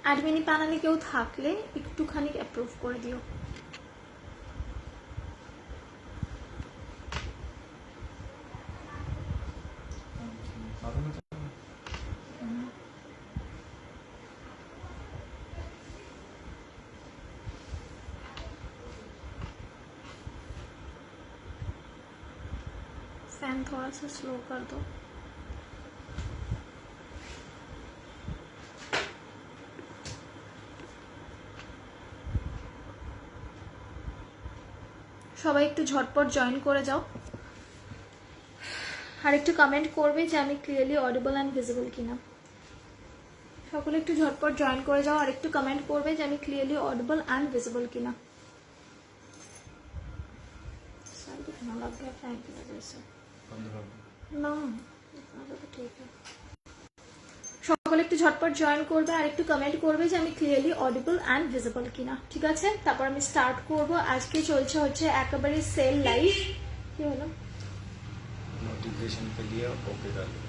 Admin প্যানেলে কেউ থাকলে একটুখানি অ্যাপ্রুভ করে দিও। फैन थोड़ा सा स्लो कर दो। সবাই একটু ঝটপট জয়েন করে যাও, আর একটু কমেন্ট করবে যে আমি ক্লিয়ারলি অডিবল অ্যান্ড ভিজিবল কিনা। সকলে একটু ঝটপট জয়েন করে যাও, আর একটু কমেন্ট করবে যে আমি ক্লিয়ারলি অডিবল অ্যান্ড ভিজিবল কিনা। সকলে একটু ঝটপট জয়েন করবে, আর একটু কমেন্ট করবে যে আমি ক্লিয়ারলি অডিবল অ্যান্ড ভিজিবল কিনা। ঠিক আছে, তারপর আমি স্টার্ট করব। আজকে চলছে হচ্ছে একেবারে সেল লাইভ। কি হলো? নোটিফিকেশন पे दिया ओके कर दो।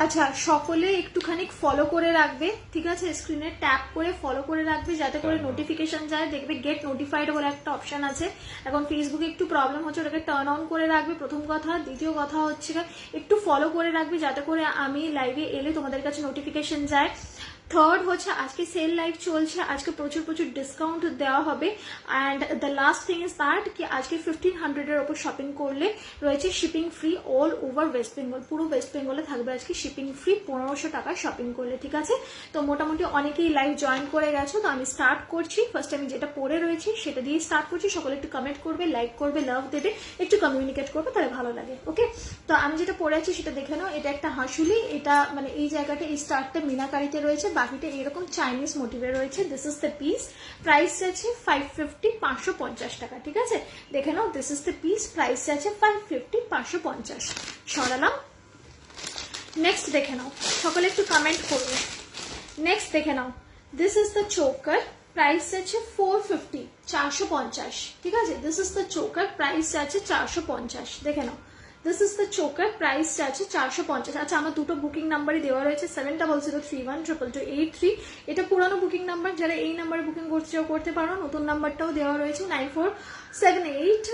আচ্ছা, সকলে একটুখানি ফলো করে রাখবে, ঠিক আছে? স্ক্রিনে ট্যাপ করে ফলো করে রাখবে যাতে করে নোটিফিকেশন যায়। দেখবে গেট নোটিফাইড বলে একটা অপশন আছে। এখন ফেসবুকে একটু প্রবলেম হচ্ছে, ওটাকে টার্ন অন করে রাখবে, প্রথম কথা। দ্বিতীয় কথা হচ্ছে একটু ফলো করে রাখবে যাতে করে আমি লাইভে এলে তোমাদের কাছে নোটিফিকেশন যায়। থার্ড হচ্ছে আজকে সেল লাইভ চলছে, আজকে প্রচুর প্রচুর ডিসকাউন্ট দেওয়া হবে। And the last thing is that কি আজকে 1500-এর ওপর শপিং করলে রয়েছে shipping free all over West Bengal. পুরো ওয়েস্ট বেঙ্গলে থাকবে আজকে শিপিং ফ্রি 1500 টাকা শপিং করলে। ঠিক আছে, তো মোটামুটি অনেকেই লাইভ জয়েন করে গেছো, তো আমি স্টার্ট করছি। ফার্স্ট আমি যেটা পড়ে রয়েছি সেটা দিয়ে স্টার্ট করছি। সকলে একটু কমেন্ট করবে, লাইক করবে, লাভ দেবে, একটু কমিউনিকেট করবে, তাহলে ভালো লাগে। ওকে, তো আমি যেটা পড়ে আছি সেটা দেখে নাও। এটা একটা হাঁসুলি, এটা মানে এই জায়গাটা এই স্টার্টটা মিনাকারিতে রয়েছে, বাকিটা এরকম চাইনিজ মোটিভে রয়েছে। This is the piece, price আছে 550, 550 টাকা। ঠিক আছে, দেখে নাও, this is the piece, price আছে 550, 550। সরালাম। নেক্সট দেখে নাও, সকলে একটু কমেন্ট করবে। নেক্সট দেখে নাও, this is the choker, price আছে 450, 450। ঠিক আছে, this is the choker, price আছে 450। দেখে নাও, this is the choker, price আছে 450। আচ্ছা, আমার দুটো বুকিং নাম্বারই দেওয়া রয়েছে, 7003122283। এটা পুরানো বুকিং নাম্বার, যারা এই নাম্বারে বুকিং করতে পারো। নতুন নাম্বারটাও দেওয়া রয়েছে 9478,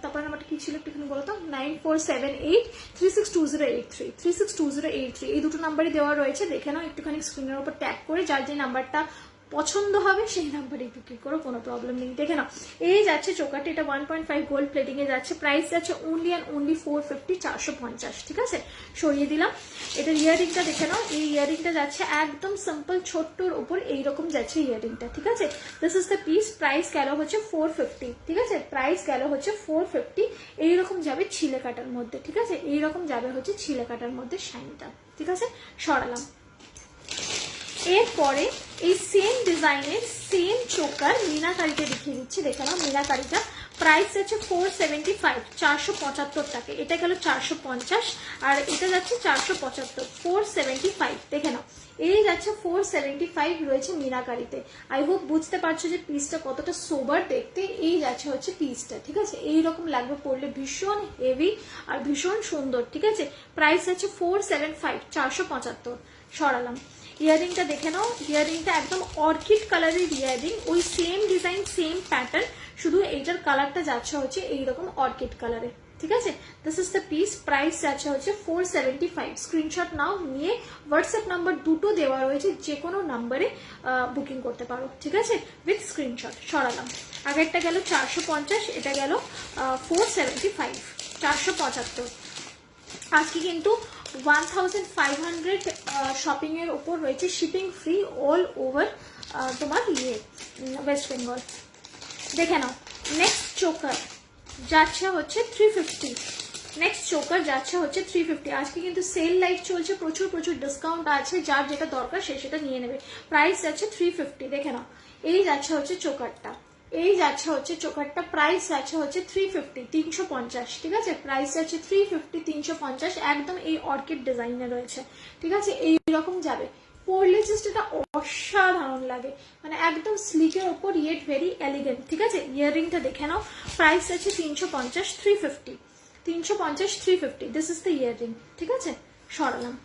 তারপর নাম্বারটা কি ছিল একটুখানি বলো তো, 9478362083, 362083। এই দুটো নাম্বারই দেওয়া রয়েছে, দেখে নাও একটুখানি স্ক্রিনের উপর ট্যাপ করে। যার যে নাম্বারটা পছন্দ হবে সেই নাম্বারে বুকিং করো, কোনো প্রবলেম নেই। দেখে নাও, এই যাচ্ছে চোকারটা, এটা 1.5 গোল্ড প্লেটিং এ যাচ্ছে, প্রাইস যাচ্ছে অনলি অ্যান্ড অনলি 450, 450। ঠিক আছে, সরিয়ে দিলাম। এটা ইয়ারিংটা দেখে নাও, এই ইয়ারিংটা যাচ্ছে একদম সিম্পল ছোট্টর উপর এইরকম যাচ্ছে ইয়ারিংটা। ঠিক আছে, this is the piece, price গেল হচ্ছে 450। ঠিক আছে, প্রাইস গেল হচ্ছে 450। এইরকম যাবে ছিলে কাটার মধ্যে। ঠিক আছে, এইরকম যাবে হচ্ছে ছিলে কাটার মধ্যে শাইনটা। ঠিক আছে, সরালাম। এরপরে এই সেম ডিজাইনের সেম চোকার মিনাকারিতে দেখিয়ে দিচ্ছি। দেখে নাও, মিনাকারিটা প্রাইস আছে 475, 475 টাকা। এটা গেল 450, আর এটা যাচ্ছে 475, 475। দেখে নাও, এই যাচ্ছে 475 রয়েছে মিনাকারিতে। আই হোপ বুঝতে পারছো যে পিসটা কতটা সোবার দেখতে। এই যাচ্ছে হচ্ছে পিসটা। ঠিক আছে, এইরকম লাগবে পড়লে, ভীষণ হেভি আর ভীষণ সুন্দর। ঠিক আছে, প্রাইস আছে 475, 475। সরালাম। ইয়ারিংটা দেখে নাও, ইয়ারিংটা একদম অর্কিড কালারের ইয়ারিং, ওই সেম ডিজাইন সেম প্যাটার্ন, শুধু এইটার কালারটা যাচ্ছে হচ্ছে এইরকম অর্কিড কালারে। ঠিক আছে, this is the piece, price যাচ্ছে হচ্ছে 475। স্ক্রিনশট নাও, নিয়ে হোয়াটসঅ্যাপ নাম্বার দুটো দেওয়া রয়েছে, যে কোনো নাম্বারে বুকিং করতে পারো। ঠিক আছে, উইথ স্ক্রিনশট। সরালাম। আগেরটা গেল 450, এটা গেল 475, 475। আজকে কিন্তু 1500 শপিং এর উপর রয়েছে শিপিং ফ্রি অল ওভার তোমার ওয়েস্ট বেঙ্গল। দেখে নাও, নেক্সট চোকার যাচ্ছে হচ্ছে 350। নেক্সট চোকার যাচ্ছে হচ্ছে 350। আজকে কিন্তু সেল লাইভ চলছে, প্রচুর প্রচুর ডিসকাউন্ট আছে, যার যেটা দরকার সে সেটা নিয়ে নেবে। প্রাইস যাচ্ছে 350। দেখে নাও, এই যাচ্ছে হচ্ছে চোকারটা, এই যাচ্ছে হচ্ছে চোকারটা, প্রাইস আছে হচ্ছে 350, 350। ঠিক আছে, প্রাইস আছে 350, 350। একদম এই অর্কিড ডিজাইনে রয়েছে। ঠিক আছে, এইরকম যাবে পরলে, জাস্ট এটা অসাধারণ লাগে, মানে একদম স্লিকের ওপর ইয়েট ভেরি এলিগেন্ট। ঠিক আছে, ইয়ারিংটা দেখে নাও, প্রাইস আছে 350, 350, 350, 350। This is the earring. ঠিক আছে, সরালাম।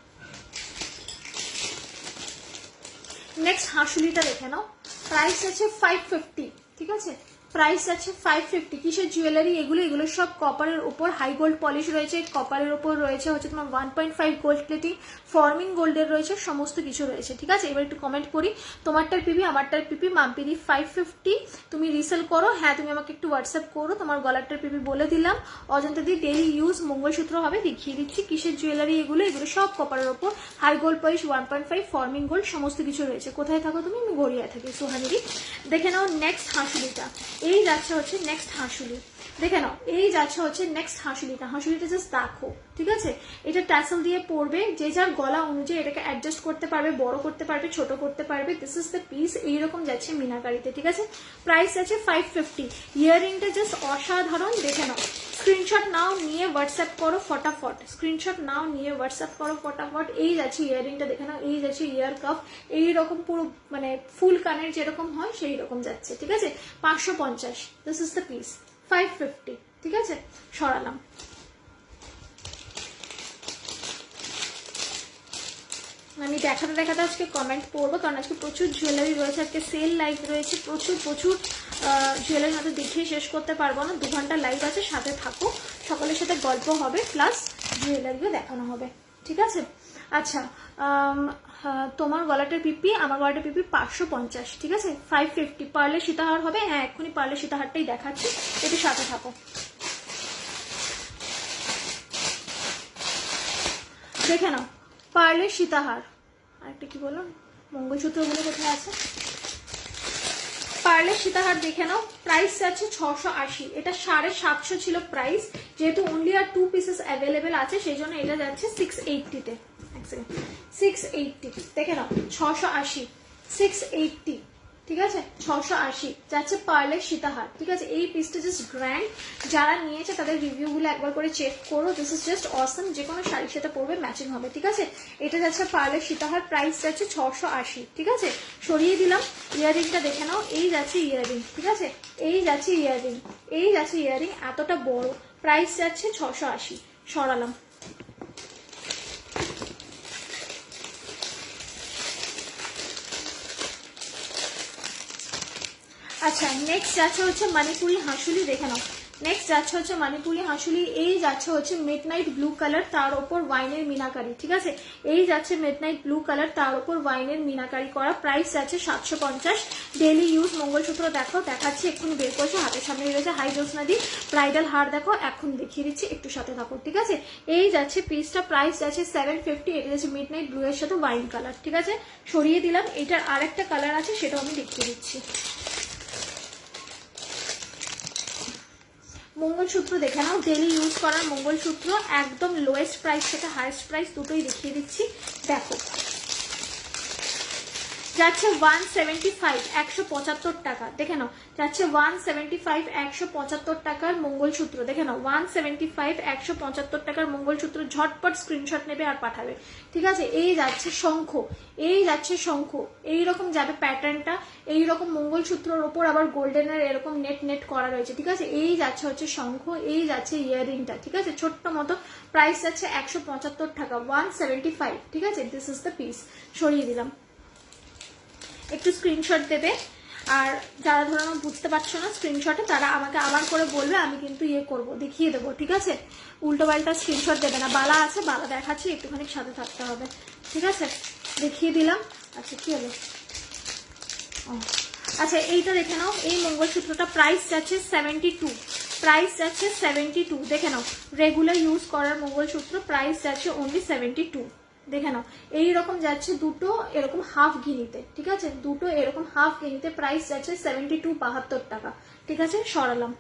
নেক্সট হাঁসুলিটা দেখে নাও, প্রাইস আছে 550, ঠিক আছে, প্রাইস আছে 550। কিসের জুয়েলারি এগুলো? এগুলো সব কপারের উপর, হাই গোল্ড পলিশ রয়েছে, কপারের উপর রয়েছে হচ্ছে তোমার 1.5 গোল্ড প্লেটিং, ফর্মিং গোল্ডের রয়েছে, সমস্ত কিছু রয়েছে, ঠিক আছে। এবার একটু কমেন্ট করি, তোমারটার পিপি, আমারটার পিপি, মাম্পিদি 550 তুমি রিসেল করো। হ্যাঁ, তুমি আমাকে একটু হোয়াটসঅ্যাপ করো, তোমার গলারটার পিপি বলে দিলাম। অজন্তা দি ডেলি ইউজ মঙ্গলসূত্র হবে, দেখিয়ে দিচ্ছি কিসের জুয়েলারি এগুলো। এগুলো সব কপারের উপর, high gold polish, 1.5 forming gold, সমস্ত কিছু রয়েছে। কোথায় থাকো তুমি? আমি গড়িয়ায় থাকি, সোহানিদি। দেখে নাও নেক্সট হাঁসুলিটা, এই যাচ্ছে হচ্ছে নেক্সট হাঁসুলি, দেখে নাও এই যাচ্ছে হচ্ছে নেক্সট হাঁসুলিটা। হাঁসুলিটা জাস্ট দেখো, ঠিক আছে। এটা ট্যাসেল দিয়ে পরবে, যে যার গলা অনুযায়ী এটাকে অ্যাডজাস্ট করতে পারবে, বড় করতে পারবে, ছোট করতে পারবে। দিস ইজ দ্য পিস, এইরকম যাচ্ছে মিনাকারিতে, ঠিক আছে। প্রাইস আছে 550। ইয়াররিংটা জাস্ট অসাধারণ, দেখে নাও। স্ক্রিনশট নাও, নিয়ে হোয়াটসঅ্যাপ করো ফটাফট, স্ক্রিনশট নাও, নিয়ে হোয়াটসঅ্যাপ করো ফটাফট। এই যাচ্ছে ইয়াররিংটা, দেখে নাও, এই যাচ্ছে ইয়ার কাপ, এইরকম পুরো মানে ফুল কানের যেরকম হয় সেই রকম যাচ্ছে, ঠিক আছে। 550, দিস ইজ দ্য পিস, 550, ঠিক আছে। সরালাম। আমি দেখাতে দেখাতে আজকে কমেন্ট পড়বো, কারণ আজকে প্রচুর জুয়েলারি রয়েছে, আজকে সেল লাইভ রয়েছে, প্রচুর প্রচুর জুয়েলারি হয়তো দেখিয়ে শেষ করতে পারবো না। 2 ঘন্টা লাইভ আছে, সাথে থাকো, সকলের সাথে গল্প হবে, প্লাস জুয়েলারিও দেখানো হবে, ঠিক আছে। আচ্ছা, তোমার গলাটার পিপি, আমার গলাটার পিপি 550, ঠিক আছে। 550 পার্লে সীতাহার হবে। হ্যাঁ, এক্ষুনি পার্লে সীতাহারটাই দেখাচ্ছি, একটু সাথে থাকো। দেখে নাও পার্লের সীতাহার, আরেকটা কি বললাম, মঙ্গলসূত্রগুলো কোথায় আছে? পার্লের সীতাহার দেখে নাও, প্রাইস আছে 680। এটা 750 ছিল প্রাইস, যেহেতু অনলি আর 2 পিসেস অ্যাভেলেবেল আছে সেই জন্য এটা যাচ্ছে 680-তে। 680 দেখে নাও, 680, 680, ঠিক আছে। 680 যাচ্ছে পার্লের সীতাহার, ঠিক আছে। এই পিসটা জাস্ট গ্র্যান্ড, যারা নিয়েছে তাদের রিভিউগুলো একবার করে চেক করো। দিস ইজ জাস্ট অসম, যে কোনো শাড়ির সাথে পরবে ম্যাচিং হবে, ঠিক আছে। এটা যাচ্ছে পার্লের সীতাহার, প্রাইস যাচ্ছে 680, ঠিক আছে। সরিয়ে দিলাম। ইয়াররিংটা দেখে নাও, এই যাচ্ছে ইয়াররিং, ঠিক আছে, এই যাচ্ছে ইয়াররিং, এই যাচ্ছে ইয়াররিং, এতটা বড়, প্রাইস যাচ্ছে 680। সরালাম। আচ্ছা, নেক্সট যাচ্ছে হচ্ছে মণিপুরি হাঁসুলি, দেখে নাও। নেক্সট যাচ্ছে হচ্ছে মণিপুরি হাঁসুলি, এই যাচ্ছে হচ্ছে মিডনাইট ব্লু কালার, তার ওপর ওয়াইনের মিনাকারি, ঠিক আছে। এই যাচ্ছে মিডনাইট ব্লু কালার, তার ওপর ওয়াইনের মিনাকারি করা, প্রাইস যাচ্ছে 750। ডেলি ইউজ মঙ্গলসূত্র দেখো, দেখাচ্ছি, এক্ষুনি বের করছে, হাতের সামনে রয়েছে। হাই জ্যোৎস্নাদি, ব্রাইডাল হার দেখো, এখন দেখিয়ে দিচ্ছি, একটু সাথে থাকো, ঠিক আছে। এই যাচ্ছে পিসটা, প্রাইস যাচ্ছে 750। এটা যাচ্ছে মিডনাইট ব্লু এর সাথে ওয়াইন কালার, ঠিক আছে। সরিয়ে দিলাম। এটার আরেকটা কালার আছে, সেটাও আমি দেখিয়ে দিচ্ছি। মঙ্গলসূত্র দেখে নাও, ডেলি ইউজ করার মঙ্গলসূত্র, একদম লোয়েস্ট প্রাইস থেকে হাইয়েস্ট প্রাইস দুটোই দেখিয়ে দিচ্ছি, দেখো। যাচ্ছে 175, 175 টাকা, দেখে নাও। যাচ্ছে 175, 175 টাকার মঙ্গলসূত্র, দেখে নাও। 175, 175 টাকার মঙ্গলসূত্র, ঝটপট স্ক্রিনশট নেবে আর পাঠাবে, ঠিক আছে। এই যাচ্ছে শঙ্খ, এই যাচ্ছে শঙ্খ, এইরকম যাবে প্যাটার্নটা, এইরকম মঙ্গলসূত্রের ওপর আবার গোল্ডেনের এরকম নেট নেট করা রয়েছে, ঠিক আছে। এই যাচ্ছে হচ্ছে শঙ্খ, এই যাচ্ছে ইয়াররিংটা, ঠিক আছে, ছোট্ট মতো, প্রাইস যাচ্ছে 175 টাকা, 175, ঠিক আছে। This is the piece. সরিয়ে দিলাম। একটু স্ক্রিনশট দেবে, আর যারা ধরো বুঝতে পারছো না স্ক্রিনশটে, তারা আমাকে আবার করে বলবে, আমি কিন্তু ইয়ে করবো, দেখিয়ে দেবো, ঠিক আছে। উল্টো পাল্টা স্ক্রিনশট দেবে না। বালা আছে, বালা দেখাচ্ছি, একটুখানি সাথে থাকতে হবে, ঠিক আছে। দেখিয়ে দিলাম। আচ্ছা, কি হলো? আচ্ছা, এইটা দেখে নাও, এই মঙ্গলসূত্রটা প্রাইস যাচ্ছে 72, প্রাইস যাচ্ছে 72, দেখে নাও। রেগুলার ইউজ করার মঙ্গলসূত্র, প্রাইস যাচ্ছে অনলি 72, দেখে নাও। এইরকম যাচ্ছে দুটো এরকম হাফ গিনিতে, ঠিক আছে, দুটো এরকম হাফ গিনিতে, প্রাইস যাচ্ছে 72, 72 টাকা, ঠিক আছে। সরালাম।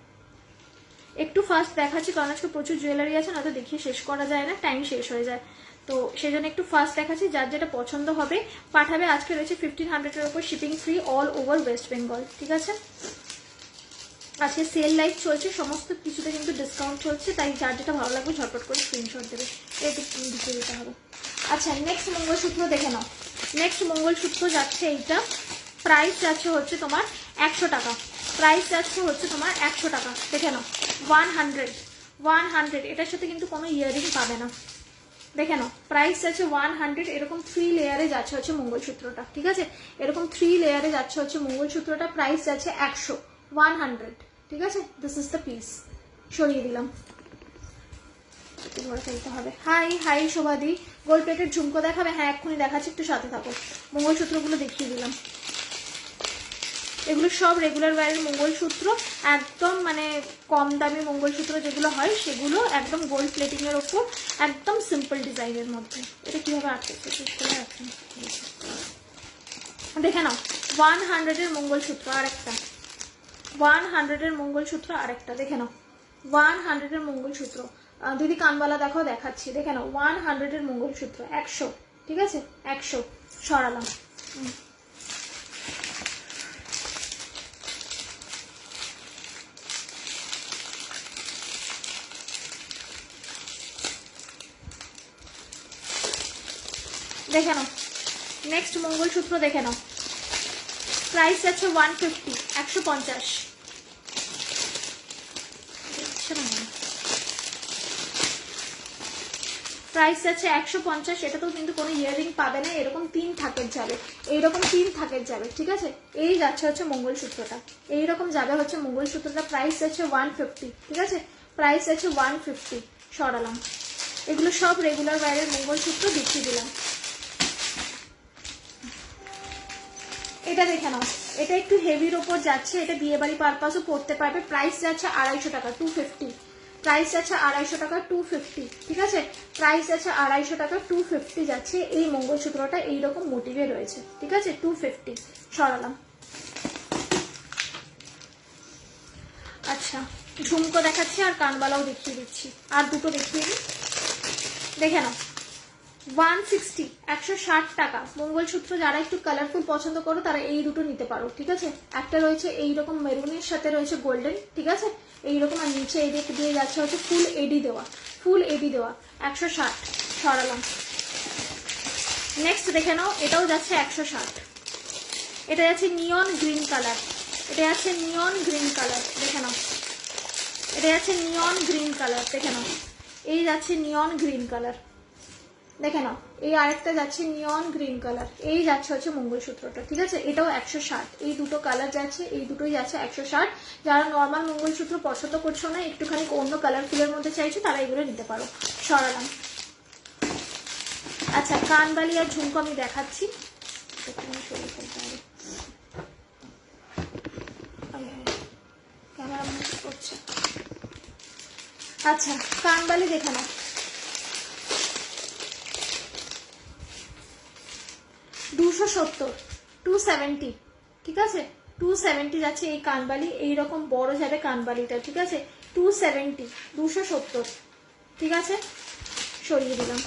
একটু ফাস্ট দেখাচ্ছি, কারণ আজকে প্রচুর জুয়েলারি আছে, নয়তো দেখিয়ে শেষ করা যায় না, টাইম শেষ হয়ে যায়, তো সেই জন্য একটু ফাস্ট দেখাচ্ছি। যার যেটা পছন্দ হবে পাঠাবে। আজকে রয়েছে 1500-এর উপর shipping free all over West Bengal, ঠিক আছে। আজকে সেল লাইভ চলছে, সমস্ত কিছুতে কিন্তু ডিসকাউন্ট চলছে, তাই যার যেটা ভালো লাগবে ঝটপট করে স্ক্রিনশট দেবে, এটা দিতে দিতে হবে। আচ্ছা, নেক্সট মঙ্গলসূত্র দেখে নাও। নেক্সট মঙ্গলসূত্র যাচ্ছে এইটা, প্রাইস যাচ্ছে হচ্ছে তোমার 100 টাকা, প্রাইস যাচ্ছে হচ্ছে তোমার 100 টাকা, দেখে নাও। 100, এটার সাথে কিন্তু কোনো ইয়াররিং পাবে না, দেখে নাও, প্রাইস আছে 100। এরকম 3 লেয়ারে যাচ্ছে হচ্ছে মঙ্গলসূত্রটা, ঠিক আছে? এরকম 3 লেয়ারে যাচ্ছে হচ্ছে মঙ্গলসূত্রটা, প্রাইস আছে 100, 100, ঠিক আছে? This is the piece. সরিয়ে দিলাম, ধরে ফেলতে হবে। হাই হাই শোভাদি, গোল্ড প্লেটের ঝুমকো দেখাবে? হ্যাঁ এক্ষুনি দেখাচ্ছি, একটু সাথে থাকো। মঙ্গলসূত্রগুলো দেখিয়ে দিলাম। এগুলো সব রেগুলার ওয়্যারের মঙ্গলসূত্র, একদম মানে কম দামি মঙ্গলসূত্র যেগুলো হয় সেগুলো, একদম গোল্ড প্লেটিং এর ওপর, একদম সিম্পল ডিজাইনের মধ্যে। এটা কিভাবে আটকেছে দেখে নাও। 100 এর মঙ্গলসূত্র আরেকটা, 100 এর মঙ্গলসূত্র আরেকটা, দেখে নাও। 100 এর মঙ্গলসূত্র। দিদি কানবালা দেখো, দেখাচ্ছি, দেখে নাও। 100 এর মঙ্গলসূত্র, 100, ঠিক আছে? 100 সরালাম। দেখে নাও, নেক্সট মঙ্গলসূত্র দেখে নাও। প্রাইস আছে 150, 150। প্রাইস আছে 150। এটাতেও কিন্তু কোনো ইয়ারিং পাবে না, এরকম 3 থাকের যাবে, এইরকম 3 থাকের যাবে, ঠিক আছে? এই যাচ্ছে হচ্ছে মঙ্গলসূত্রটা, এইরকম যাবে হচ্ছে মঙ্গলসূত্রটা। প্রাইস আছে 150, ঠিক আছে? প্রাইস আছে 150 সরালাম। এগুলো সব রেগুলার ওয়্যারের মঙ্গলসূত্র দেখিয়ে দিলাম। এটা দেখে নাও, এটা একটু হেভির ওপর যাচ্ছে, এটা বিয়ে বাড়ি পারপাসও পড়তে পারবে। প্রাইস যাচ্ছে 250 টাকা, 250। প্রাইস আছে 250 টাকা, 250, ঠিক আছে? প্রাইস আছে 250 টাকা, 250 যাচ্ছে। এই মঙ্গলসূত্রটা এইরকম মোটিভে রয়েছে, ঠিক আছে? 250 সরালাম। আচ্ছা, ঝুমকো দেখাচ্ছি আর কানবালাও দেখিয়ে দিচ্ছি, আর দুটো দেখিয়ে দিই, দেখে নাও। 160, 160 টাকা মঙ্গলসূত্র। যারা একটু কালারফুল পছন্দ করো তারা এই দুটো নিতে পারো, ঠিক আছে? একটা রয়েছে এইরকম মেরুনের সাথে রয়েছে গোল্ডেন, ঠিক আছে? এইরকম, আর নিচে এই দিক দিয়ে যাচ্ছে হচ্ছে ফুল এডি দেওয়া, ফুল এডি দেওয়া। 160 সরালাম। নেক্সট দেখে নাও, এটাও যাচ্ছে 160। এটা যাচ্ছে নিয়ন গ্রিন কালার, এটা যাচ্ছে নিয়ন গ্রিন কালার, দেখে নাও। এটা যাচ্ছে নিয়ন গ্রিন কালার, দেখে নাও। এই যাচ্ছে নিয়ন গ্রিন কালার, দেখে নাও। এই আরেকটা যাচ্ছে নিয়ন গ্রিন কালার, এই যাচ্ছে হচ্ছে মঙ্গলসূত্রটা, ঠিক আছে? এটাও 160। এই দুটো কালার যাচ্ছে, এই দুটোই যাচ্ছে 160। যারা নর্মাল মঙ্গলসূত্র পছন্দ করছো না, একটুখানি অন্য কালারফুলের মধ্যে চাইছো, তারা এগুলো নিতে পারো। সরালাম। আচ্ছা, কানবালি আর ঝুমকো আমি দেখাচ্ছি, ক্যামেরা মুভ করছে। আচ্ছা, কানবালি দেখে নাও। 270, 270, ঠিক আছে? 270 যাচ্ছে এই কানবালি, এইরকম বড় যাবে কানবালিটা, ঠিক আছে? 270, 270, ঠিক আছে? সরিয়ে দিলাম।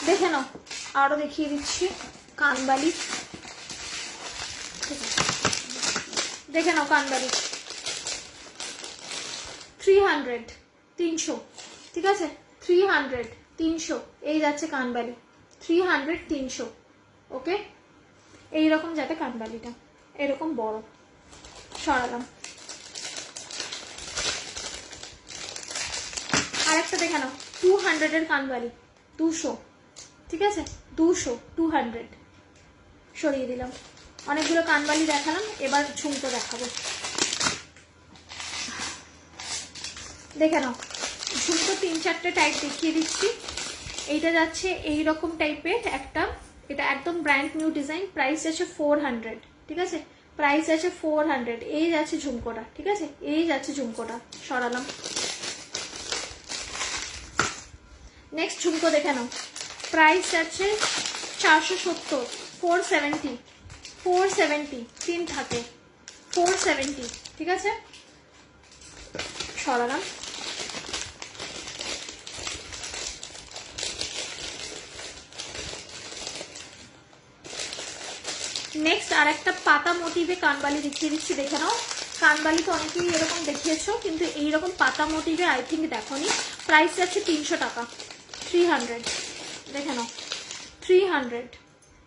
দেখে নাও, আরো দেখিয়ে দিচ্ছি কানবালি, দেখে নাও। কানবালি 300, 300, ঠিক আছে? 300, 300 এই যাচ্ছে কানবালি, 300, 300, ওকে? এইরকম যাবে কানবালিটা, এরকম বড়। সরালাম। আরেকটা দেখে নাও, 200 এর কানবালি, 200, ঠিক আছে? 200, 200 সরিয়ে দিলাম। অনেকগুলো কানবালি দেখালাম, এবার ঝুমকো দেখাবো, দেখে নাও। ঝুমকো 3-4টে টাইপ দেখিয়ে দিচ্ছি। এইটা যাচ্ছে এইরকম টাইপের একটা, এটা একদম ব্র্যান্ড নিউ ডিজাইন। প্রাইস আছে 400, ঠিক আছে? প্রাইস আছে 400। এই যাচ্ছে ঝুমকোটা, ঠিক আছে? এই যাচ্ছে ঝুমকোটা, সরালাম। নেক্সট ঝুমকো দেখে নাও। প্রাইস আছে 470, 470, 470, 3 থাকে, 470, ঠিক আছে? সরালাম। নেক্সট আর একটা পাতা মোটিভে কানবালি দেখিয়ে দিচ্ছি, দেখে নাও। কানবালি তো অনেকেই এরকম দেখিয়েছো, কিন্তু এইরকম পাতা মোটিভে আই থিঙ্ক দেখোনি। প্রাইস আছে 300 টাকা, 300, দেখে নাও 300।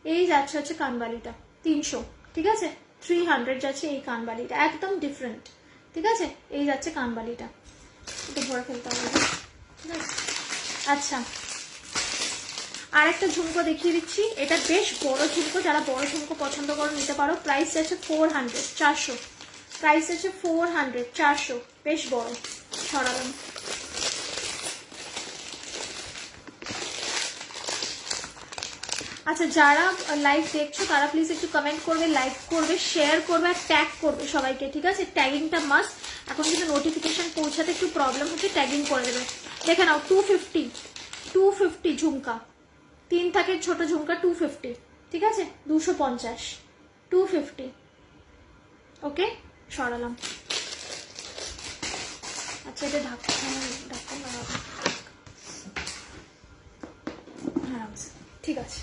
এই যাচ্ছে হচ্ছে কানবালিটা 300, ঠিক আছে 300 যাচ্ছে এই কানবালিটা, একদম ডিফারেন্ট, ঠিক আছে। এই যাচ্ছে কানবালিটা, এটা ভরে ফেলতে হবে, ঠিক আছে। আচ্ছা, আর একটা ঝুমকো দেখিয়ে দিচ্ছি, এটা বেশ বড় ঝুমকো, যারা বড় ঝুমকো পছন্দ করো নিতে পারো। প্রাইস আছে 400, 400, প্রাইস আছে 400, 400, বেশ বড়। সরালাম। আচ্ছা, যারা লাইভ দেখছো তারা প্লিজ একটু কমেন্ট করবে, লাইক করবে, শেয়ার করবে আর ট্যাগ করবে সবাইকে, ঠিক আছে। ট্যাগিংটা মাস্ট, এখন কিন্তু নোটিফিকেশন পৌঁছাতে একটু প্রবলেম হচ্ছে, ট্যাগিং করে দেবে। দেখে নাও 250, 250 ঝুমকা, 3 থাকে ছোট ঝুমকা, 250, ঠিক আছে 250, 250, ওকে সরালাম। আচ্ছা, এটা ঢাকা হ্যাঁ, ঠিক আছে।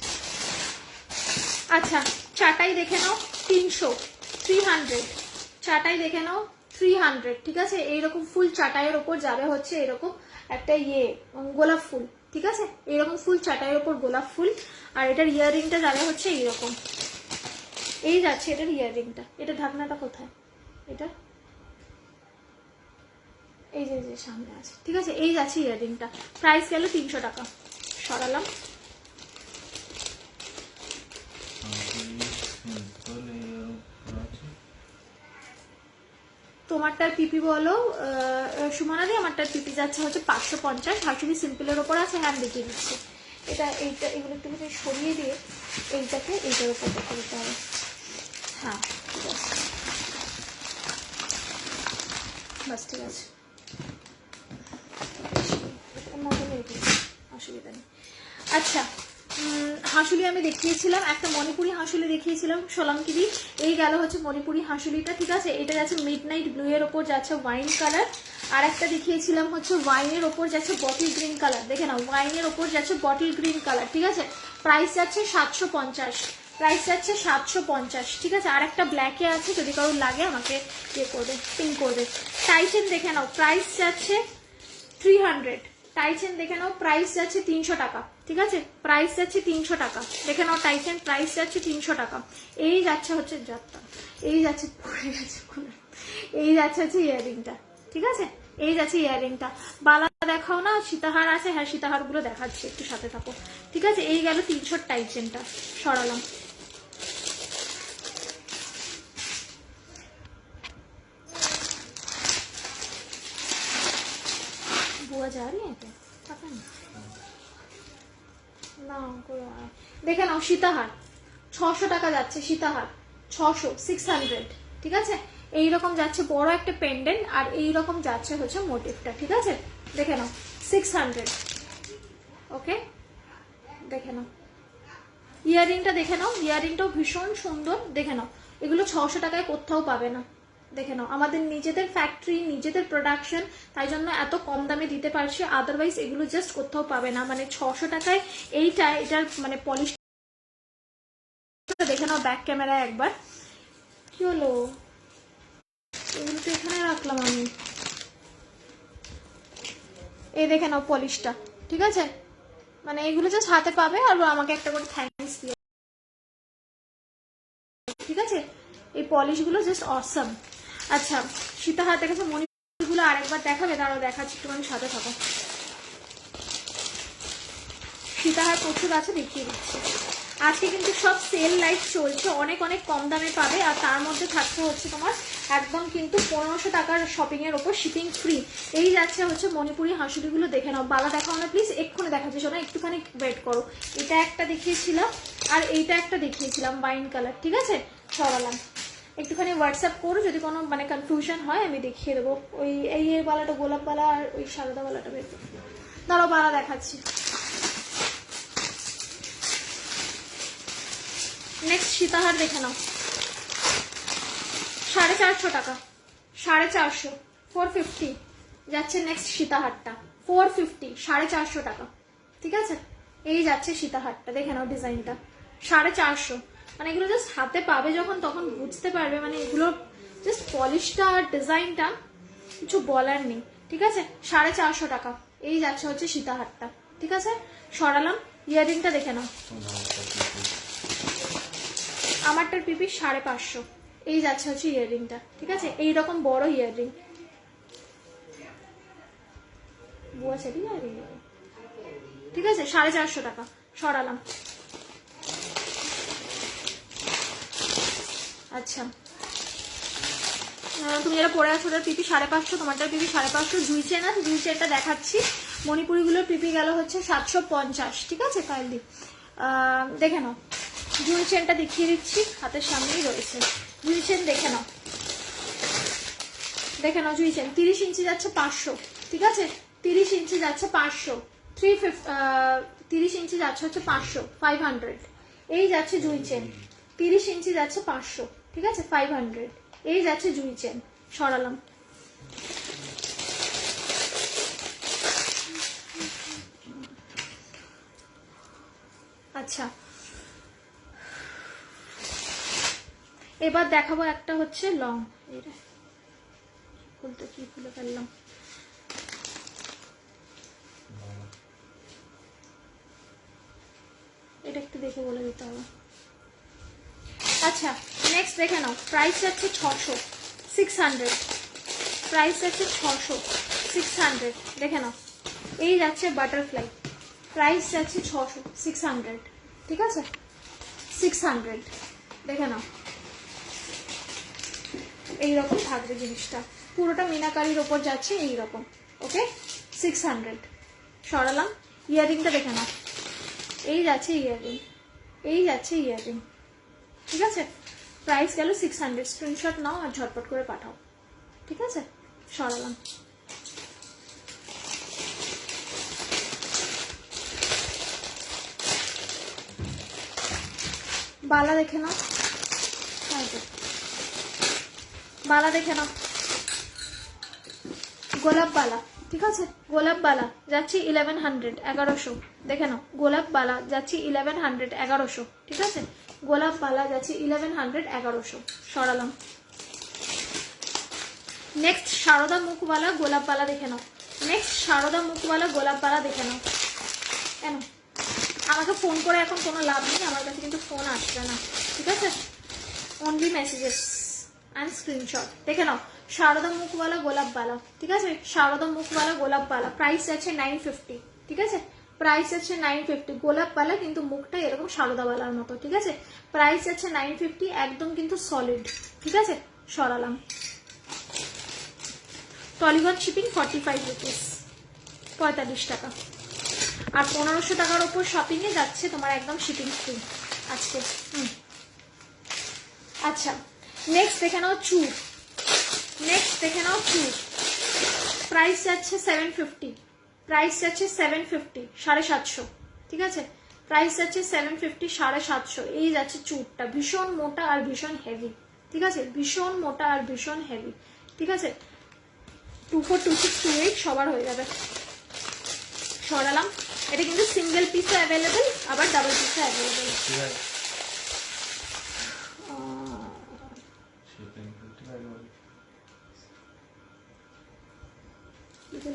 আচ্ছা, চাটাই দেখে নাও 300, 300, চাটাই দেখে নাও 300, ঠিক আছে। এইরকম ফুল চাটাইয়ের ওপর যাবে হচ্ছে এরকম একটা গোলাপ ফুল, ঠিক আছে। এরকম ফুল চাটাইয়ের ওপর গোলাপ ফুল, আর এটার ইয়াররিংটা যাবে হচ্ছে এইরকম, এই যাচ্ছে এটার ইয়াররিংটা। এটা ঢাকনাটা কোথায়, এটা এই যে সামনে আছে, ঠিক আছে। এই যাচ্ছে ইয়াররিংটা, প্রাইস গেল 300 টাকা। সরালাম। তোমারটার পিপি বলো সুমনাদি, আমারটার পিপি যাচ্ছে হচ্ছে 550, হাসুলি সিম্পলের ওপর আছে। হ্যাঁ, দেখিয়ে দিচ্ছি। এইটা এগুলো একটু সরিয়ে দিয়ে এইটাকে এইটার উপর দেখে দিতে হবে। হ্যাঁ, ঠিক আছে, বাস ঠিক আছে, অসুবিধা নেই। আচ্ছা, হাঁসুলি আমি দেখিয়েছিলাম, একটা মণিপুরি হাঁসুলি দেখিয়েছিলাম সোলাঙ্কিদি। এই গেল হচ্ছে মণিপুরি হাঁসুলিটা, ঠিক আছে। এটা যাচ্ছে মিড নাইট ব্লু এর ওপর যাচ্ছে ওয়াইন কালার, আর একটা দেখিয়েছিলাম হচ্ছে ওয়াইনের ওপর যাচ্ছে বটল গ্রিন কালার। দেখে নাও, ওয়াইনের ওপর যাচ্ছে বটল গ্রিন কালার, ঠিক আছে। প্রাইস যাচ্ছে 750, প্রাইস যাচ্ছে 750, ঠিক আছে। আর একটা ব্ল্যাকে আছে, যদি কারোর লাগে আমাকে করবে, পিং করবে। টাইচেন দেখে নাও, প্রাইস যাচ্ছে 300, টাইচেন দেখে নাও, প্রাইস যাচ্ছে 300 টাকা, ঠিক আছে। প্রাইস যাচ্ছে 300 টাকা, দেখে নাও টাইচেন, প্রাইস যাচ্ছে 300 টাকা। এই যাচ্ছে হচ্ছে যাত্রা, এই যাচ্ছে পড়ে গেছে, এই যাচ্ছে হচ্ছে ইয়াররিংটা, ঠিক আছে। এই যাচ্ছে ইয়াররিংটা। বালা দেখাও না, সীতাহার আছে, হ্যাঁ সীতাহার গুলো দেখাচ্ছে, একটু সাথে থাকো, ঠিক আছে। এই গেল 300 টাইচেনটা, সরালাম। बुआ जा रही है क्या, पता नहीं না। দেখে নাও সীতাহার 600 টাকা যাচ্ছে, সীতাহার 600, 600, ঠিক আছে। এইরকম যাচ্ছে বড় একটা পেন্ডেন্ট, আর এইরকম যাচ্ছে হচ্ছে মোটিভটা, ঠিক আছে। দেখে নাও 600, ওকে। দেখে নাও ইয়াররিংটা, দেখে নাও ইয়াররিংটাও ভীষণ সুন্দর, দেখে নাও। এগুলো 600 টাকায় কোথাও পাবে না, দেখে নাও। আমাদের নিজেদের ফ্যাক্টরি, নিজেদের প্রোডাকশন, তাই জন্য এত কম দামে দিতে পারছি, আদারওয়াইজ এগুলো জাস্ট কোথাও পাবে না। মানে 600 টাকায় এটার মানে পলিশ দেখে নাও ব্যাক ক্যামেরায় একবার। কি হলো, এগুলো তো এখানে রাখলাম আমি। এই দেখে নাও পলিশটা, ঠিক আছে। মানে এগুলো জাস্ট হাতে পাবে, আর আমাকে একটা করে থ্যাঙ্কস দিয়ে, ঠিক আছে। এই পলিশগুলো জাস্ট অসম। আচ্ছা, সীতাহার দেখেছো, মণিপুরগুলো আরেকবার দেখাবে, তারাও দেখাচ্ছি, একটুখানি সাথে থাকো। সীতাহার প্রচুর আছে, দেখিয়ে দিচ্ছি। আজকে কিন্তু সব সেল লাইভ চলছে, অনেক অনেক কম দামে পাবে, আর তার মধ্যে থাকতে হচ্ছে তোমার একদম কিন্তু 1500 টাকার শপিং এর ওপর শিপিং ফ্রি। এই যাচ্ছে হচ্ছে মণিপুরি হাঁসুলিগুলো, দেখে নাও। বালা দেখাও না প্লিজ, এক্ষুনি দেখাচ্ছি, শোনা একটুখানি ওয়েট করো। এটা একটা দেখিয়েছিলাম, আর এইটা একটা দেখিয়েছিলাম ওয়াইন কালার, ঠিক আছে। সরালাম। একটুখানি হোয়াটসঅ্যাপ করো, যদি কোনো মানে কনফিউশন হয় আমি দেখিয়ে দেবো। ওই এই বালাটা গোলাপ বালা, আর ওই সাদা বালাটা বের করো। দাঁড়াও, বালা দেখাচ্ছি। নেক্সট সীতাহার দেখে নাও, 450 টাকা, 450, 450 যাচ্ছে নেক্সট সীতাহারটা, 450, 450 টাকা, ঠিক আছে। এই যাচ্ছে সীতাহারটা, দেখে নাও ডিজাইনটা, 450। মানে এগুলো জাস্ট হাতে পাবে যখন, তখন বুঝতে পারবে, মানে এগুলো জাস্ট পলিশটা আর ডিজাইনটা কিছু বলার নেই, ঠিক আছে। 450 টাকা, এই যাচ্ছে হচ্ছে সীতাহারটা, ঠিক আছে, সরালাম। ইয়াররিংটা দেখে নাও, আমারটার পিপি 550, এই যাচ্ছে হচ্ছে ইয়াররিংটা। ঠিক আছে, এইরকম বড় ইয়াররিং, বুয়া সেটি ইয়াররিং, ঠিক আছে, 450 টাকা, সরালাম। আচ্ছা, তুমি যেটা পরে আছো ওটার পিপি 550, তোমারটার পিপি 550। জুই চেন আছে, জুই চেনটা দেখাচ্ছি। মণিপুরিগুলোর পিপি গেল হচ্ছে 750, ঠিক আছে কাইন্ডলি দেখে নাও। জুই চেনটা দেখিয়ে দিচ্ছি, হাতের সামনেই রয়েছে। জুই চেন দেখে নাও, দেখে নাও জুই চেন। 30 ইঞ্চি যাচ্ছে 500, ঠিক আছে, 30 ইঞ্চি যাচ্ছে 500, 30 ইঞ্চি যাচ্ছে হচ্ছে 500, 500। এই যাচ্ছে জুই চেন, 30 ইঞ্চি যাচ্ছে 500, ঠিক আছে, 500। এই যাচ্ছে জুই চেন, সরালাম। আচ্ছা, এবার দেখাবো একটা হচ্ছে লং, এটা খুলতে কি খুলে ফেললাম, এটা একটু দেখে বলে দিতে হবে। আচ্ছা, নেক্সট দেখে নাও, প্রাইস যাচ্ছে 600, 600, প্রাইস যাচ্ছে 600, 600, দেখে নাও। এই যাচ্ছে বাটারফ্লাই, প্রাইস যাচ্ছে 600, 600, ঠিক আছে, 600, দেখে নাও। এইরকম থাকবে জিনিসটা, পুরোটা মিনাকারির ওপর যাচ্ছে এইরকম। ওকে, 600, সরালাম। ইয়াররিংটা দেখে নাও, এই যাচ্ছে ইয়াররিং, এই যাচ্ছে ইয়াররিং, ঠিক আছে, প্রাইস গেল 600। স্ক্রিনশট নাও আর ঝটপট করে পাঠাও, ঠিক আছে, সরালাম। বালা দেখে নাও, বালা দেখে নাও, গোলাপ বালা, ঠিক আছে, গোলাপ বালা যাচ্ছি 1100, 1100, দেখে নাও। গোলাপ বালা যাচ্ছি 1100, 1100, ঠিক আছে, গোলাপ বালা যাচ্ছি 1100, 1100, সরালাম। নেক্সট সারদা মুখওয়ালা গোলাপ বালা দেখে নাও, নেক্সট সারদা মুখওয়ালা গোলাপ বালা দেখে নাও। কেন আমাকে ফোন করে এখন কোনো লাভ নেই, আমার কাছে কিন্তু ফোন আসবে না, ঠিক আছে, অনলি মেসেজেস অ্যান্ড স্ক্রিনশট। দেখে নাও, সারদা মুখওয়ালা গোলাপ বালা, ঠিক আছে, সারদা মুখওয়ালা গোলাপ বালা, প্রাইস আছে 950, ঠিক আছে, প্রাইস আছে 950। গোলাপ বালা কিন্তু মুখটা এরকম সারদা বালার মতো, ঠিক আছে, প্রাইস আছে 950, একদম কিন্তু সলিড, ঠিক আছে, সরালাম। টলিগঞ্জ শিপিং 45 রুপিস, 45 টাকা। আর 1500 টাকার ওপর শপিং এ যাচ্ছে তোমার একদম শিপিং ফ্রি আজকে। আচ্ছা, নেক্সট দেখে নাও চুর, নেক্সট দেখে নাও চুর, প্রাইস যাচ্ছে 750, প্রাইস যাচ্ছে 750, 750, ঠিক আছে, প্রাইস যাচ্ছে 750, 750। এই যাচ্ছে চুরটা, ভীষণ মোটা আর ভীষণ হেভি, ঠিক আছে, ভীষণ মোটা আর ভীষণ হেভি, ঠিক আছে, 242628 সবার হয়ে যাবে, সরালাম। এটা কিন্তু সিঙ্গেল পিসও অ্যাভেলেবেল, আবার ডাবল পিসও অ্যাভেলেবেল।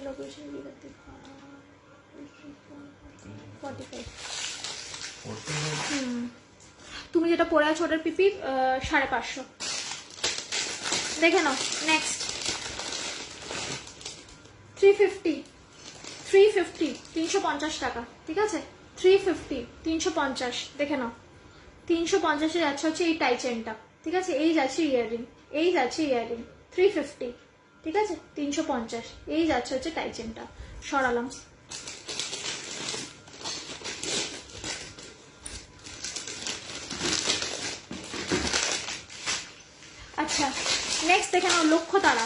লোকেশন 45। তুমি যেটা পরে আছো ওটার পিপি 550, দেখে নাও। নেক্সট 350, 350, 350 টাকা, ঠিক আছে, 350, 350, দেখে নাও। 350-এ যাচ্ছে হচ্ছে এই টাই চেনটা, ঠিক আছে, এই যাচ্ছে ইয়াররিং, এই যাচ্ছে ইয়াররিং, 350, ঠিক আছে, 350, এই যাচ্ছে হচ্ছে টাই চেনটা, সরালাম। আচ্ছা, নেক্সট দেখে নাও লক্ষ্য তারা,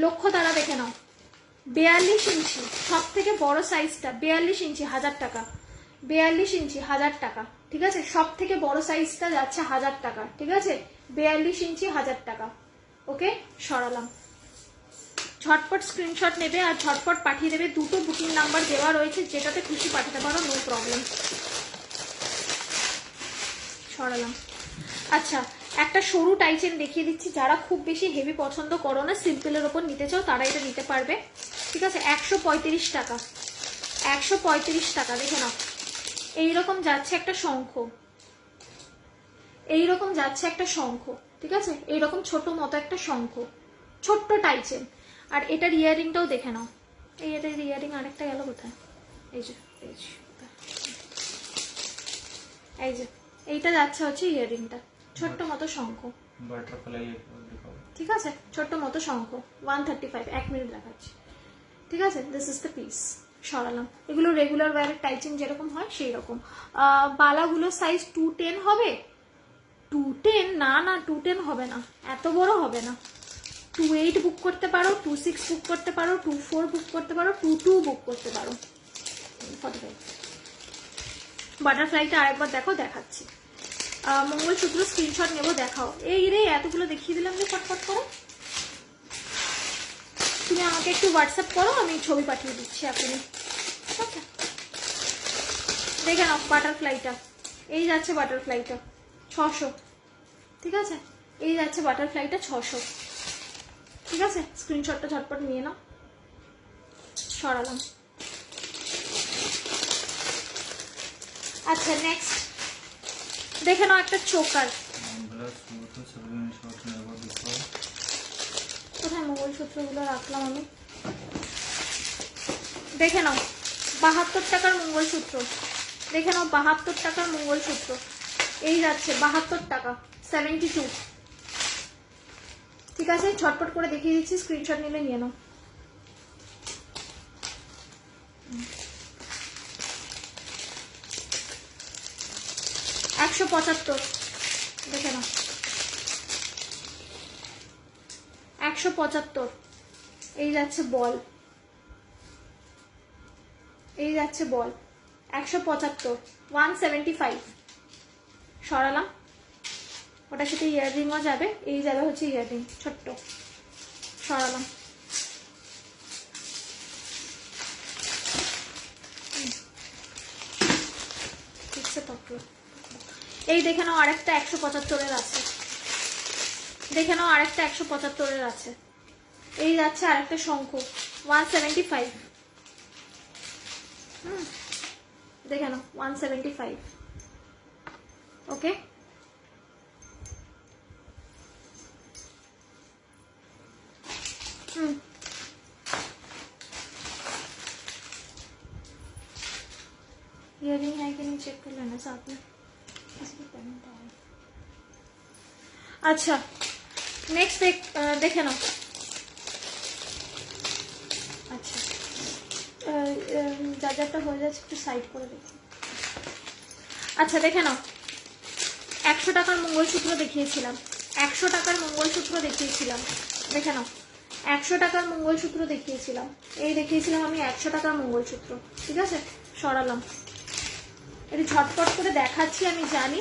লক্ষ্য তারা দেখে নাও, 42 ইঞ্চি, সব থেকে বড় সাইজটা 42 ইঞ্চি, 1000 টাকা, 42 ইঞ্চি 1000 টাকা, ঠিক আছে, সব থেকে বড় সাইজটা যাচ্ছে 1000 টাকা, ঠিক আছে, 42 ইঞ্চি 1000 টাকা। ওকে, সরালাম। ঝটপট স্ক্রিনশট নেবে আর ঝটপট পাঠিয়ে দেবে, দুটো বুকিং নাম্বার দেওয়া রয়েছে, যেটাতে খুশি পাঠাতে পারো, নো প্রবলেম, সরালাম। আচ্ছা, একটা সরু টাইচেন দেখিয়ে দিচ্ছি, যারা খুব বেশি হেভি পছন্দ করো না, সিম্পলের ওপর নিতে চাও, তারা এটা নিতে পারবে, ঠিক আছে, 135 টাকা, 135 টাকা। দেখে নাও, এইরকম যাচ্ছে একটা শঙ্খ, এইরকম যাচ্ছে একটা শঙ্খ, ঠিক আছে, এইরকম ছোট মতো একটা শঙ্খ, ছোট্ট টাইচেন। আর এটার ইয়াররিংটাও দেখে নাও, এই এটার ইয়াররিং আরেকটা গেল কোথায়, এই যে এই যে এইটা যাচ্ছে হচ্ছে ইয়াররিংটা, ছোট্ট মতো শঙ্খ, বাটারফ্লাই ঠিক আছে, ছোট্ট মতো শঙ্খ, 135, 1 মিনিট দেখাচ্ছি, ঠিক আছে। This is the piece. সরালাম। এগুলো রেগুলার ওয়্যারের টাইচিং যেরকম হয় সেই রকম। বালাগুলো সাইজ 210 হবে, 210 না, না 210 হবে না, এত বড় হবে না। 28 বুক করতে পারো, 26 বুক করতে পারো, 24 বুক করতে পারো, 22 বুক করতে পারো। 45। বাটারফ্লাইটা আরেকবার দেখো, দেখাচ্ছি। মঙ্গলসূত্র স্ক্রিনশট নেবো, দেখাও। এই রে, এতগুলো দেখিয়ে দিলাম যে ফটফট করো। তুমি আমাকে একটু হোয়াটসঅ্যাপ করো, আমি ছবি পাঠিয়ে দিচ্ছি এখনই। আচ্ছা, দেখে নাও বাটারফ্লাইটা, এই যাচ্ছে বাটারফ্লাইটা 600, ঠিক আছে, এই যাচ্ছে বাটারফ্লাইটা 600, ঠিক আছে। স্ক্রিনশটটা ঝটপট নিয়ে নাও। সরালাম। আচ্ছা, নেক্সট দেখে নাও একটা চোকার। কোথায় মঙ্গলসূত্রগুলো রাখলাম আমি, দেখে নাও 72 টাকার মঙ্গলসূত্র, দেখে নাও 72 টাকার মঙ্গলসূত্র, এই যাচ্ছে 72 টাকা, 72, ঠিক আছে। ঝটপট করে দেখিয়ে দিচ্ছি, স্ক্রিনশট নিলে নিয়ে নাও। $175, দেখে নাও 175, এই যাচ্ছে বল, এই যাচ্ছে বল 175, 175। সরালাম। ওটার সাথে ইয়াররিংও যাবে, এই যাবে হচ্ছে ইয়াররিং ছোট্ট। সরালাম। এই দেখে নাও আরেকটা 175-এর আছে, দেখে নাও আরেকটা 175-এর আছে, এই যাচ্ছে আরেকটা শঙ্খ 175। দেখে নাও 175, ওকে। इयरिंग है कि नहीं चेक कर लेना साथ में, किसी की पेमेंट आया। अच्छा, नेक्स्ट देखे नाओ। अच्छा, যা যাটা হয়ে যাচ্ছে একটু সাইড করে দেখি। আচ্ছা, দেখে নাও 100 টাকার মঙ্গলসূত্র দেখিয়েছিলাম, 100 টাকার মঙ্গলসূত্র দেখিয়েছিলাম, দেখে নাও 100 টাকার মঙ্গলসূত্র দেখিয়েছিলাম, এই দেখিয়েছিলাম আমি 100 টাকার মঙ্গলসূত্র, ঠিক আছে। সরালাম। এটা ঝটপট করে দেখাচ্ছি, আমি জানি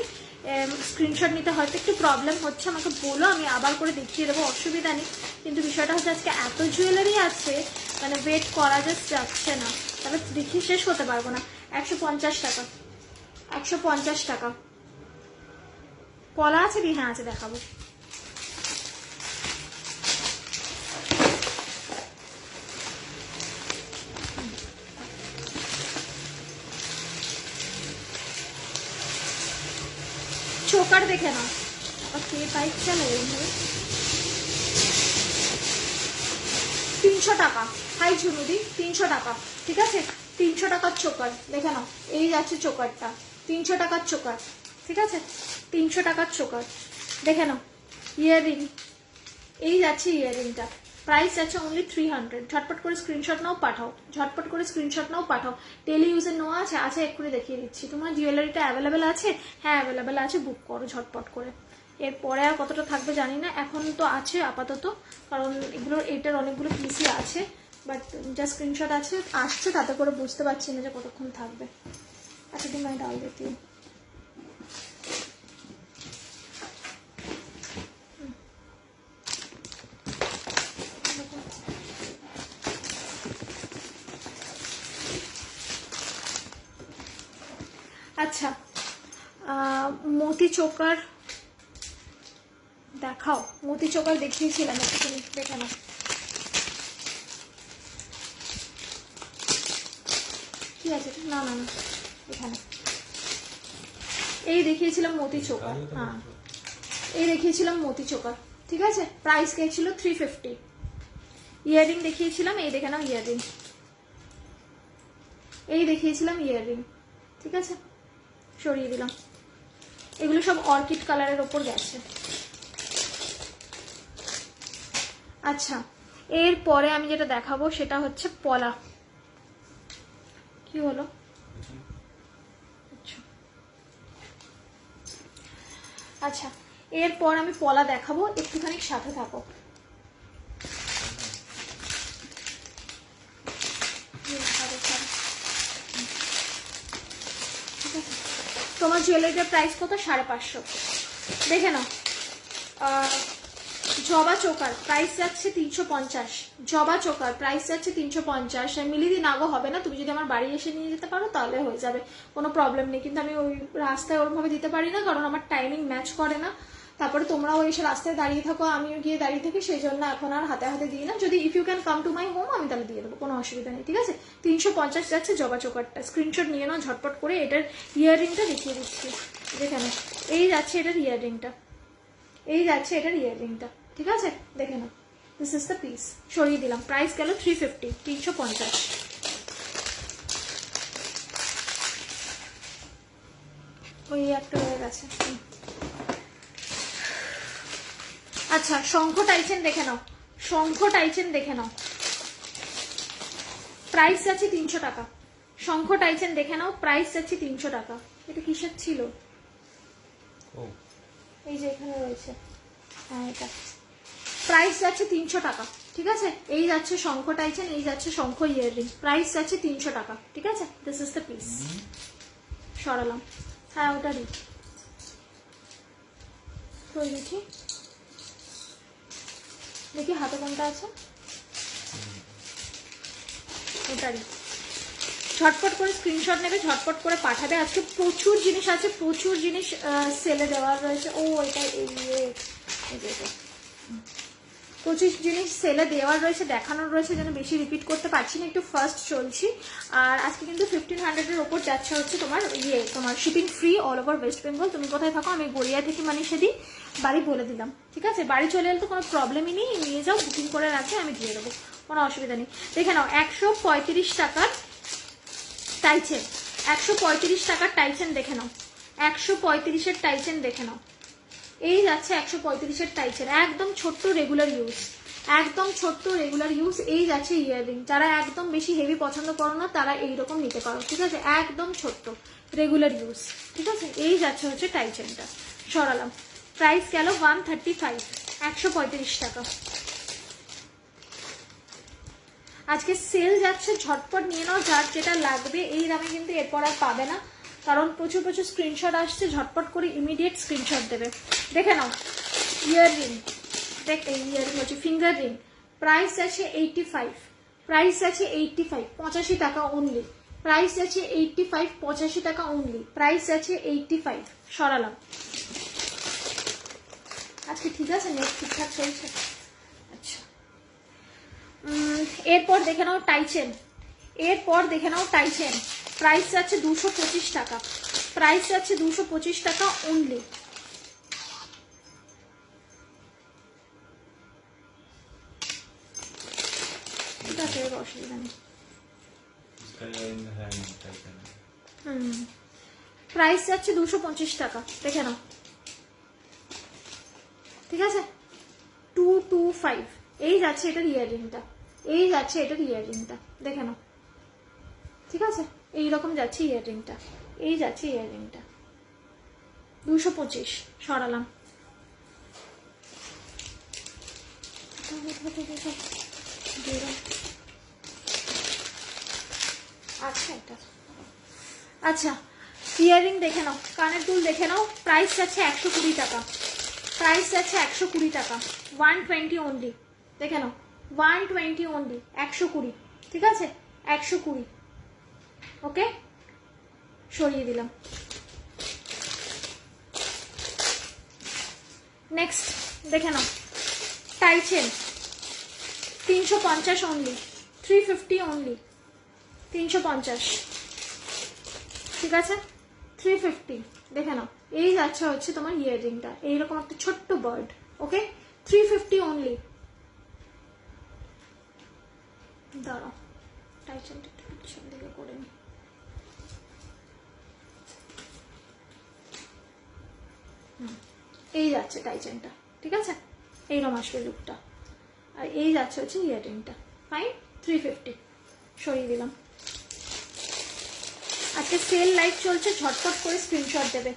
স্ক্রিনশট নিতে হয়তো একটু প্রবলেম হচ্ছে, আমাকে বলো, আমি আবার করে দেখিয়ে দেবো, অসুবিধা নেই। কিন্তু বিষয়টা হচ্ছে আজকে এত জুয়েলারি আছে, মানে ওয়েট করা যাচ্ছে না, তবে দেখিয়ে শেষ করতে পারবো না। 150 টাকা, 150 টাকা। পলা আছে কি? হ্যাঁ আছে, দেখাবো। চোকার দেখে না, কে পাইপ চলে 300 টাকা। হাই ঝুনুদি, 300 টাকা, ঠিক আছে। 300 টাকার চোকার, দেখে নাও, এই যাচ্ছে চোকারটা 300 টাকার চোকার, ঠিক আছে। 300 টাকার চোকার, দেখে নাও। ইয়াররিং, এই যাচ্ছে ইয়াররিংটা, প্রাইস যাচ্ছে অনলি 300। ঝটপট করে স্ক্রিনশট নাও, পাঠাও, ঝটপট করে স্ক্রিনশট নাও, পাঠাও। ডেলি ইউজের নেওয়া আছে, আছে, এক্ষুনি দেখিয়ে দিচ্ছি। তোমার জুয়েলারিটা অ্যাভেলেবেল আছে? হ্যাঁ অ্যাভেলেবেল আছে, বুক করো ঝটপট করে। এরপরে আর কতটা থাকবে জানি না, এখন তো আছে আপাতত, কারণ এগুলোর এটার অনেকগুলো পিসই আছে, বাট যা স্ক্রিনশট আছে আসছে, তাতে করে বুঝতে পারছি না যে কতক্ষণ থাকবে। আচ্ছা, তুমি ডাল দিতে। আচ্ছা, মতি চোকার দেখাও, মতি চোকার দেখিয়েছিলাম, একটু দেখে নাও। কি আছে? না না না, এখানে এই দেখিয়েছিলাম মতি চোকার। হ্যাঁ, এই দেখিয়েছিলাম মতি চোকার, ঠিক আছে। প্রাইস গেছিল 350। ইয়াররিং দেখিয়েছিলাম, এই দেখে নাও ইয়াররিং। এই দেখিয়েছিলাম ইয়াররিং, ঠিক আছে, সরিয়ে দিলাম। এগুলো সব অর্কিড কালারের ওপর গেছে। আচ্ছা, এরপরে আমি যেটা দেখাবো সেটা হচ্ছে পলা। কি হলো? আচ্ছা, এরপর আমি পলা দেখাবো, একটুখানি সাথে থাকো। তোমার জুয়েলারিটার প্রাইস কত? 550। দেখে নাও। জবা চোকার প্রাইস যাচ্ছে 350। জবা চোকার প্রাইস যাচ্ছে 350। মিলিদি নাগো হবে না, তুমি যদি আমার বাড়ি এসে নিয়ে যেতে পারো তাহলে হয়ে যাবে, কোনো প্রবলেম নেই। কিন্তু আমি ওই রাস্তায় ওরভাবে দিতে পারি না, কারণ আমার টাইমিং ম্যাচ করে না। তারপরে তোমরাও এসে রাস্তায় দাঁড়িয়ে থাকো, আমিও গিয়ে দাঁড়িয়ে থাকি, সেই জন্য এখন আর হাতে হাতে দিই না। যদি if you can come to my home, আমি তাহলে দিয়ে দেবো, কোনো অসুবিধা নেই, ঠিক আছে। 350 যাচ্ছে জবা চোকারটা। স্ক্রিনশট নিয়ে নাও ঝটপট করে। এটার ইয়াররিংটা দেখিয়ে দিচ্ছি, দেখে নাও। এই যাচ্ছে এটার ইয়াররিংটা, এই যাচ্ছে এটার ইয়াররিংটা, ঠিক আছে, দেখে নাও। This is the piece. সরিয়ে দিলাম। প্রাইস গেল 350, 350। ওই একটা হয়ে গেছে। আচ্ছা, শঙ্খ টাইচেন দেখে নাও, শঙ্খ টাইচেন দেখে নাও। প্রাইস যাচ্ছে 300 টাকা। শঙ্খ টাইচেন দেখে নাও, প্রাইস যাচ্ছে 300 টাকা। এটা কিসের ছিল? এই যে এখানে রয়েছে, হ্যাঁ এটা। প্রাইস যাচ্ছে 300 টাকা, ঠিক আছে। এই যাচ্ছে শঙ্খ টাইচেন, এই যাচ্ছে শঙ্খ ইয়াররিং। প্রাইস যাচ্ছে 300 টাকা, ঠিক আছে। This is the piece. সরালাম। হ্যাঁ ওটারই তো দেখি, দেখি হাতে কোনটা আছে। ওটারই। ঝটপট করে স্ক্রিনশট নেবে, ঝটপট করে পাঠাবে। আজকে প্রচুর জিনিস আছে, প্রচুর জিনিস সেলে দেওয়ার রয়েছে। ও এটা প্রচুর জিনিস সেলে দেওয়ার রয়েছে, দেখানোর রয়েছে, যেন বেশি রিপিট করতে পারছি না, একটু ফার্স্ট চলছি। আর আজকে কিন্তু 1500-এর ওপর যাচ্ছে হচ্ছে তোমার তোমার shipping free all over West Bengal. তুমি কোথায় থাকো? আমি গড়িয়া থেকে মানিয়ে দিই, বাড়ি বলে দিলাম, ঠিক আছে। বাড়ি চলে এলে তো কোনো প্রবলেমই নেই, নিয়ে যাও, বুকিং করে রাখবে, আমি দিয়ে দেবো, কোনো অসুবিধা নেই। দেখে নাও, 135 টাকার টাইচেন, 135 টাকার টাইচেন দেখে নাও, 135-এর টাইচেন দেখে নাও। এই যাচ্ছে 135-এর টাইচেন, একদম ছোট্ট রেগুলার ইউজ, একদম ছোট্ট রেগুলার ইউজ। এই যাচ্ছে ইয়াররিং। যারা একদম বেশি হেভি পছন্দ করো না তারা এইরকম নিতে পারো, ঠিক আছে। একদম ছোট্ট রেগুলার ইউজ, ঠিক আছে। এই যাচ্ছে হচ্ছে টাইচেনটা। সরালাম। প্রাইস গেল 135, 135 টাকা। আজকে সেল যাচ্ছে, ঝটপট নিয়ে নাও, যার যেটা লাগবে। এই দামে কিন্তু এরপর আর পাবে না, কারণ প্রচুর প্রচুর স্ক্রিনশট আসছে। ঝটপট করে ইমিডিয়েট স্ক্রিনশট দেবে। দেখে নাও ইয়াররিং, দেখ এই ইয়াররিং হচ্ছে ফিঙ্গার রিং। প্রাইস আছে 85, প্রাইস আছে 85, 85 টাকা অনলি। প্রাইস আছে 85, 85 টাকা অনলি। প্রাইস আছে 85। সরালাম। আজকে ঠিক আছে, নেট ঠিকঠাক চলছে। আচ্ছা, এরপর দেখে নাও টাইচেন, এরপর দেখে নাও টাইচেন। প্রাইস যাচ্ছে 225 টাকা, প্রাইস যাচ্ছে 225 টাকা অনলি। ঠিক আছে, অসুবিধা নেই। প্রাইস যাচ্ছে 225 টাকা, দেখে নাও, ঠিক আছে। 225। এই যাচ্ছে এটার ইয়াররিংটা, এই যাচ্ছে এটার ইয়াররিংটা, দেখে নাও, ঠিক আছে। এইরকম যাচ্ছে ইয়াররিংটা, এই যাচ্ছে ইয়াররিংটা। 225। সরালাম। আচ্ছা, এটা আচ্ছা। ইয়াররিং দেখে নাও, কানের দুল দেখে নাও। প্রাইস যাচ্ছে 120 টাকা, প্রাইস যাচ্ছে 120 টাকা। 120 অনলি, দেখে নাও, 120 অনলি, 120, ঠিক আছে, 120। ওকে, সরিয়ে দিলাম। নেক্সট দেখে নাও টাইচেন, 350 অনলি, 350 অনলি, 350। ঠিক আছে 350 দেখে নাও। এই যাচ্ছে হচ্ছে তোমার ইয়াররিংটা, এইরকম একটা ছোট্ট বার্ড। ওকে 350 অনলি। দাঁড়াও টাইচেনটা একটু পিছন দিকে করে নি। এই যাচ্ছে টাইচেনটা, ঠিক আছে এইরকম আসবে লুকটা। আর এই যাচ্ছে হচ্ছে ইয়াররিংটা। ফাইন 350 সরিয়ে দিলাম। আজকে সেল লাইভ চলছে, ঝটপট করে স্ক্রিনশট দেবে।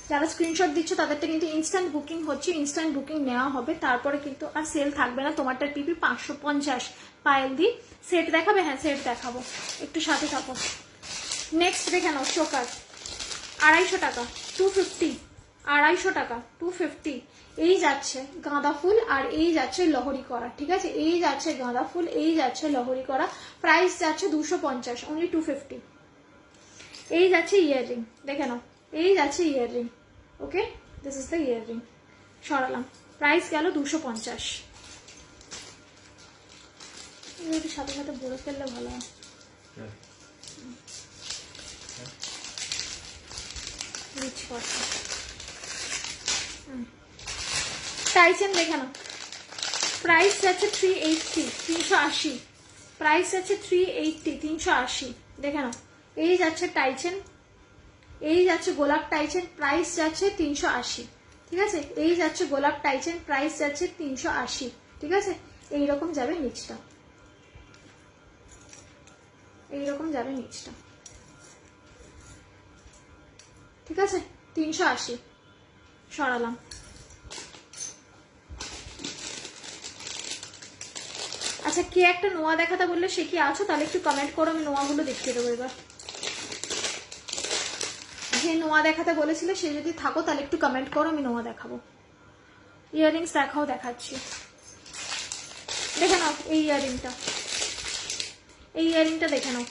যারা স্ক্রিনশট দিচ্ছ তাদেরটা কিন্তু ইনস্ট্যান্ট বুকিং হচ্ছে, ইনস্ট্যান্ট বুকিং নেওয়া হবে, তারপরে কিন্তু আর সেল থাকবে না। তোমারটার পিপি 550। পায়েল দি সেট দেখাবে? হ্যাঁ সেট দেখাবো, একটু সাথে থাকো। নেক্সট দেখে নাও চোকার 250 টাকা 250, 250 টাকা 250। এই যাচ্ছে গাঁদা ফুল আর এই যাচ্ছে লহরি করা, ঠিক আছে এই যাচ্ছে গাঁদা ফুল, এই যাচ্ছে লহরি করা। প্রাইস যাচ্ছে 250, অনলি 250। এই যাচ্ছে ইয়াররিং দেখে নাও, এই যাচ্ছে earring. Okay this is the earring. সরালাম, প্রাইস গেল 250। সাথে সাথে বলে ফেললে ভালো হয়। টাইচেন দেখে নাও, প্রাইস যাচ্ছে 380, 380। প্রাইস যাচ্ছে 380, 380 দেখে নাও। এই যাচ্ছে টাইচেন, এই যাচ্ছে গোলাপ টাইচেন, প্রাইস যাচ্ছে 380, ঠিক আছে এই যাচ্ছে গোলাপ টাইচেন, প্রাইস যাচ্ছে 380, ঠিক আছে এইরকম যাবে নিচটা, এইরকম যাবে নিচটা, ঠিক আছে 380। সরালাম। আচ্ছা কে একটা নোয়া দেখাতে বললে, সে কি আছো? তাহলে একটু কমেন্ট করো, আমি নোয়াগুলো দেখিয়ে দেবো এবার। যে নোয়া দেখাতে বলেছিল সে যদি থাকো তাহলে একটু কমেন্ট করো, আমি নোয়া দেখাবো। ইয়াররিংস দেখাও, দেখাচ্ছি দেখে নাও। এই ইয়াররিংটা, এই ইয়াররিংটা দেখে নাও,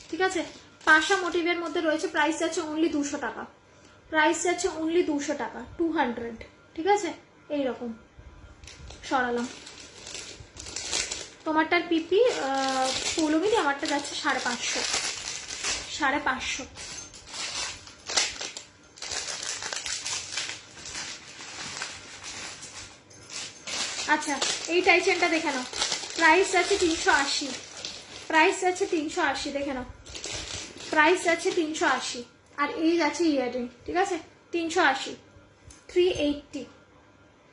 ঠিক আছে পাশা মোটিভের মধ্যে রয়েছে। প্রাইস যাচ্ছে অনলি 200 টাকা, প্রাইস যাচ্ছে অনলি 200 টাকা 200, ঠিক আছে এইরকম। সরালাম। তোমারটার পিপি পৌলমিনি, আমারটা যাচ্ছে 550, 550। আচ্ছা এই টাইচেনটা দেখে নাও, প্রাইস যাচ্ছে 380, প্রাইস যাচ্ছে 380 দেখে নাও, প্রাইস যাচ্ছে 380। আর এই যাচ্ছে ইয়াররিং, ঠিক আছে 380, 380।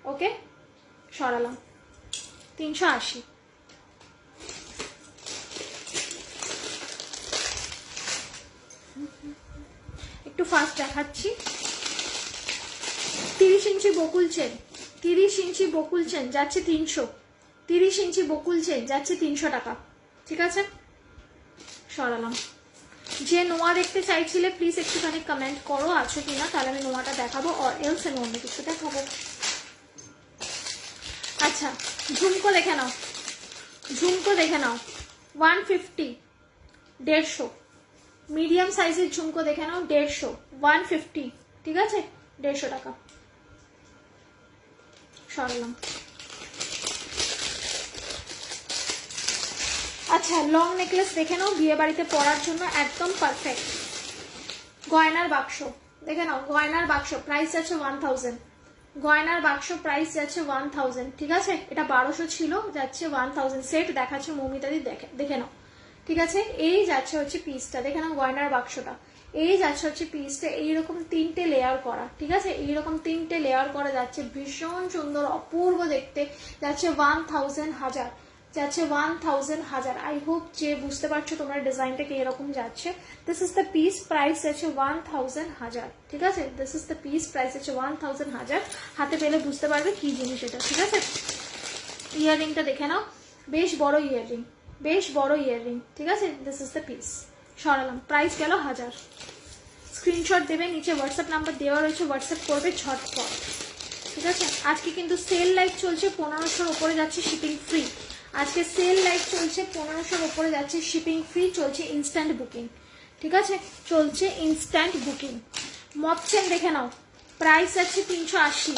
ওকে সরালাম 380। একটু ফাস্ট দেখাচ্ছি। 30 ইঞ্চি বকুল চেন, 30 ইঞ্চি বকুল চেন যাচ্ছে 300, 30 ইঞ্চি বকুল চেন যাচ্ছে 300 টাকা, ঠিক আছে সরালাম। যে নোয়া দেখতে চাইছিলে প্লিজ একটুখানি কমেন্ট করো আছো কিনা, তাহলে আমি নোয়াটা দেখাবো, আর এলস আমি অন্য কিছু দেখাবো। আচ্ছা ঝুমকো দেখে নাও, ঝুমকো দেখে নাও 150, 150। মিডিয়াম সাইজের ঝুমকো দেখে নাও 150, 150, ঠিক আছে 150 টাকা। সরালাম। আচ্ছা লং নেকলেস দেখে নাও, বিয়ে বাড়িতে পরার জন্য একদম পারফেক্ট। গয়নার বাক্স দেখে নাও, গয়নার বাক্স প্রাইস আছে 1000, গয়নার বাক্স প্রাইস যাচ্ছে 1000, ঠিক আছে এটা 1200 ছিল, যাচ্ছে 1000। সেট দেখাচ্ছে মৌমিতাদি, দেখে নাও, ঠিক আছে এই যাচ্ছে হচ্ছে পিসটা দেখে নাও, গয়নার বাক্সটা এই যাচ্ছে হচ্ছে পিসটা এইরকম 3টে লেয়ার করা, ঠিক আছে এইরকম 3টে লেয়ার করা যাচ্ছে, ভীষণ সুন্দর অপূর্ব দেখতে, যাচ্ছে 1000, হাজার যাচ্ছে 1000। আই হোপ যে বুঝতে পারছো তোমরা ডিজাইনটাকে এরকম যাচ্ছে। This is the piece, price আছে 1000, ঠিক আছে this is the piece, price আছে 1000। হাতে পেলে বুঝতে পারবে কি জিনিস এটা, ঠিক আছে। ইয়াররিংটা দেখে নাও, বেশ বড় ইয়াররিং, বেশ বড় ইয়াররিং, ঠিক আছে দিস ইজ দ্য পিস। সরালাম, প্রাইস গেল 1000। স্ক্রিনশট দেবে, নিচে হোয়াটসঅ্যাপ নাম্বার দেওয়া রয়েছে, হোয়াটসঅ্যাপ করবে ঝটপট, ঠিক আছে। আজকে কিন্তু সেল লাইভ চলছে, 1500-র উপরে যাচ্ছে শিপিং ফ্রি। আজকে সেল লাইভ চলছে, 1500-র উপরে যাচ্ছে শিপিং ফ্রি, চলছে ইনস্ট্যান্ট বুকিং, ঠিক আছে চলছে ইনস্ট্যান্ট বুকিং। মপ চেন দেখে নাও, প্রাইস যাচ্ছে 380,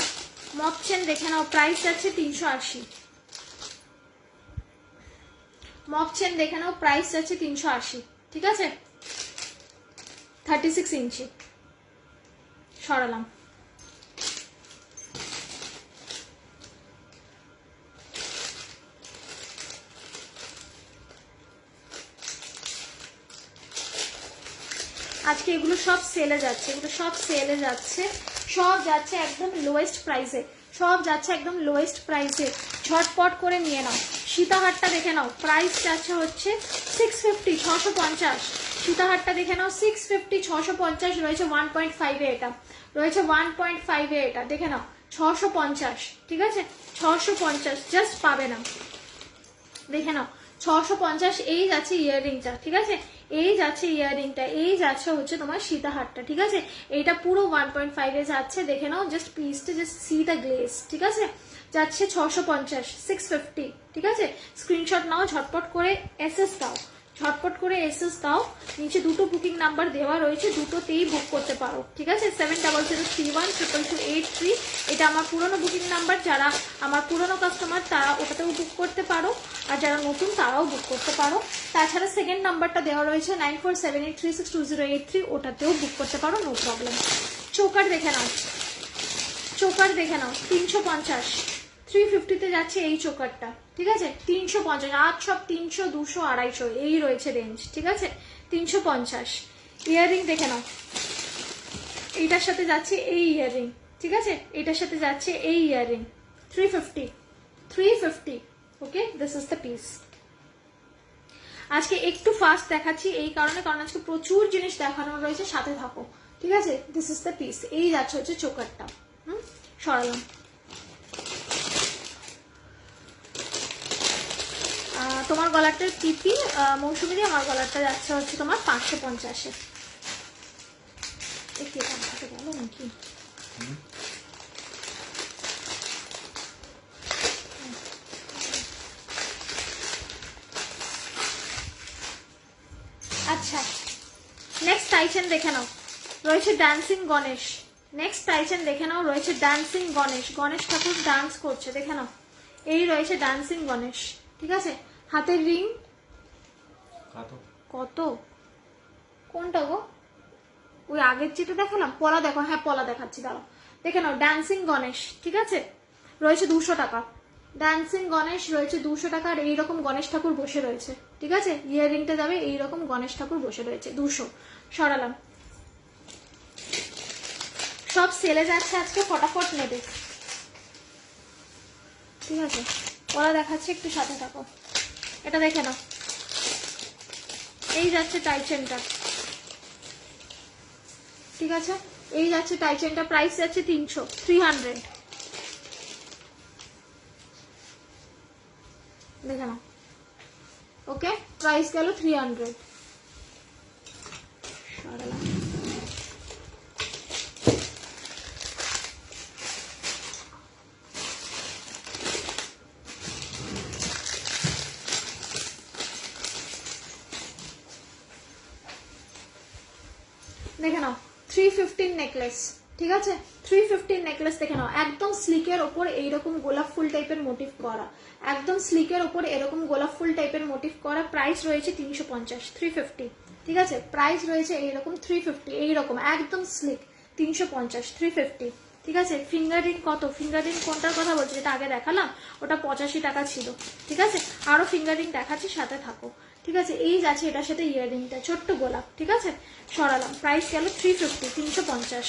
মপ চেন দেখে নাও, প্রাইস যাচ্ছে 380, মপ চেন দেখে নাও, প্রাইস যাচ্ছে 380, ঠিক আছে 36 ইঞ্চি। সরালাম। আজকে এগুলো সব সেলে যাচ্ছে, এগুলো সব সেলে যাচ্ছে, সব যাচ্ছে একদম লোয়েস্ট প্রাইসে, সব যাচ্ছে একদম লোয়েস্ট প্রাইসে। ঝটপট করে নিয়ে নাও। সীতাহারটা দেখে নাও, প্রাইস যাচ্ছে হচ্ছে 650, 650। সীতাহারটা দেখে নাও 650, 650 রয়েছে 1.5 এ, এটা রয়েছে 1.5 এ, এটা দেখে নাও 650, ঠিক আছে 650 জাস্ট পাবে না, দেখে নাও 650। এই যাচ্ছে ইয়াররিংটা, ঠিক আছে এই যাচ্ছে ইয়াররিংটা, এই যাচ্ছে হচ্ছে তোমার সীতাহারটা, ঠিক আছে এইটা পুরো 1.5 এ যাচ্ছে, দেখে নাও জাস্ট পিসটা, জাস্ট সি দ্য গ্লেজ, ঠিক আছে যাচ্ছে 650, 650, ঠিক আছে স্ক্রিনশট নাও, ঝটপট করে এসএস দাও, ঝটপট করে এসএস দাও। নিচে দুটো বুকিং নাম্বার দেওয়া রয়েছে, দুটোতেই বুক করতে পারো, ঠিক আছে 7003122283। এটা আমার পুরনো বুকিং নাম্বার, যারা আমার পুরনো কাস্টমার তারা ওটাতেও বুক করতে পারো, আর যারা নতুন তারাও বুক করতে পারো। তাছাড়া সেকেন্ড নাম্বারটা দেওয়া রয়েছে 9478362083, ওটাতেও বুক করতে পারো, নো প্রবলেম। চোকার দেখে নাও, চোকার দেখে নাও 350, 350-তে যাচ্ছে এই চোকারটা, ঠিক আছে 350। আজ সব 300, 200, 250 এই রয়েছে রেঞ্জ, ঠিক আছে 350। ইয়াররিং দেখে নাও, এইটার সাথে যাচ্ছে এই ইয়াররিং, ঠিক আছে এটার সাথে যাচ্ছে এই earring, 350, 350। Okay, this is the piece. আজকে একটু ফাস্ট দেখাচ্ছি এই কারণে, কারণ আজকে প্রচুর জিনিস দেখানোর রয়েছে, সাথে থাকো, ঠিক আছে দিস ইজ দ্য পিস। এই যাচ্ছে হচ্ছে চোকারটা, সরালাম। তোমার গলারটা টিপি মৌসুমি দিয়ে, আমার গলারটা যাচ্ছে হচ্ছে তোমার 550-এ। একটু কাছে গেল নাকি? আচ্ছা, নেক্সট টাইচেন দেখে নাও, রয়েছে ডান্সিং গণেশ। নেক্সট টাইচেন দেখে নাও, রয়েছে ডান্সিং গণেশ, গণেশ ঠাকুর ডান্স করছে, দেখে নাও এই রয়েছে ডান্সিং গণেশ, ঠিক আছে হাতের রিং কত, কোনটা গো ওই আগের যেটা দেখালাম, পলা দেখো, হ্যাঁ পলা দেখাচ্ছি, দাঁড়াও দেখে নাও ডান্সিং গণেশ, ঠিক আছে রয়েছে 200 টাকা। ডান্সিং গণেশ রয়েছে 200 টাকা, আর এইরকম গণেশ ঠাকুর বসে রয়েছে, ঠিক আছে ইয়াররিংটা যাবে এইরকম গণেশ ঠাকুর বসে রয়েছে 200। সরালাম। সব সেলে যাচ্ছে আজকে, ফটাফট নেবে, ঠিক আছে ওরা দেখাচ্ছে, একটু সাথে থাকো। এটা দেখে নাও, এই যাচ্ছে টাইচেনটা, ঠিক আছে এই যাচ্ছে টাইচেনটা, প্রাইস যাচ্ছে 300, দেখে নাও ওকে, প্রাইস গেল 300। সরালাম। দেখে নাও 315 নেকলেস, ঠিক আছে 315 নেকলেস দেখে নাও, একদম স্লিকের ওপর এইরকম গোলাপ ফুল টাইপের মোটিভ করা, একদম স্লিকের ওপর এরকম গোলাপ ফুল টাইপের মোটিভ করা। প্রাইস রয়েছে 350, 350, ঠিক আছে প্রাইস রয়েছে এইরকম 350, এইরকম একদম স্লিক 350, 350, ঠিক আছে। ফিঙ্গার রিং কত, ফিঙ্গার রিং কোনটার কথা বলছি, যেটা আগে দেখালাম ওটা 85 টাকা ছিল, ঠিক আছে আরো ফিঙ্গার রিং দেখাচ্ছি, সাথে থাকো, ঠিক আছে এই যাচ্ছে এটার সাথে ইয়াররিংটা, ছোট্ট গোলাপ, ঠিক আছে সরালাম। প্রাইস গেল 350, 350।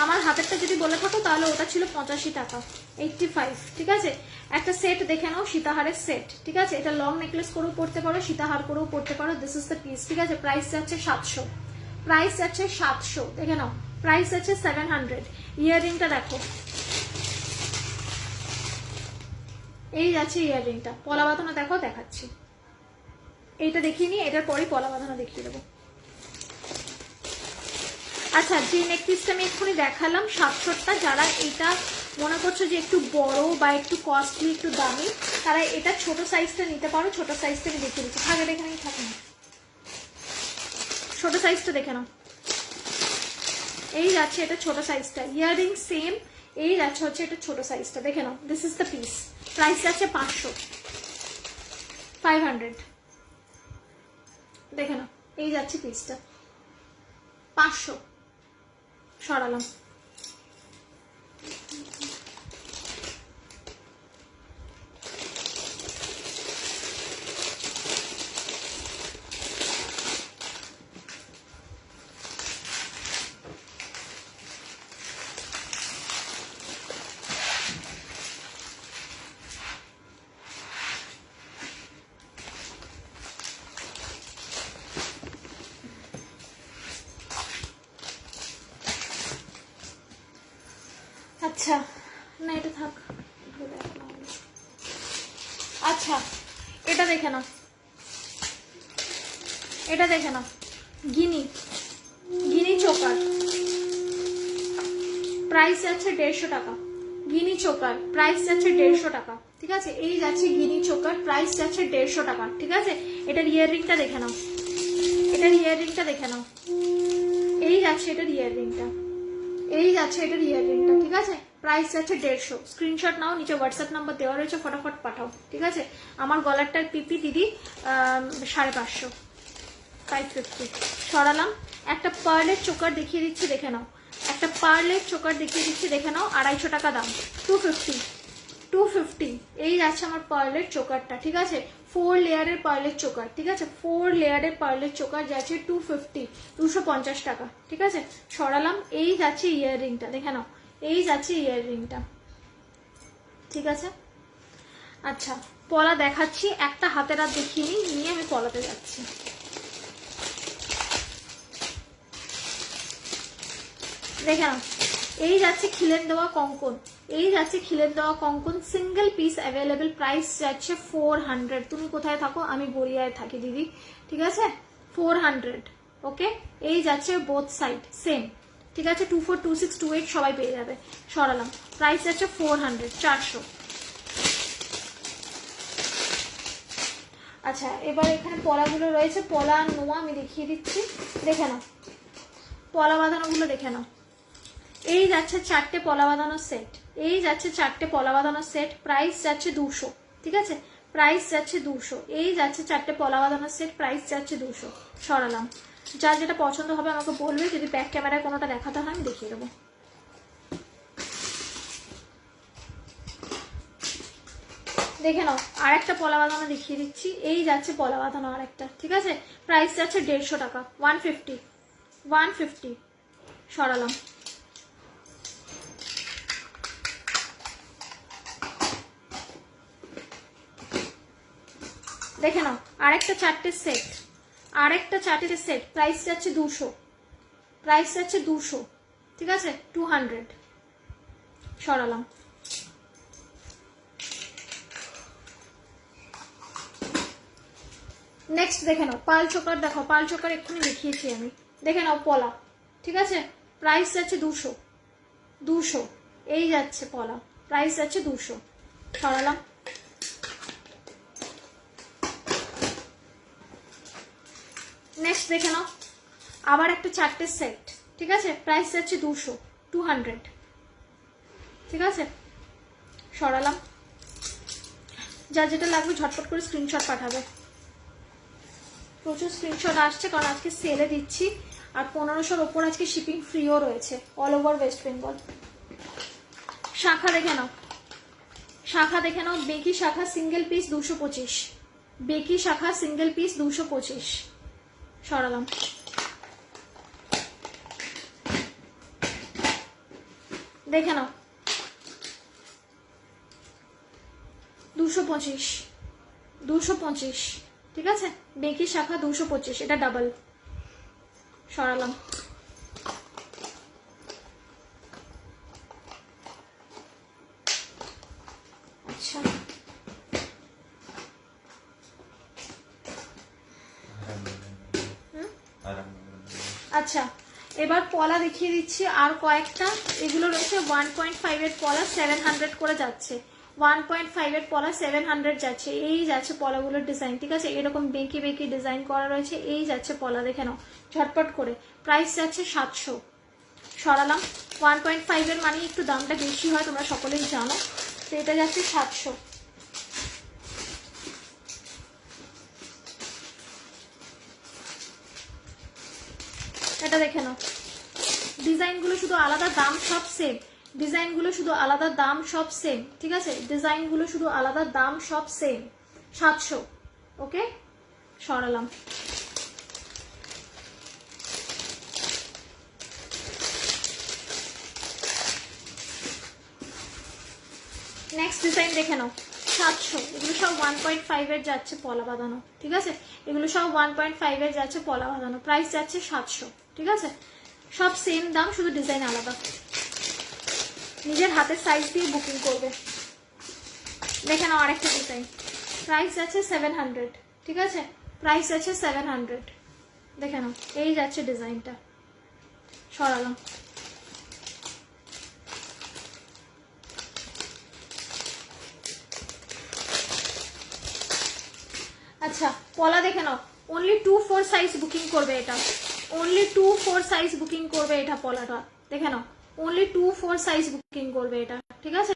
আমার হাতেরটা যদি বলে থাকো তাহলে ওটা ছিল 85 টাকা, 85, ঠিক আছে। একটা সেট দেখে নাও, সীতাহারের সেট, ঠিক আছে এটা লং নেকলেস করেও পড়তে পারো, সীতাহার করেও পড়তে পারো, দিস ইজ দ্য পিস, ঠিক আছে প্রাইস যাচ্ছে 700, প্রাইস যাচ্ছে 700, দেখে নাও প্রাইস যাচ্ছে 700। ইয়াররিংটা দেখো, এই যাচ্ছে ইয়াররিংটা, পলা বাঁধানো দেখো, দেখাচ্ছি এইটা দেখিয়ে নি, এটার পরে পলা বাঁধানো দেখিয়ে দেবো। আচ্ছা, যে নেকপিসটা আমি এক্ষুনি দেখালাম 700টা, যারা এটা মনে করছো যে একটু বড় বা একটু কস্টলি, একটু দামি, তারা এটা ছোট সাইজটা নিতে পারো। ছোট সাইজটা আমি দেখিয়ে দিচ্ছি, থাকে দেখে নাকি থাকে না, ছোট সাইজটা দেখে নাও, এই যাচ্ছে এটা ছোট সাইজটা, ইয়াররিং সেম, এই যাচ্ছে হচ্ছে এটা ছোট সাইজটা, দেখে নাও this is the piece, price যাচ্ছে 500, 500 দেখে নাও, এই যাচ্ছে পিসটা 500 সরালাম। আচ্ছা না এটা থাক, আচ্ছা এটা দেখে নাও, এটা দেখে নাও, গিনি চোকার, প্রাইস যাচ্ছে 150 টাকা। গিনি চোকার প্রাইস যাচ্ছে 150 টাকা, ঠিক আছে। এই যাচ্ছে গিনি চোকার, প্রাইস যাচ্ছে 150 টাকা, ঠিক আছে। এটার ইয়াররিংটা দেখে নাও, এটার ইয়াররিংটা দেখে নাও, এই যাচ্ছে এটার ইয়াররিংটা, এই যাচ্ছে এটার ইয়াররিংটা, ঠিক আছে। প্রাইস যাচ্ছে 150। স্ক্রিনশট নাও, নিচে হোয়াটসঅ্যাপ নাম্বার দেওয়া রয়েছে, ফটাফট পাঠাও, ঠিক আছে। আমার গলারটার পিপি দিদি 550, 550 সরালাম। একটা পার্লের চোকার দেখিয়ে দিচ্ছি, দেখে নাও, একটা পার্লের চোকার দেখিয়ে দিচ্ছি, দেখে নাও, 250 টাকা দাম, 250। এই যাচ্ছে আমার পার্লের চোকারটা, ঠিক আছে। 4 লেয়ারের পার্লের চোকার, ঠিক আছে। 4 লেয়ারের পার্লের চোকার যাচ্ছে 250, 250 টাকা, ঠিক আছে। সরালাম। এই যাচ্ছে ইয়াররিংটা, দেখে নাও, এই যাচ্ছে ইয়াররিংটা, ঠিক আছে। আচ্ছা পলা দেখাচ্ছি, একটা হাতের আর দেখিয়ে নিয়ে আমি পলাতে যাচ্ছি। দেখে নাও, এই যাচ্ছে খিলেন দেওয়া কঙ্কন, এই যাচ্ছে খিলেন দেওয়া কঙ্কন, সিঙ্গেল পিস অ্যাভেলেবেল, প্রাইস যাচ্ছে 400। তুমি কোথায় থাকো? আমি গড়িয়ায় থাকি দিদি, ঠিক আছে। 400, ওকে। এই যাচ্ছে বোথ সাইড সেম, ঠিক আছে। 24, 26, 28 সবাই পেয়ে যাবে। সরালাম। প্রাইস যাচ্ছে 400, 400। আচ্ছা এবার এখানে পলাগুলো রয়েছে, পলা নোয়া আমি দেখিয়ে দিচ্ছি, দেখে নাও, পলা বাঁধানোগুলো দেখে নাও। এই যাচ্ছে 4টে পলা বাঁধানোর সেট, এই যাচ্ছে 4টে পলা বাঁধানোর সেট, প্রাইস যাচ্ছে 200, ঠিক আছে। প্রাইস যাচ্ছে 200। এই যাচ্ছে 4টে পলা বাঁধানোর সেট, প্রাইস যাচ্ছে 200। সরালাম। যার যেটা পছন্দ হবে আমাকে বলবে, যদি ব্যাক ক্যামেরায় কোনোটা দেখাতে হয় আমি দেখিয়ে দেবো। দেখে নাও, আর একটা পলা বাঁধানো দেখিয়ে দিচ্ছি, এই যাচ্ছে পলা বাঁধানো আর একটা, ঠিক আছে। প্রাইস যাচ্ছে 150 টাকা, 150, 150 সরালাম। দেখে নাও, আরেকটা 4টে সেট, আরেকটা 4টে সেট, প্রাইস যাচ্ছে 200, প্রাইস যাচ্ছে 200, ঠিক আছে। 200 সরালাম। নেক্সট দেখে নাও, পাল চোকার দেখো, পাল চোকার এক্ষুনি দেখিয়েছি আমি, দেখে নাও পলা, ঠিক আছে। প্রাইস যাচ্ছে 200, 200। এই যাচ্ছে পলা, প্রাইস যাচ্ছে 200। সরালাম। নেক্সট দেখে নাও, আবার একটা 4টে সেট, ঠিক আছে। প্রাইস যাচ্ছে 200, 200, ঠিক আছে। সরালাম। যার যেটা লাগবে ঝটপট করে স্ক্রিনশট পাঠাবে। প্রচুর স্ক্রিনশট আসছে কারণ আজকে সেলে দিচ্ছি, আর 1500-র ওপর আজকে শিপিং ফ্রিও রয়েছে অল ওভার ওয়েস্ট বেঙ্গল। শাখা দেখে নাও, শাখা দেখে নাও, বেকি শাখা সিঙ্গেল পিস 225, বেকি শাখা সিঙ্গেল পিস 225। সরালাম। দেখে নাও, 225, 225, ঠিক আছে। বেকি শাখা 225, এটা ডাবল। সরালাম। আচ্ছা আচ্ছা এবার পলা দেখিয়ে দিচ্ছি আর কয়েকটা, এগুলো রয়েছে 1.5 এর পলা 700 করে যাচ্ছে, 1.5 এর পলা 700 যাচ্ছে। এই যাচ্ছে পলাগুলোর ডিজাইন, ঠিক আছে। এরকম বেঁকে বেঁকে ডিজাইন করা রয়েছে, এই যাচ্ছে পলা, দেখে নাও ঝটপট করে। প্রাইস যাচ্ছে 700। সরালাম। 1.5 এর মানে একটু দামটা বেশি হয়, তোমরা সকলেই জানো, তো এটা যাচ্ছে 700। এটা দেখে নাও, ডিজাইনগুলো শুধু আলাদা, দাম সব সেম, ডিজাইনগুলো শুধু আলাদা, দাম সব সেম, ঠিক আছে, ডিজাইনগুলো শুধু আলাদা, দাম সব সেম। 700। ওকে, সরালাম। নেক্সট ডিজাইন দেখে নাও, 700। এগুলো সব 1.5 এর যাচ্ছে পলা বাঁধানো, ঠিক আছে, এগুলো সব 1.5 এর যাচ্ছে পলা বাঁধানো, প্রাইস যাচ্ছে 700, ঠিক আছে, সব সেম দাম, শুধু ডিজাইন আলাদা। নিজের হাতের সাইজ দিয়ে বুকিং করবে। দেখে নাও আরেকটা ডিজাইন, প্রাইস যাচ্ছে 700, ঠিক আছে, প্রাইস যাচ্ছে 700। দেখে নাও, এই যাচ্ছে ডিজাইনটা, সরালাম। আচ্ছা, পলা দেখে নাও, অনলি 2-4 সাইজ বুকিং করবে এটা, অনলি 2-4 সাইজ বুকিং করবে এটা, পলাটা দেখে নাও, অনলি 2-4 সাইজ বুকিং করবে এটা, ঠিক আছে,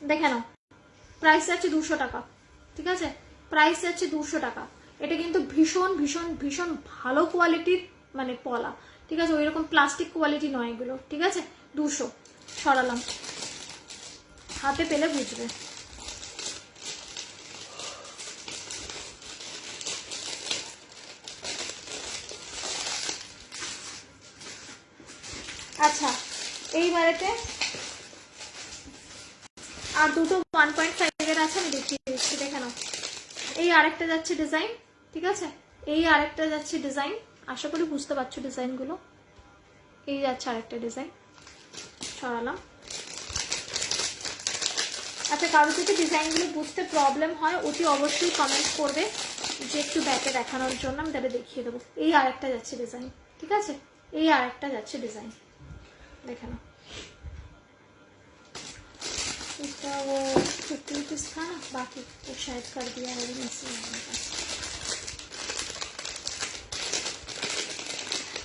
দেখে নাও, প্রাইস যাচ্ছে 200 টাকা, ঠিক আছে, প্রাইস যাচ্ছে 200 টাকা। এটা কিন্তু ভীষণ ভীষণ ভীষণ ভালো কোয়ালিটির মানে পলা, ঠিক আছে, ওই রকম প্লাস্টিক কোয়ালিটি নয় এগুলো, ঠিক আছে, 200। সরালাম, হাতে পেলে বুঝবে। আচ্ছা, এইবারেতে আর দুটো 1.5 এর আছে, আমি দেখিয়ে দিচ্ছি, দেখে নাও, এই আরেকটা যাচ্ছে ডিজাইন, ঠিক আছে, এই আরেকটা যাচ্ছে ডিজাইন, আশা করি বুঝতে পারছো ডিজাইনগুলো, এই যাচ্ছে আরেকটা ডিজাইন, সরালাম। আচ্ছা, কারো যদি ডিজাইনগুলো বুঝতে প্রবলেম হয় অতি অবশ্যই কমেন্ট করবে যে একটু ব্যাকে দেখানোর জন্য, আমি তাহলে দেখিয়ে দেবো। এই আরেকটা যাচ্ছে ডিজাইন, ঠিক আছে, এই আরেকটা যাচ্ছে ডিজাইন, দেখে নাও। इसका वो 50 रुपीज़ था ना, बाकी वो शायद कर दिया है मैसेज।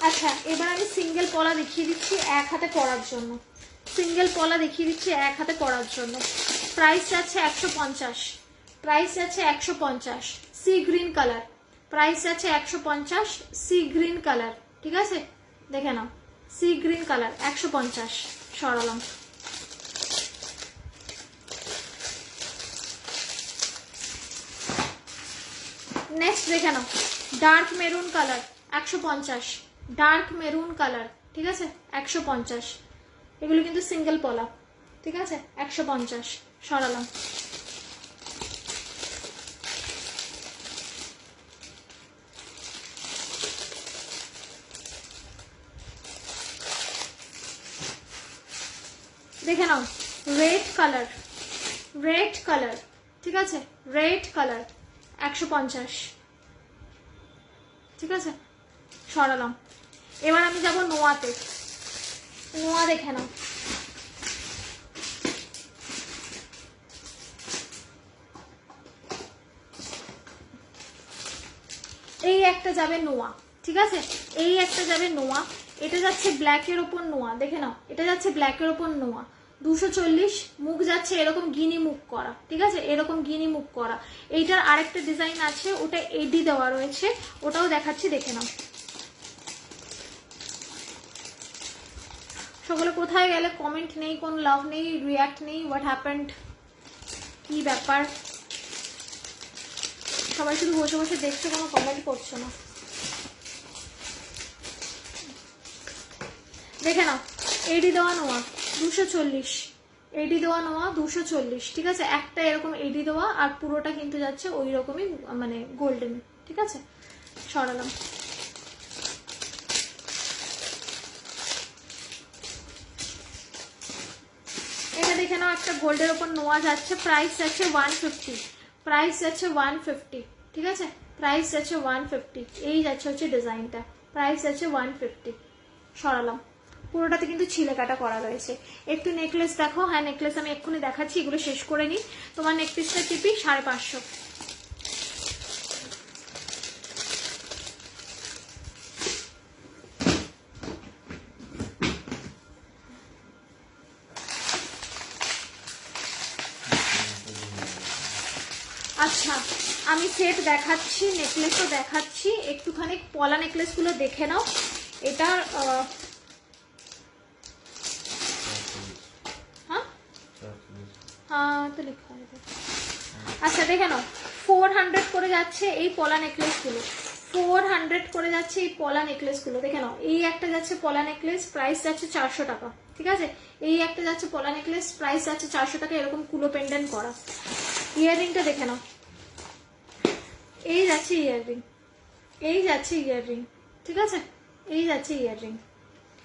আচ্ছা, এবার আমি সিঙ্গেল পলা দেখিয়ে দিচ্ছি এক হাতে পরার জন্য, সিঙ্গেল পলা দেখিয়ে দিচ্ছি এক হাতে পরার জন্য। প্রাইস যাচ্ছে 150, প্রাইস যাচ্ছে 150, সি গ্রিন কালার, প্রাইস যাচ্ছে 150, সি গ্রিন কালার, ঠিক আছে, দেখে নাও, সি গ্রিন কালার 150, সরালাম। নেক্সট দেখে নাও, dark maroon colour 150, dark maroon colour, ঠিক আছে, 150। এগুলো কিন্তু সিঙ্গেল পলা, ঠিক আছে, 150, সরালাম। দেখে নাও, রেড কালার, রেড কালার, ঠিক আছে, রেড কালার 150, ঠিক আছে, সরালাম। এবার আমি যাব নোয়াতে, নোয়া দেখে নাও, এই একটা যাবে নোয়া, ঠিক আছে, এই একটা যাবে নোয়া, এটা যাচ্ছে ব্ল্যাকের ওপর নোয়া, দেখে নাও, এটা যাচ্ছে ব্ল্যাকের ওপর নোয়া, 240। মুখ যাচ্ছে এরকম গিনি মুখ করা, ঠিক আছে, এরকম গিনি মুখ করা। এইটার আরেকটা ডিজাইন আছে, ওটা এডি দেওয়া রয়েছে, ওটাও দেখাচ্ছি, দেখে নাও। সকলে কোথায় গেলে? কমেন্ট নেই, কোন লাভ নেই, রিয়াক্ট নেই, হোয়াট হ্যাপেন্ড, কি ব্যাপার? সবাই শুধু বসে বসে দেখছে, কোনো কমেন্ট করছো না। দেখে নাও, এডি দেওয়া নোয়া 240, এডি দেওয়া নোয়া 240, ঠিক আছে, একটা এরকম এডি দেওয়া, আর পুরোটা কিন্তু যাচ্ছে ওই রকমই মানে গোল্ডেন, ঠিক আছে, সরালাম। এটা দেখে নাও, একটা গোল্ডের ওপর নোয়া যাচ্ছে, প্রাইস যাচ্ছে 150, প্রাইস যাচ্ছে 150, ঠিক আছে, প্রাইস যাচ্ছে 150। এই যাচ্ছে হচ্ছে ডিজাইনটা, প্রাইস যাচ্ছে 150, সরালাম। পুরোটাতে কিন্তু ছিলে কাটা করা রয়েছে। একটু নেকলেস দেখো, হ্যাঁ নেকলেস আমি এক্ষুনি দেখাচ্ছি, এগুলো শেষ করে নিই। তোমার নেক পিসটা টিপি 550। আচ্ছা, আমি সেট দেখাচ্ছি, নেকলেসও দেখাচ্ছি, একটুখানি পলা নেকলেসগুলো দেখে নাও। এটা হ্যাঁ হ্যাঁ তো লেখা আছে। আচ্ছা দেখে নাও 400 করে যাচ্ছে এই পলা নেকলেসগুলো, 400 করে যাচ্ছে এই পলা নেকলেসগুলো। দেখে নাও এই একটা যাচ্ছে পলা নেকলেস, প্রাইস যাচ্ছে 400 টাকা, ঠিক আছে। এই একটা যাচ্ছে পলা নেকলেস, প্রাইস যাচ্ছে 400 টাকা, এরকম কুলো পেন্ডেন্ট করা। ইয়াররিংটা দেখে নাও, এই যাচ্ছে ইয়াররিং, এই যাচ্ছে ইয়াররিং, ঠিক আছে, এই যাচ্ছে ইয়াররিং,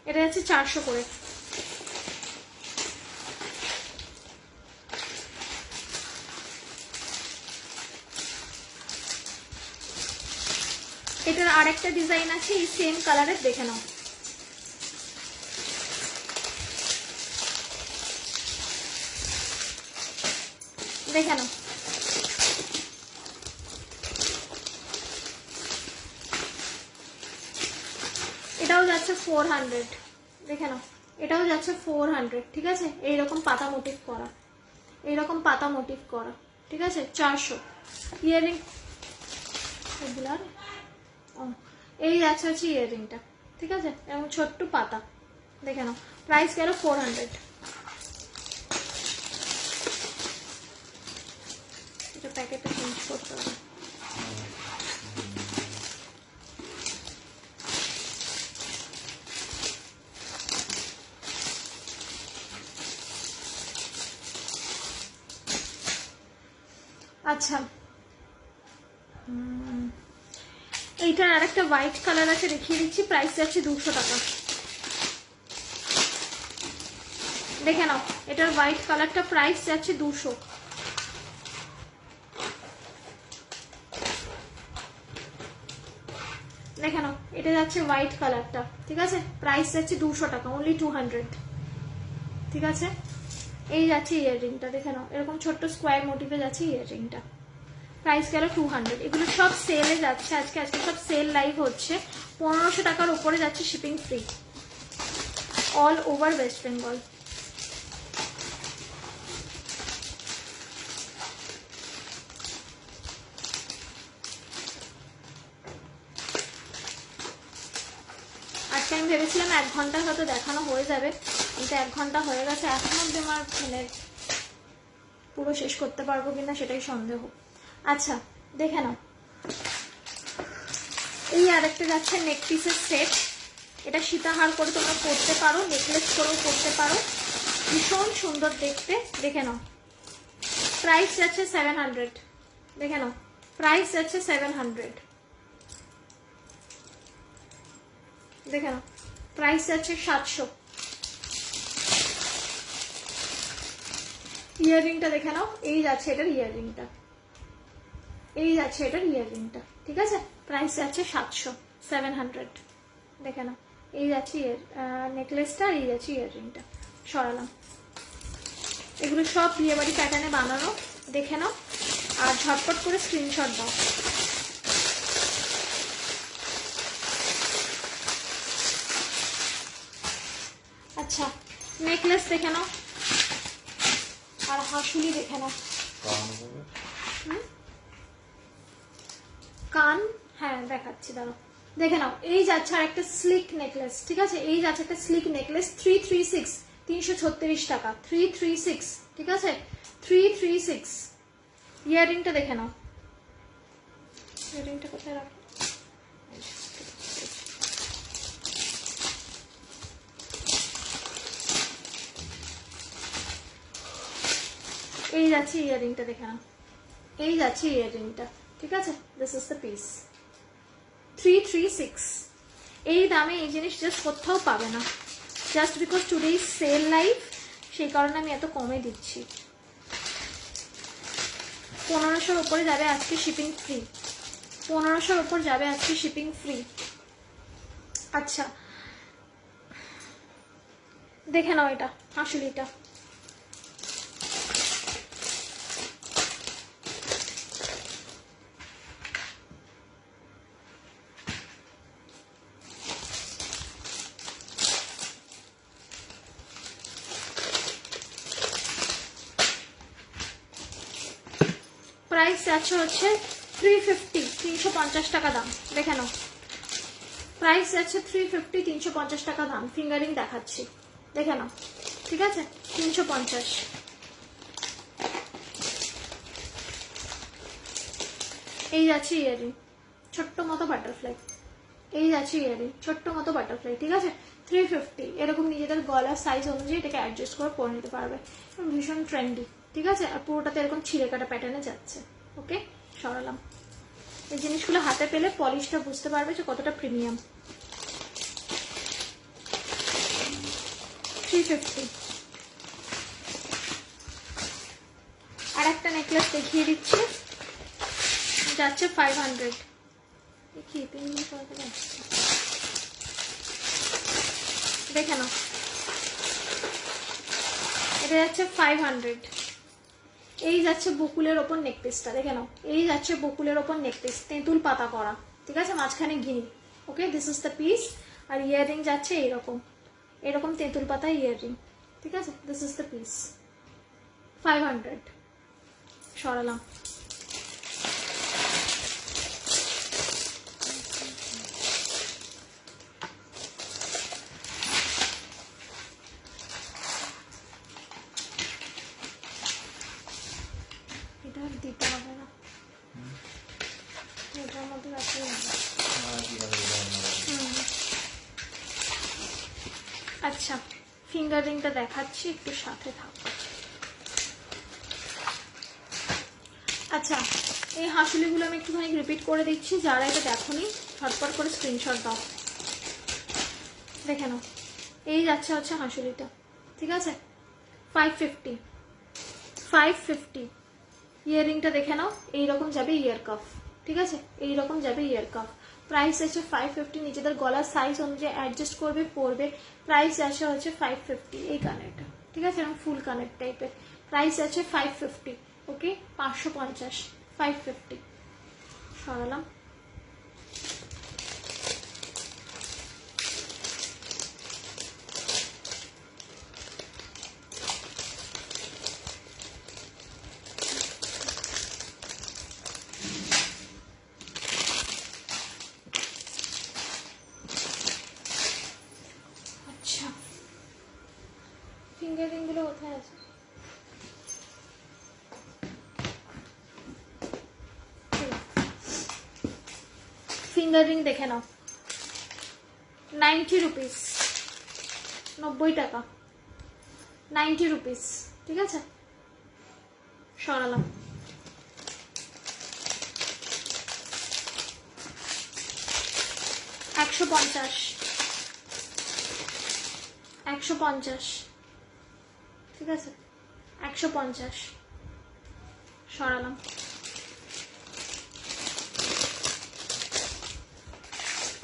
এটা যাচ্ছে 400 করে। এটার আরেকটা ডিজাইন আছে এই সেম কালারের, দেখে নাও। দেখে নাও এটাও যাচ্ছে 400, দেখে নাও এটাও যাচ্ছে 400, ঠিক আছে। এইরকম পাতা মোটিভ করা, এইরকম পাতা মোটিভ করা, ঠিক আছে, 400। ইয়াররিং এগুলার এই যাচ্ছে হচ্ছে ইয়াররিংটা, ঠিক আছে, এবং ছোট্ট পাতা, দেখে নাও প্রাইস গেল 400। এটা প্যাকেটটা চেঞ্জ করতে হবে। আচ্ছা এইটার আরেকটা হোয়াইট কালার আছে, দেখিয়ে দিচ্ছি, প্রাইস যাচ্ছে 200 টাকা। দেখে নাও এটার হোয়াইট কালারটা প্রাইস যাচ্ছে 200। দেখে নাও এটা যাচ্ছে হোয়াইট কালারটা, ঠিক আছে, প্রাইস যাচ্ছে 200 টাকা, অনলি 200, ঠিক আছে। এই যাচ্ছে ইয়াররিংটা, দেখে নাও এরকম ছোট্ট স্কোয়ার মোটিভে যাচ্ছে ইয়াররিংটা, প্রাইস গেল 200। এগুলো সব সেলে যাচ্ছে আজকে, আজকে সব সেল লাইভ হচ্ছে। 1500 টাকার উপরে যাচ্ছে, shipping free all over West Bengal. আজকে আমি ভেবেছিলাম 1 ঘন্টা হয়তো দেখানো হয়ে যাবে, কিন্তু 1 ঘন্টা হয়ে গেছে, এখন মধ্যে আমার মানে পুরো শেষ করতে পারবো কিনা সেটাই সন্দেহ। আচ্ছা দেখে নাও এই আরেকটা যাচ্ছে নেক পিসের সেট, এটা সীতাহার করে তোমরা পরতে পারো, নেকলেস করেও পরতে পারো, ভীষণ সুন্দর দেখতে। দেখে নাও প্রাইস যাচ্ছে 700, দেখে নাও প্রাইস যাচ্ছে 700, দেখে নাও প্রাইস যাচ্ছে 700। ইয়াররিংটা দেখে নাও, এই যাচ্ছে এটার ইয়াররিংটা, এই যাচ্ছে এটার ইয়াররিংটা, ঠিক আছে, প্রাইস যাচ্ছে 700। দেখে নাও এই যাচ্ছে নেকলেসটা, এই যাচ্ছে ইয়াররিংটা। সরালাম, এগুলো সব বিয়েবাড়ি প্যাটার্নে বানানো, দেখে নাও আর ঝটপট করে স্ক্রিনশট দাও। আচ্ছা নেকলেস দেখে নাও আর হাসুলি দেখে নাও। কান হ্যাঁ দেখাচ্ছি, দাঁড়াও। দেখে নাও এই যাচ্ছে আর একটা স্লিক নেকলেস, ঠিক আছে, এই যাচ্ছে একটা স্লিক নেকলেস 336, 336 টাকা, 336, ঠিক আছে, 336। ইয়াররিংটা দেখে নাও, ইয়াররিংটা কোথায় রাখো, এই যাচ্ছে ইয়াররিংটা, দেখে নাও এই যাচ্ছে ইয়াররিংটা, ঠিক আছে, দিস ইজ দ্য পিস 336। এই দামে এই জিনিস জাস্ট কোথাও পাবে না, just because today is sell live, সেই কারণে আমি এত কমে দিচ্ছি। 1500-র উপরে যাবে আজকে শিপিং ফ্রি, 1500-র উপর যাবে আজকে শিপিং ফ্রি। আচ্ছা দেখে নাও এটা হাসুলিটা, প্রাইস যাচ্ছে হচ্ছে 350, 350 টাকা দাম। দেখে নাও প্রাইস যাচ্ছে 350, 350 টাকা দাম। ফিঙ্গারিং দেখাচ্ছি, দেখে নাও, ঠিক আছে? 350। এই যাচ্ছে ইয়ারিং, ছোট্ট মতো বাটারফ্লাই। এই যাচ্ছে ইয়ারিং, ছোট্ট মতো বাটারফ্লাই, ঠিক আছে? 350। এরকম নিজেদের গলার সাইজ অনুযায়ী এটাকে অ্যাডজাস্ট করে পরে নিতে পারবে। ভীষণ ট্রেন্ডি, ঠিক আছে? আর পুরোটাতে এরকম ছিঁড়ে কাটা প্যাটার্নে যাচ্ছে। ওকে, সরালাম। এই জিনিসগুলো হাতে পেলে পলিশটা বুঝতে পারবে যে কতটা প্রিমিয়াম। 350। আর একটা নেকলেস দেখিয়ে দিচ্ছি, যাচ্ছে 500। দেখি পিনগুলো কত যাচ্ছে, দেখে নাও। এটা যাচ্ছে 500। এই যাচ্ছে বকুলের ওপর নেকপিসটা, দেখে নাও। এই যাচ্ছে বকুলের ওপর নেকপিস, তেঁতুল পাতা করা, ঠিক আছে? মাঝখানে ঘিনি। Okay, this is the piece. আর ইয়াররিং যাচ্ছে এইরকম, এরকম তেঁতুল পাতা ইয়াররিং, ঠিক আছে? This is the piece, 500। সরালাম। এটা দিতে হবে না, এটার মধ্যে রাখতে হবে। আচ্ছা, ফিঙ্গারিংটা দেখাচ্ছি, একটু সাথে থাক। আচ্ছা, এই হাঁসুলিগুলো আমি একটুখানি রিপিট করে দিচ্ছি, যারা এটা দেখোনি ঝটপট করে স্ক্রিনশট দাও, দেখে নাও। এই যাচ্ছে হচ্ছে হাঁসুলিটা, ঠিক আছে? 550, 550। ইয়াররিংটা দেখে নাও, এইরকম যাবে ইয়ার কাফ, ঠিক আছে? এইরকম যাবে ইয়ার কাফ। প্রাইস আছে 550, নিজেদের গলার সাইজ অনুযায়ী অ্যাডজাস্ট করবে পরবে। প্রাইস আসে হচ্ছে 550। এই কানেরটা, ঠিক আছে? এরকম ফুল কানের টাইপের। প্রাইস আছে 550। ওকে, 550, 550। সরালাম। আচ্ছা, ফিঙ্গারিং গুলো কোথায় আছে? ফিঙ্গারিং দেখে নাও, 90 রুপিস, 90 টাকা, 90 রুপিস, ঠিক আছে? সরালাম। একশো 150, ঠিক আছে? 150। সরালাম।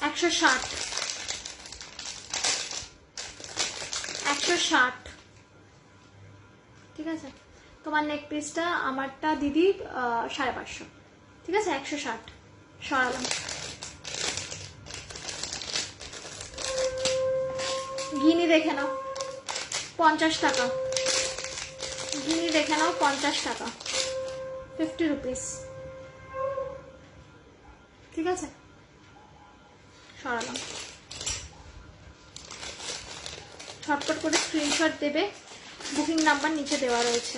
160, 160, ঠিক আছে? তোমার নেক পিসটা, আমারটা দিদি 550, ঠিক আছে? 160। সরালাম। ঘিনি দেখে নাও, 50 টাকা। ঘিনি দেখে নাও, 50 টাকা, 50 রুপিস, ঠিক আছে? সরালাম। ঝটপট করে স্ক্রিনশট দেবে, বুকিং নাম্বার নিচে দেওয়া রয়েছে।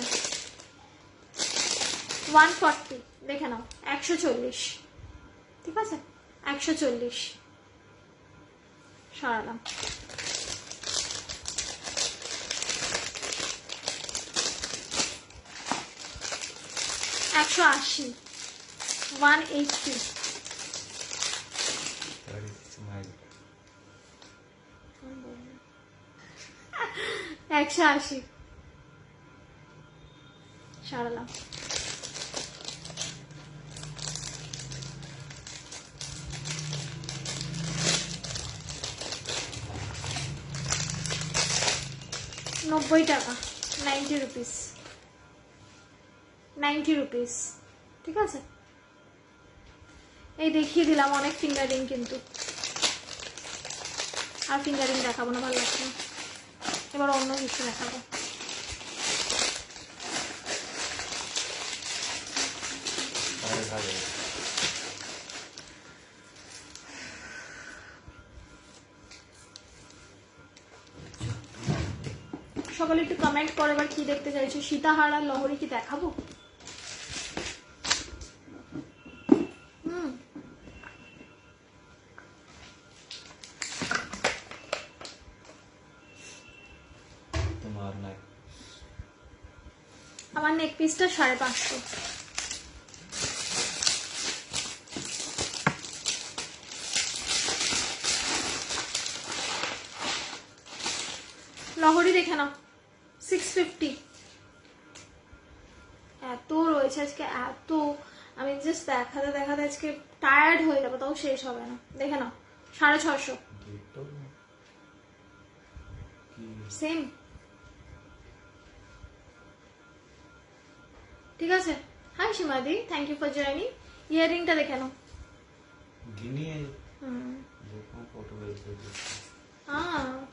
140, দেখে নাও, 140, ঠিক আছে? 140। সরালাম। 180, 180। 180। সরালাম। নব্বই টাকা, 90 রুপিস, 90 রুপিস, ঠিক আছে? এই দেখিয়ে দিলাম অনেক ফিঙ্গারিং, কিন্তু আর ফিঙ্গারিং দেখাবো না, ভালো লাগছে না। এবার অন্য কিছু দেখাবো। সকলে একটু কমেন্ট করো এবার কি দেখতে চাইছো, সীতাহার আর লহরি কি দেখাবো? তোমার না আমার নেক পিসটা 550। লহরি দেখে নাও 650। এত রয়েছে আজকে, এত আমি জাস্ট দেখাতে দেখাতে আজকে টায়ার্ড হয়ে যাবো, তাও শেষ হবে না। দেখে নাও 650 সেম। ঠিক আছে, হাই সীমাদি, থ্যাংক ইউ ফর জয়নিং। ইয়াররিংটা দেখে নাও। गिनी है হুম देखो फोटो भेज दो হ্যাঁ হুম।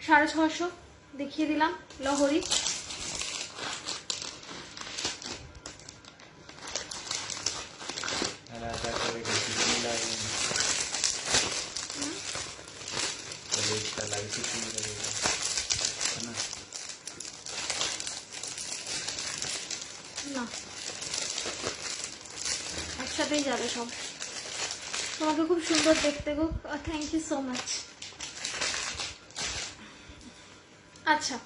650 দেখিয়ে দিলাম লহরি। ऐसा करेगा कितनी लाइन चलो इसका लाइन कितनी लगेगा है ना না একসাথেই যাবে সব। তোমাকে খুব সুন্দর দেখতে গো, থ্যাংক ইউ সো মাচ। আচ্ছা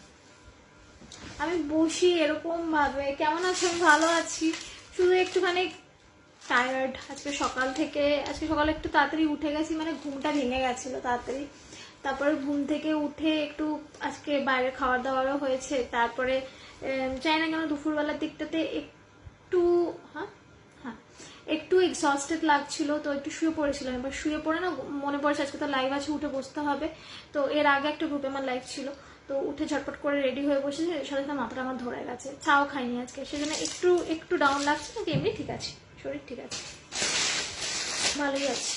আমি বসি এরকম ভাবে, কেমন আছো? আমি ভালো আছি, শুধু একটুখানি টায়ার্ড আজকে সকাল থেকে। আজকে সকালে একটু তাড়াতাড়ি উঠে গেছি, মানে ঘুমটা ভেঙে গেছিলো তাড়াতাড়ি। তারপরে ঘুম থেকে উঠে একটু আজকে বাইরে খাবার দাবারও হয়েছে। তারপরে চাই না কেন দুপুরবেলার দিকটাতে একটু হ্যাঁ হ্যাঁ একটু এক্সস্টেড লাগছিল, তো একটু শুয়ে পড়েছিলাম। এবার শুয়ে পড়ে না মনে পড়েছে আজকে তো লাইভ আছে, উঠে বসতে হবে। তো এর আগে একটা গ্রুপে আমার লাইভ ছিল, তো উঠে ঝটপট করে রেডি হয়ে বসেছে, সাথে সাথে মাথাটা আমার ধরে গেছে, চাও খাইনি আজকে, সেজন্য একটু একটু ডাউন লাগছে। নাকি এমনি ঠিক আছে, শরীর ঠিক আছে, ভালোই আছে।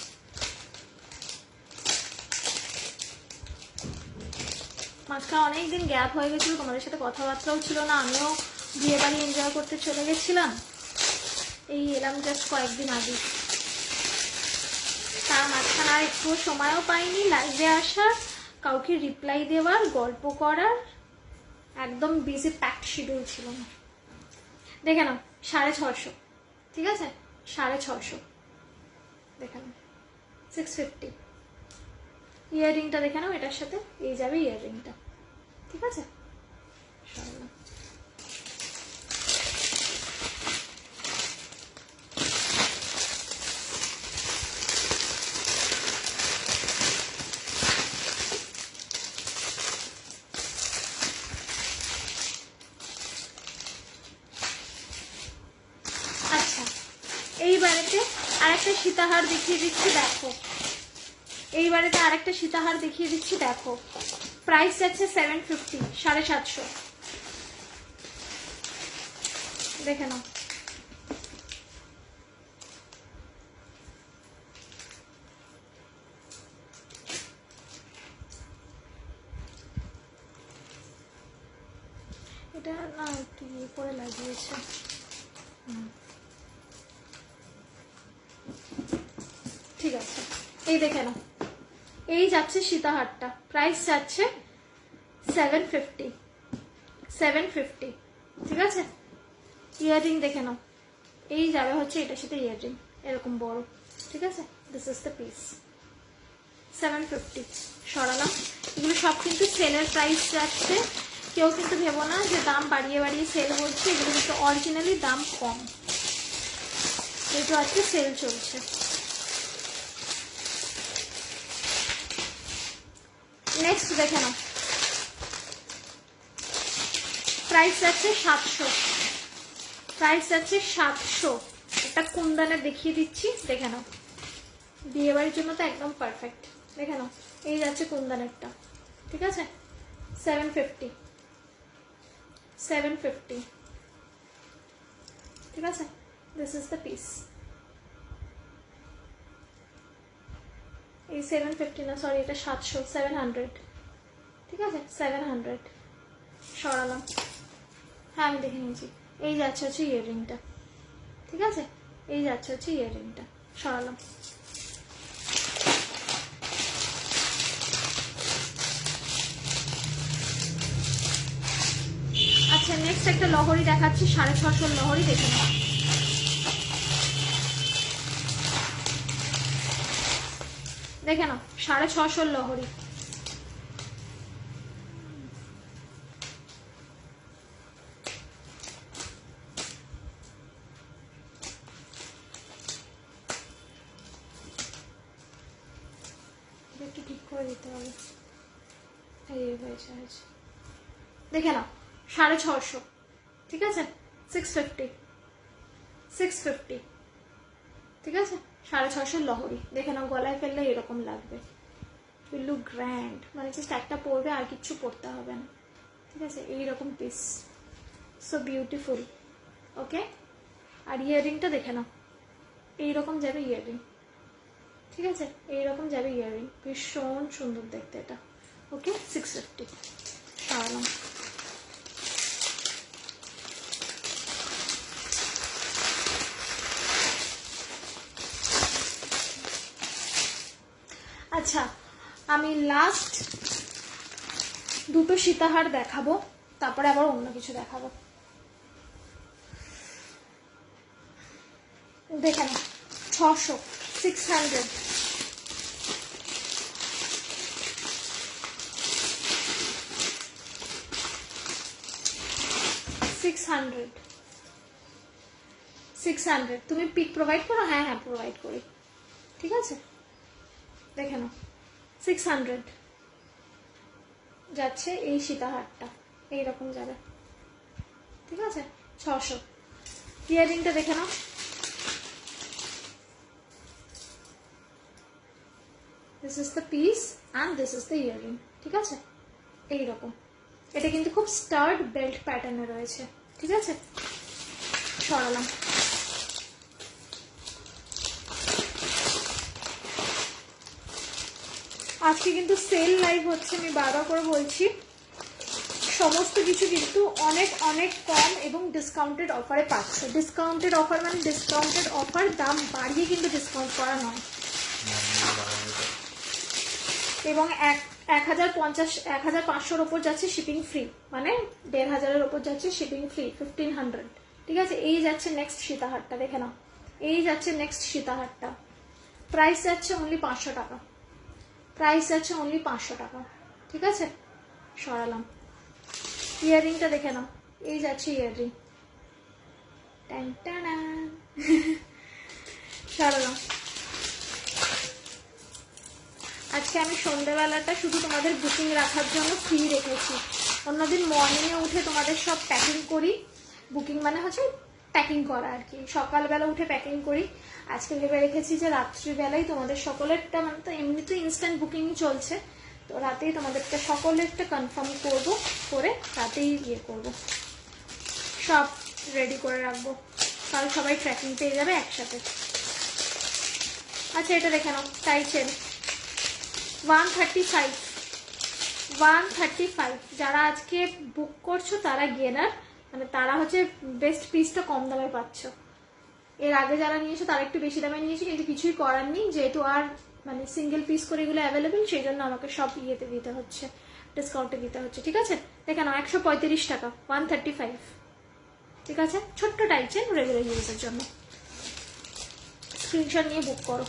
মাঝখানে অনেকদিন গ্যাপ হয়ে গেছিলো, তোমাদের সাথে কথাবার্তাও ছিল না, আমিও বিয়ে বাড়ি এনজয় করতে চলে গেছিলাম। এই এলাম জাস্ট কয়েকদিন আগে, তার মাঝখানে আর একটু সময়ও পাইনি লাইভে আসার, কাউকে রিপ্লাই দেওয়ার, গল্প করার, একদম বিজি প্যাক শিডিউল ছিল না। দেখে নাও 650, ঠিক আছে 650 দেখে নাও 650। ইয়াররিংটা দেখে নাও, এটার সাথে এই যাবে ইয়াররিংটা, ঠিক আছে। সরালাম। আচ্ছা এইবারেতে আরেকটা সীতাহার দেখিয়ে দিচ্ছি, দেখো। এইবারেতে আরেকটা সীতাহার দেখিয়ে দিচ্ছি, দেখো। প্রাইস যাচ্ছে 750, 750। দেখে নাও। এটা না একটু ইয়ে করে লাগিয়েছে। ঠিক আছে, এই দেখে নাও, এই যাচ্ছে সীতাহারটা, প্রাইস যাচ্ছে 750, 750, ঠিক আছে। ইয়াররিং দেখে নাও, এই যাবে হচ্ছে এটার সাথে ইয়াররিং এরকম বড়, ঠিক আছে। This is the piece, 750। সরালাম। এগুলো সব কিন্তু সেলের প্রাইস যাচ্ছে, কেউ কিন্তু ভেবো না যে দাম বাড়িয়ে বাড়িয়ে সেল হচ্ছে, এগুলো কিন্তু অরিজিনালি দাম কম, যেহেতু আজকে সেল চলছে। নেক্সট দেখে নাও, প্রাইস যাচ্ছে 700, প্রাইস যাচ্ছে 700। একটা কুন্দনের দেখিয়ে দিচ্ছি, দেখে নাও, বিয়ে বাড়ির জন্য তো একদম পারফেক্ট। দেখে নাও, এই যাচ্ছে কুন্দনেরটা, ঠিক আছে 750, 750, ঠিক আছে। This is the piece. এই 750 না, সরি এটা 700, 700, ঠিক আছে 700 সরালাম। হ্যাঁ আমি দেখে নিয়েছি। এই যাচ্ছে হচ্ছে ইয়াররিংটা, ঠিক আছে, এই যাচ্ছে হচ্ছে ইয়াররিংটা, সরালাম। আচ্ছা নেক্সট একটা লহরি দেখাচ্ছি, 650 লহরি, দেখে নাও। দেখে নাও 650 লহরি। একটু ঠিক করে দিতে হবে। এই হয়েছে হয়েছে, দেখে নাও 650, ঠিক আছে 650, 650, ঠিক আছে 650 লহরি। দেখে নাও গলায় ফেললে এরকম লাগবে, উইল লুক গ্র্যান্ড, মানে জাস্ট একটা পরবে আর কিচ্ছু পরতে হবে না, ঠিক আছে এইরকম পিস, সো বিউটিফুল। ওকে, আর ইয়াররিংটা দেখে নাও এইরকম যাবে ইয়াররিং, ঠিক আছে এইরকম যাবে ইয়াররিং, ভীষণ সুন্দর দেখতে এটা। ওকে 650 সরালাম। আচ্ছা আমি লাস্ট দুটো সীতাহার দেখাবো, তারপরে আবার অন্য কিছু দেখাবো। দেখে না 600, 600, তুমি পিক প্রোভাইড করো? হ্যাঁ হ্যাঁ প্রোভাইড করি, ঠিক আছে দেখে নাও 600 যাচ্ছে এই সীতাহারটা, এইরকম যাবে, ঠিক আছে 600। ইয়াররিংটা দেখে নাও, this is the piece and this is the earring, ঠিক আছে এইরকম। এটা কিন্তু খুব স্টার্ড বেল্ট প্যাটার্নে রয়েছে, ঠিক আছে সরালাম। আজকে কিন্তু সেল লাইভ হচ্ছে, আমি বারবার করে বলছি, সমস্ত কিছু কিন্তু অনেক অনেক কম এবং ডিসকাউন্টেড অফারে পাচ্ছ। ডিসকাউন্টেড অফার মানে ডিসকাউন্টেড অফার, দাম বাড়িয়ে কিন্তু ডিসকাউন্ট করা নয়। এবং 1500 ওপর যাচ্ছে শিপিং ফ্রি, মানে 1500 ওপর যাচ্ছে শিপিং ফ্রি, 1500, ঠিক আছে। এই যাচ্ছে নেক্সট সীতাহারটা, দেখে নাও এই যাচ্ছে নেক্সট সীতাহারটা, প্রাইস যাচ্ছে অনলি 500 টাকা, প্রাইস যাচ্ছে অনলি 500 টাকা, ঠিক আছে সরালাম। ইয়াররিংটা দেখে নাও, এই যাচ্ছে ইয়াররিং, সরালাম। আজকে আমি সন্ধ্যেবেলাটা শুধু তোমাদের বুকিং রাখার জন্য ফ্রি রেখেছি। অন্যদিন মর্নিংয়ে উঠে তোমাদের সব প্যাকিং করি, বুকিং মানে হচ্ছে প্যাকিং করা আর কি, সকালবেলা উঠে প্যাকিং করি। আজকে ভেবে রেখেছি যে রাত্রিবেলায় তোমাদের সকলেরটা, মানে তো এমনি তো ইনস্ট্যান্ট বুকিংই চলছে, তো রাতেই তোমাদেরটা সকলেরটা কনফার্ম করবো, করে রাতেই ইয়ে করবো, সব রেডি করে রাখবো, কাল সবাই ট্র্যাকিং পেয়ে যাবে একসাথে। আচ্ছা এটা দেখে নাও টাইচের 135, যারা আজকে বুক করছো তারা গেনার, মানে তারা হচ্ছে বেস্ট পিসটা কম দামে পাচ্ছ। এর আগে যারা নিয়েছো তারা একটু বেশি দামে নিয়েছে, কিন্তু কিছুই করার নেই, যেহেতু আর মানে সিঙ্গেল পিস করে এগুলো অ্যাভেলেবেল, সেই জন্য আমাকে সব ইয়েতে দিতে হচ্ছে, ডিসকাউন্টে দিতে হচ্ছে, ঠিক আছে দেখে নাও 135 টাকা 135, ঠিক আছে ছোট্ট টাইচেন রেগুলার ইউজের জন্য। স্ক্রিনশট নিয়ে বুক করো।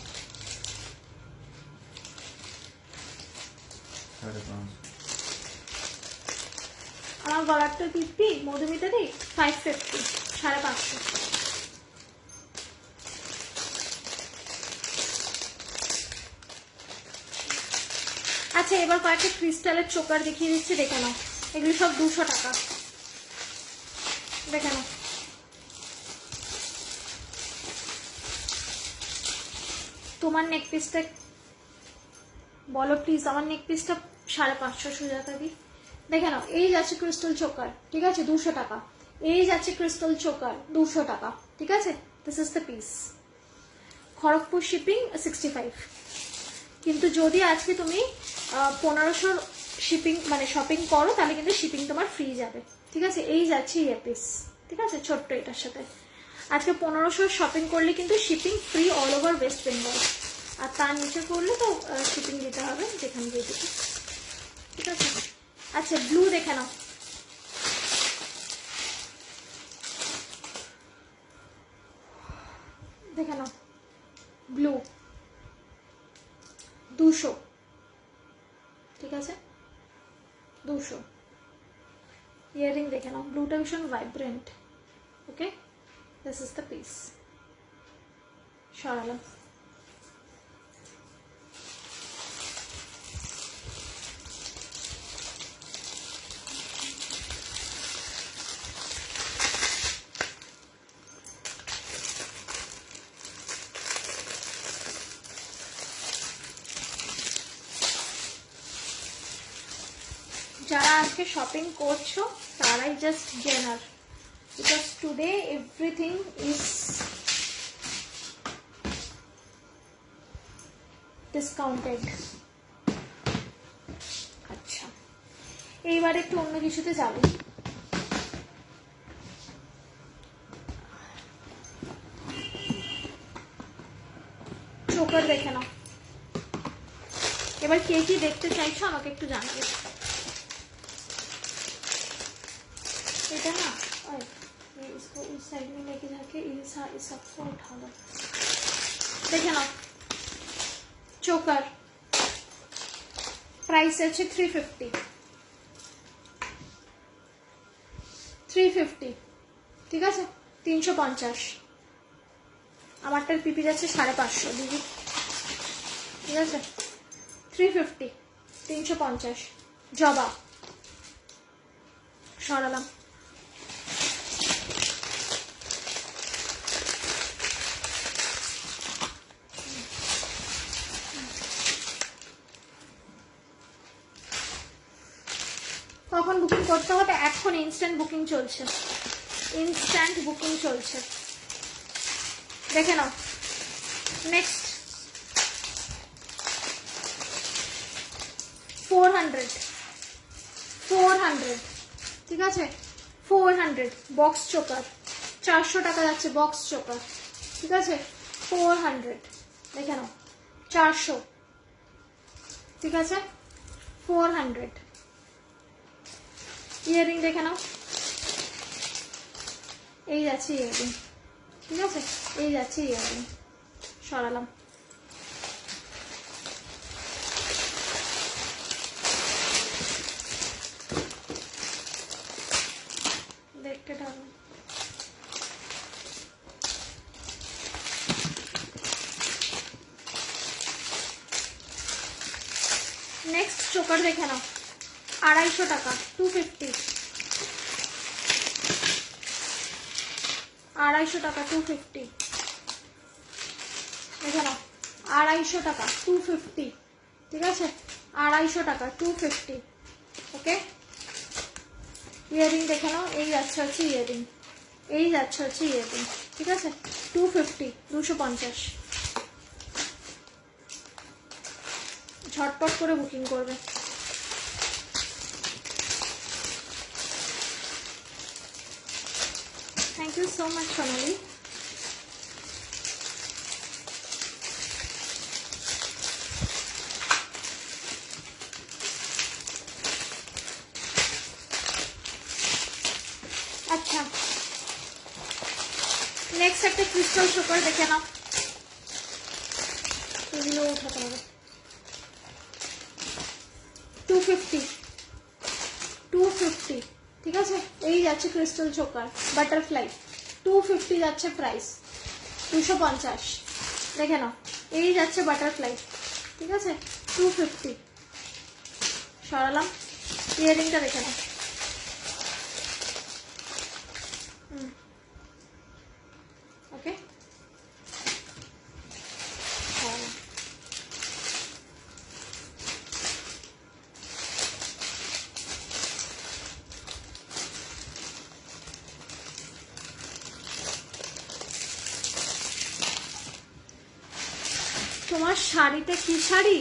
আমার গলারটা দিব্যি মধুমিতা দি 550, 550। আচ্ছা এবার কয়েকটা ক্রিস্টালের চোকার দেখিয়ে দিচ্ছি, দেখে নাও এগুলি সব 200 টাকা, দেখে নাও তোমার নেক পিসটা বলো প্লিজ, আমার নেক পিসটা 550 সুজাতা দি, দেখে নাও এই যাচ্ছে ক্রিস্টাল চোকার, ঠিক আছে 200 টাকা, এই যাচ্ছে ক্রিস্টাল চোকার 200 টাকা, ঠিক আছে this is the piece. Kharagpur shipping 65, কিন্তু যদি আজকে তুমি 1500 শিপিং মানে শপিং করো তাহলে কিন্তু শিপিং তোমার ফ্রি যাবে, ঠিক আছে। এই যাচ্ছে ইয়ারপিস, ঠিক আছে, ছোট্ট এটার সাথে। আজকে 1500 শপিং করলে কিন্তু shipping free all over West Bengal, আর তার নিচে করলে তো শিপিং দিতে হবে যেখানে দিয়ে দিতে, ঠিক আছে। আচ্ছা ব্লু দেখে নাও, দেখে নাও ব্লু 200, ঠিক আছে 200। ইয়ারিং দেখে নাও, ব্লুটা ভীষণ vibrant. Okay, this is the piece. সরালাম। যারা আজকে শপিং করছো তারাই just gainer, because today everything is discounted. আচ্ছা এইবার একটু অন্য কিছুতে যাবে। চোকার দেখে নাও। এবার কে কি দেখতে চাইছো আমাকে একটু জানাবে। এটা না इसको इस साइड में लेके जाके इस सबको उठा लो। देखे ना चोकर प्राइस আছে 350, ঠিক আছে 350। আমারটার পিপি যাচ্ছে 550 দিদি, ঠিক আছে 350 350। জবা সরালাম। কখন বুকিং করতে হবে? এখন ইনস্ট্যান্ট বুকিং চলছে, ইনস্ট্যান্ট বুকিং চলছে, দেখে নাও। নেক্সট 400, ঠিক আছে 400 বক্স চোকার, 400 টাকা যাচ্ছে বক্স চোকার, ঠিক আছে 400। দেখে নাও 400, ঠিক আছে 400। ইয়ারিং দেখে নাও, এই যাচ্ছে ইয়ারিং, ঠিক আছে এই যাচ্ছে ইয়ারিং। সরালাম। দেখতে থাকুন। নেক্সট চোকার দেখে নাও, 250 টাকা 250, 250 টাকা 250। দেখে নাও 250 টাকা 250, ঠিক আছে 250 টাকা 250। ওকে ইয়ারিং দেখে নাও, এই যাচ্ছে হচ্ছে ইয়ারিং, এই যাচ্ছে হচ্ছে ইয়ারিং, ঠিক আছে 250 250। ঝটপট করে বুকিং করবে। থ্যাংক ইউ সো মাচ সোনালি। আচ্ছা নেক্সট একটা ক্রিস্টাল চোকার দেখে নাও, এগুলো উঠাতে হবে। 250, 250, ঠিক আছে এই যাচ্ছে ক্রিস্টাল চোকার বাটারফ্লাই, 250 যাচ্ছে প্রাইস, 250। দেখে নাও এই যাচ্ছে বাটারফ্লাই, ঠিক আছে 250। সরালাম। ইয়ারিংটা দেখে নাও, ওকে সরালাম। তোমার শাড়িটা কি শাড়ি?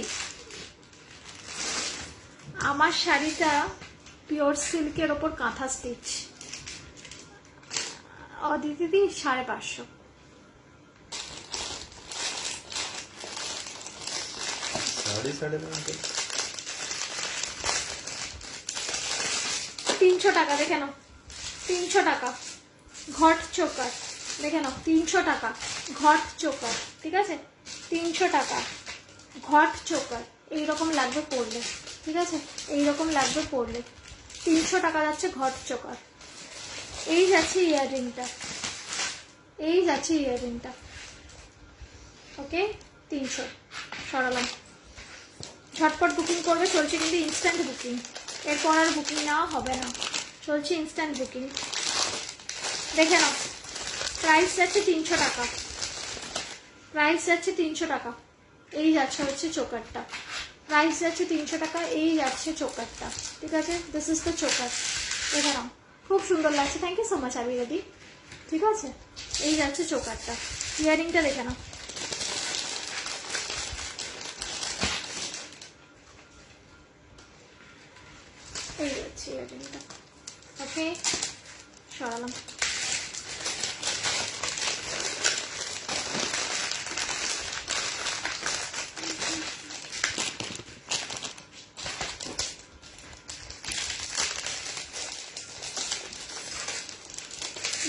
আমার শাড়িটা পিওর সিল্কের ওপর কাঁথা স্টিচ, দিদি 550। साढ़े 300 টাকা, দেখে নাও 300 টাকা ঘট চোকার, দেখে নাও 300 টাকা ঘট চোকার, ঠিক আছে 300 টাকা ঘট চোকার। এইরকম লাগবে পরলে, ঠিক আছে এইরকম লাগবে পরলে। 300 টাকা যাচ্ছে ঘট চোকার। এই যাচ্ছে ইয়াররিংটা, এই যাচ্ছে ইয়াররিংটা, ওকে 300 সরালাম। ঝটপট বুকিং করবে, চলছে কিন্তু ইনস্ট্যান্ট বুকিং, এরপর আর বুকিং নেওয়া হবে না, চলছে ইনস্ট্যান্ট বুকিং। দেখে নাও প্রাইস যাচ্ছে 300 টাকা, প্রাইস যাচ্ছে 300 টাকা। এই যাচ্ছে হচ্ছে চোকারটা, প্রাইস যাচ্ছে 300 টাকা। এই যাচ্ছে চোকারটা, ঠিক আছে দিস ইজ দ্য চোকার। দেখে নাও খুব সুন্দর লাগছে, থ্যাংক ইউ সো মাচ আবি রেডি, ঠিক আছে। এই যাচ্ছে চোকারটা, ইয়ারিংটা দেখে নাও। এই যাচ্ছে ইয়ারিংটা, ওকে সরালাম।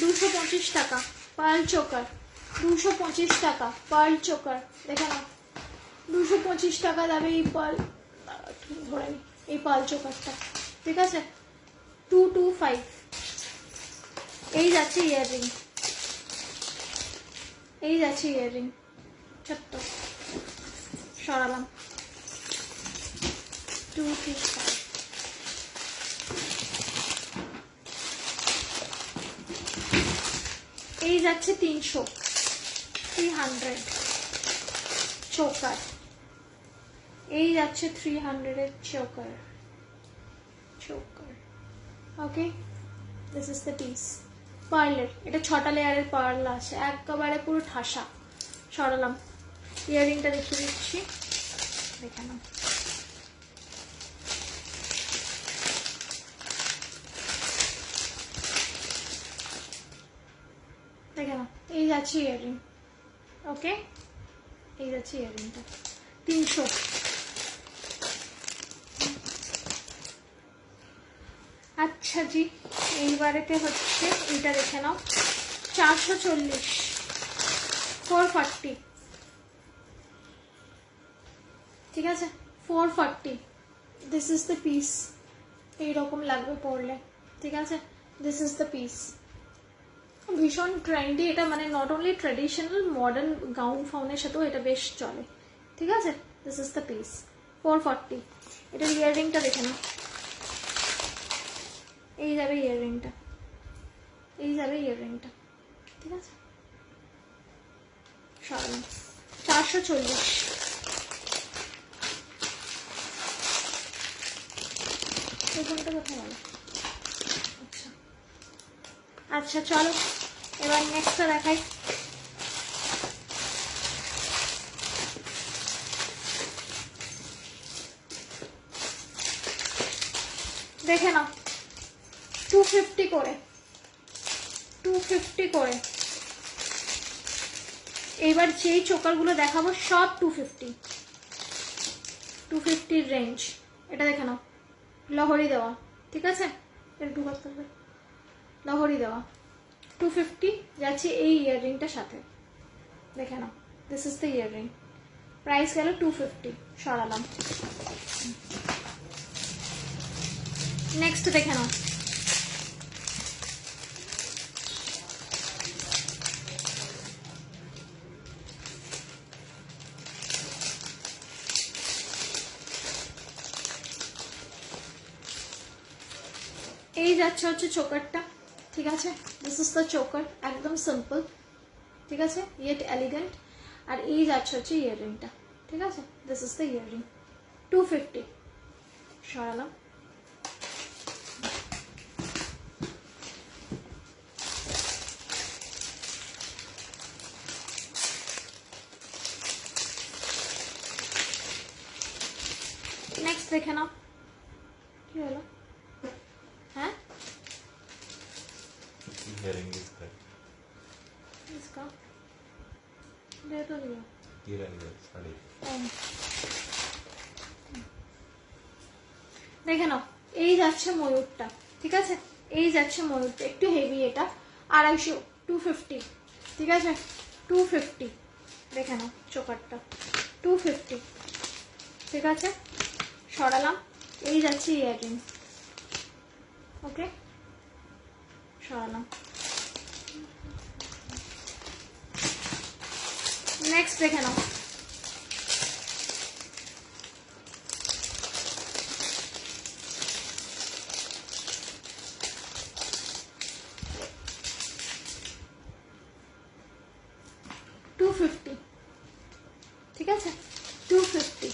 $225 টাকা পার্ল চোকার, 225 টাকা পার্ল চোকার, দেখে নাও 225 টাকা যাবে এই পার্ল, ধরে নি এই পার্ল চোকারটা, ঠিক আছে 225। এই যাচ্ছে ইয়াররিং, এই যাচ্ছে ইয়াররিং ছোট্ট, সরালাম 225। এই যাচ্ছে 300 চোকার, এই যাচ্ছে 300 এর choker, choker okay this is the piece. পার্লের এটা 6টা লেয়ারের পার্ল আছে, একেবারে পুরো ঠাসা। সরালাম, ইয়াররিংটা দেখিয়ে দিচ্ছি, দেখে নাও। দেখে নাও এই যাচ্ছে ইয়াররিং, ওকে এই যাচ্ছে ইয়াররিংটা 300। আচ্ছা জি, এইবারেতে হচ্ছে এইটা দেখে নাও 440, 440, ঠিক আছে 440। দিস ইজ দ্য পিস, এইরকম লাগবে পরলে, ঠিক আছে দিস ইজ দ্য পিস। ভীষণ ট্রেন্ডি এটা, মানে not only traditional, modern gown ফাউনের সাথেও এটা বেশ চলে, ঠিক আছে দিস ইজ দ্য পিস 440। এটার ইয়াররিংটা দেখে নাও, এই যাবে ইয়াররিংটা, এই যাবে ইয়াররিংটা, ঠিক আছে সরালাম 440। এই কোনটা কোথায় গেল? আচ্ছা আচ্ছা চলো এবার নেক্সটটা দেখাই। দেখে নাও 250 করে, 250 করে। এইবার যেই চোকারগুলো দেখাবো সব 250, 250 রেঞ্জ। এটা দেখে নাও লহরি দেওয়া, ঠিক আছে একটু করতে হবে, লহরি দেওয়া 250 যাচ্ছে এই ইয়াররিংটার সাথে। দেখে নাও this is the earring, price গেল 250, সরালাম। নেক্সট দেখে নাও এই যাচ্ছে হচ্ছে চোকারটা, ঠিক আছে দিস ইজ দ্য চোকার, একদম সিম্পল, ঠিক আছে ইয়েট এলিগেন্ট। আর এই যাচ্ছে হচ্ছে ইয়াররিংটা, ঠিক আছে দিস ইজ দ্য ইয়াররিং 250, সরালাম। নেক্সট দেখে নাও কি হলো? হ্যাঁ इयरिंग इसका इसका दे तो दिया। ये रंग साड़ी দেখে নাও, এই যাচ্ছে ময়ূরটা, ঠিক আছে, এই যাচ্ছে ময়ূরটা, একটু হেভি এটা, 250, 250, ঠিক আছে, 250, দেখে নাও চোকারটা 250, ঠিক আছে, সরালাম, এই যাচ্ছে ইয়াররিং, ওকে, সরালাম। নেক্সট দেখে নাও, ঠিক আছে, 250,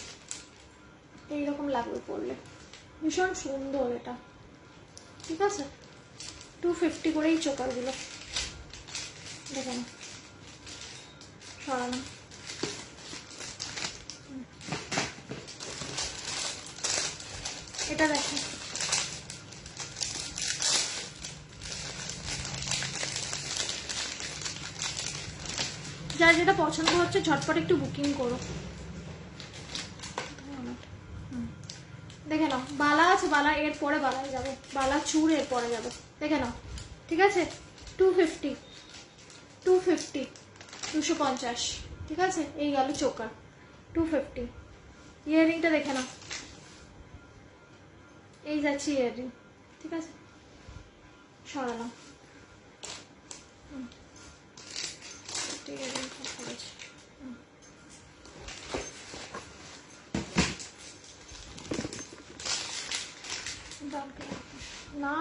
এইরকম লাগবে পড়লে, ভীষণ সুন্দর এটা, ঠিক আছে, 250 করেই চোকারগুলো, দেখে না, সরানো, এটা দেখো, যার যেটা পছন্দ হচ্ছে ঝটপট একটু বুকিং করো। দেখে নাও, বালা আছে, বালা এর পরে বালায় যাবে, বালা চূড় এর পরে যাবে, দেখে নাও, ঠিক আছে, 250, 250, 250, ঠিক আছে, এই গেল চোকার 250। ইয়াররিংটা দেখে নাও, এই যাচ্ছে ইয়াররিং, ঠিক আছে, সরালাম, ইয়াররিং করেছি, না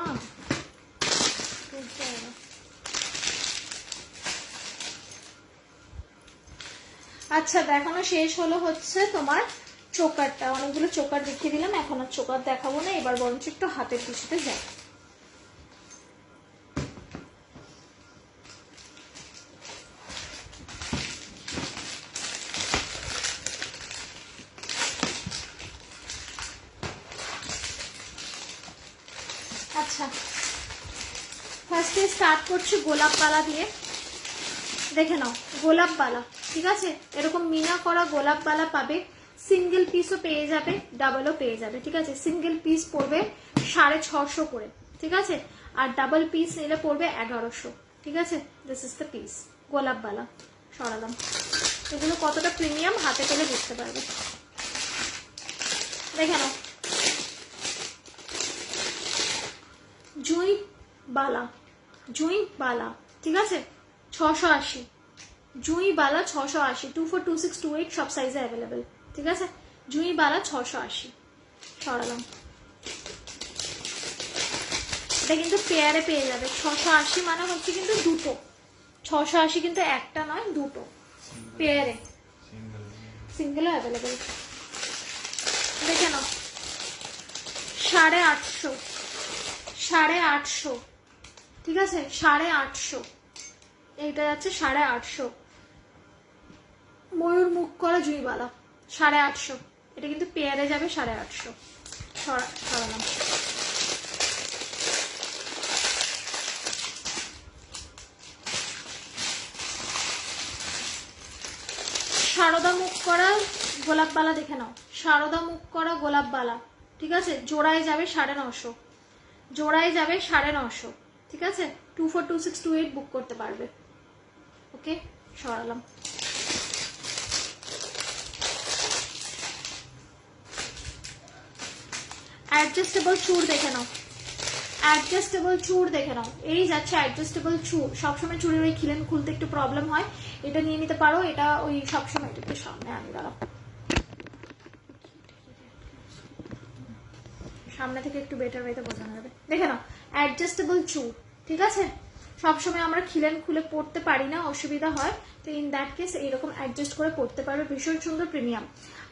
আচ্ছা, দেখানো শেষ হলো হচ্ছে তোমার চোকারটা, অনেকগুলো চোকার দেখিয়ে দিলাম, এখন আর চোকার দেখাবো না, এবার বরঞ্চ একটু হাতের পিছুতে যাই। আচ্ছা, ফার্স্টে স্টার্ট করছি গোলাপ বালা দিয়ে, দেখে নাও, গোলাপ বালা, ঠিক আছে, এরকম মিনা করা গোলাপ বালা পাবে, সিঙ্গেল পিসও পেয়ে যাবে, ডাবলও পেয়ে যাবে, ঠিক আছে, সিঙ্গেল পিস পড়বে 650 করে, ঠিক আছে, আর ডাবল পিস নিলে পড়বে 1100, ঠিক আছে, দিস ইজ দ্য পিস গোলাপ বালা, সরালাম, এগুলো কতটা প্রিমিয়াম হাতে পেলে বুঝতে পারবে, দেখে নাও, জুঁই বালা, জুঁই বালা, ঠিক আছে, 680, জুঁই বালা 680, 24, 26, 28 সব সাইজে অ্যাভেলেবেল, ঠিক আছে, জুঁই বালা 680, সরালাম, এটা কিন্তু পেয়ারে পেয়ে যাবে, 680 মানে হচ্ছে কিন্তু দুটো, 680 কিন্তু একটা নয়, দুটো পেয়ারে, সিঙ্গেলও অ্যাভেলেবেল, দেখে নাও, 850, 850, ঠিক আছে, 850, এইটা যাচ্ছে 850, ময়ূর মুখ করা জুঁইবালা 850, এটা কিন্তু পেয়ারে যাবে 850, সরালাম, সারদা মুখ করা গোলাপ বালা, দেখে নাও, সারদা মুখ করা গোলাপ বালা, ঠিক আছে, জোড়ায় যাবে 950, জোড়ায় যাবে 950, ঠিক আছে, 24, 26, 28 বুক করতে পারবে, ওকে, সরালাম, অ্যাডজাস্টেবল চুড় দেখে নাও, অ্যাডজাস্টেবল চুড় দেখে নাও, এই যাচ্ছে অ্যাডজাস্টেবল চুড়, সবসময় চুড়ের ওই খিলেন খুলতে একটু প্রবলেম হয়, এটা নিয়ে নিতে পারো, এটা ওই সবসময় একটু সামনে আনি, দাঁড়াও, সামনে থেকে একটু বেটার ওয়েতে বোঝানো যাবে, দেখে নাও, অ্যাডজাস্টেবল চুড়, ঠিক আছে, সবসময় আমরা খিলেন খুলে পড়তে পারি না, অসুবিধা হয়, তো ইন দ্যাট কেস এইরকম অ্যাডজাস্ট করে পড়তে পারবে, ভীষণ সুন্দর প্রিমিয়াম।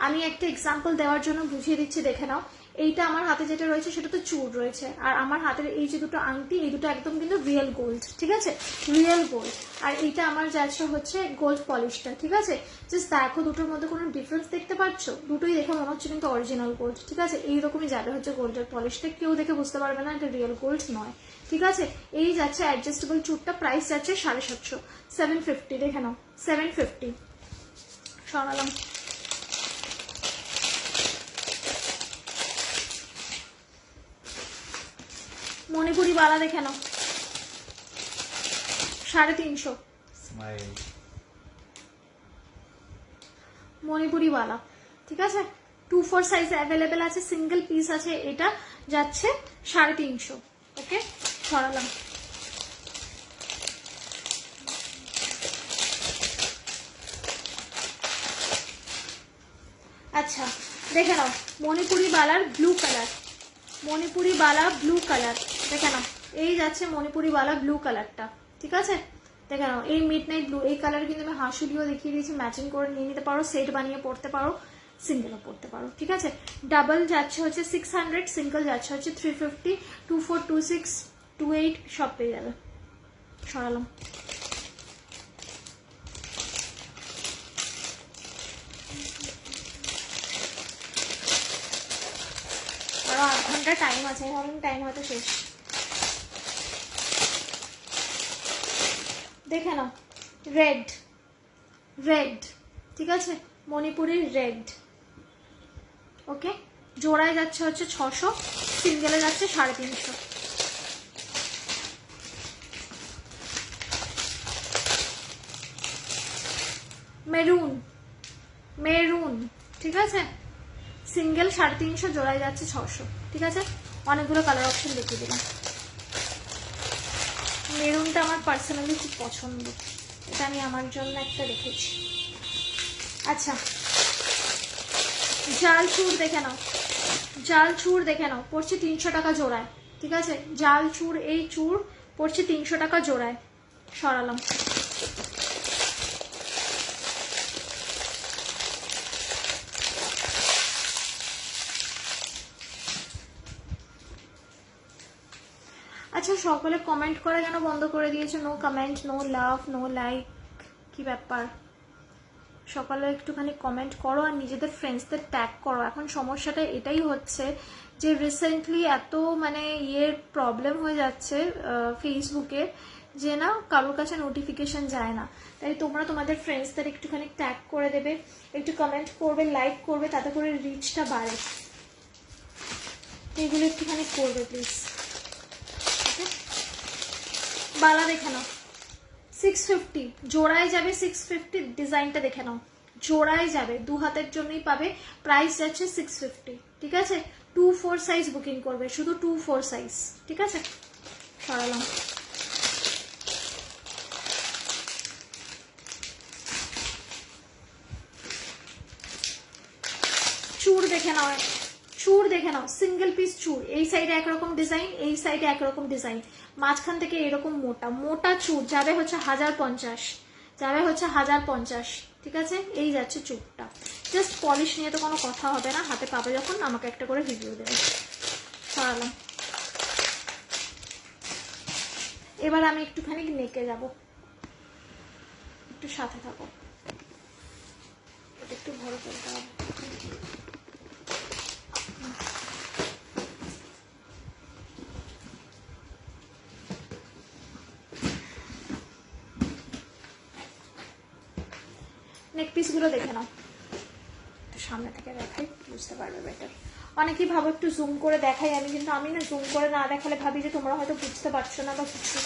আমি একটা এক্সাম্পল দেওয়ার জন্য বুঝিয়ে দিচ্ছি, দেখে নাও, এইটা আমার হাতে যেটা রয়েছে সেটা তো চূড় রয়েছে, আর আমার হাতের এই যে দুটো আংটি, এই দুটো একদম কিন্তু রিয়েল গোল্ড, ঠিক আছে, রিয়েল গোল্ড। আর এইটা আমার যাচ্ছে হচ্ছে গোল্ড পলিশটা, ঠিক আছে। জাস্ট দেখো দুটোর মধ্যে কোনো ডিফারেন্স দেখতে পাচ্ছ? দুটোই দেখে মনে হচ্ছে কিন্তু অরিজিনাল গোল্ড, ঠিক আছে। এইরকমই যাবে হচ্ছে গোল্ডের পলিশটা, কেউ দেখে বুঝতে পারবে না এটা রিয়েল গোল্ড নয়, ঠিক আছে। এই যাচ্ছে অ্যাডজাস্টেবল চুড়টা, প্রাইস যাচ্ছে 750, 750 দেখে নাও, 750 সরালাম। মণিপুরি বালা দেখে নাও, 350 স্মাইল মণিপুরি বালা, ঠিক আছে। 2-4 সাইজ অ্যাভেলেবেল আছে, সিঙ্গেল পিস আছে, এটা যাচ্ছে 350, ওকে সরালাম। আচ্ছা দেখে নাও মণিপুরি বালার ব্লু কালার, মণিপুরি বালা ব্লু কালার দেখে নাও, এই যাচ্ছে মণিপুরি বালা ব্লু কালারটা, ঠিক আছে। দেখে নাও এই মিড নাইট ব্লু, এই কালার কিন্তু আমি হাসুলিও দেখিয়ে দিয়েছি, ম্যাচিং করে নিয়ে নিতে পারো, সেট বানিয়ে পড়তে পারো, সিঙ্গেলও পড়তে পারো, ঠিক আছে। ডাবল যাচ্ছে হচ্ছে 600, সিঙ্গেল যাচ্ছে হচ্ছে 350, 24, 26, 28 সব পেয়ে যাবে। সরালাম। আরো 8 ঘন্টা টাইম আছে, ভাবলাম টাইম হয়তো শেষ। দেখে নাও রেড, রেড, ঠিক আছে, মণিপুরের রেড, ওকে। জোড়ায় যাচ্ছে হচ্ছে 600, সিঙ্গেলে যাচ্ছে 350। মেরুন, মেরুন, ঠিক আছে, সিঙ্গেল 350, জোড়ায় যাচ্ছে 600, ঠিক আছে। অনেকগুলো কালার অপশন দেখিয়ে দিলাম। মেরুনটা আমার পার্সোনালি খুব পছন্দ, এটা আমি আমার জন্য একটা রেখেছি। আচ্ছা জাল চূড় দেখে নাও, জাল চূড় দেখে নাও, পড়ছে 300 টাকা জোড়ায়, ঠিক আছে। জাল চূড়, এই চূড় পড়ছে 300 টাকা জোড়ায়। সরালাম। আচ্ছা সকলে কমেন্ট করা কেন বন্ধ করে দিয়েছে? No comment, no love, no like, কি ব্যাপার? সকালে একটুখানি কমেন্ট করো আর নিজেদের ফ্রেন্ডসদের ট্যাগ করো। এখন সমস্যাটা এটাই হচ্ছে যে রিসেন্টলি এত মানে ইয়ের প্রবলেম হয়ে যাচ্ছে ফেসবুকে, যে না কারোর কাছে নোটিফিকেশন যায় না। তাই তোমরা তোমাদের ফ্রেন্ডসদের একটুখানি ট্যাগ করে দেবে, একটু কমেন্ট করবে, লাইক করবে, তাতে করে রিচটা বাড়ে। এগুলো একটুখানি করবে প্লিজ। বালা দেখে নাও 650, জোড়ায় যাবে 650, ডিজাইনটা দেখে নাও, জোড়ায় যাবে, 2 হাতের জন্যই পাবে, প্রাইস যাচ্ছে 650, ঠিক আছে। 2-4 সাইজ বুকিং করবে, শুধু 2-4 সাইজ, ঠিক আছে। সরালাম। চূড় দেখে নাও, চূড় দেখে নাও, সিঙ্গেল পিস চূড়, এই সাইডে একরকম ডিজাইন, এই সাইডে একরকম ডিজাইন, মাঝখান থেকে এরকম মোটা মোটা চূড় যাবে হচ্ছে 1050, যাবে হচ্ছে 1050, ঠিক আছে। এই যাচ্ছে চূড়টা, জাস্ট পলিশ নিয়ে তো কোনো কথা হবে না, হাতে পাবে যখন আমাকে একটা করে ভিডিও দেবে। সরালাম। এবার আমি একটুখানি নেকে যাব, একটু সাথে থাকো, এটা একটু বড় করতে হবে। নেক পিসগুলো দেখে নাও, সামনে থেকে দেখাই বুঝতে পারবে বেটার। অনেকেই ভাবো একটু জুম করে দেখাই আমি, কিন্তু আমি না জুম করে না দেখালে ভাবি যে তোমরা হয়তো বুঝতে পারছো না বা কিছু,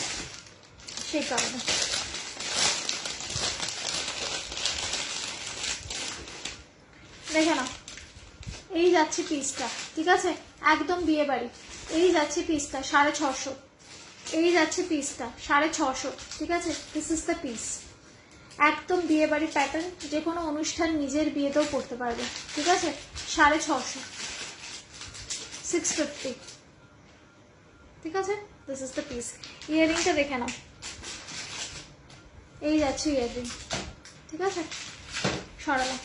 সেই কারণে। দেখে নাও এই যাচ্ছে পিসটা, ঠিক আছে, একদম বিয়ে বাড়ি। এই যাচ্ছে পিসটা 650, এই যাচ্ছে পিসটা 650, ঠিক আছে। দিস ইজ দ্য পিস, একদম বিয়ে বাড়ির প্যাটার্ন, যে কোনো অনুষ্ঠান নিজের বিয়েতেও পড়তে পারবে, ঠিক আছে। 650, 650, ঠিক আছে। This is the piece. ইয়াররিংটা দেখে নাও, এই যাচ্ছে ইয়াররিং, ঠিক আছে। সরালাম।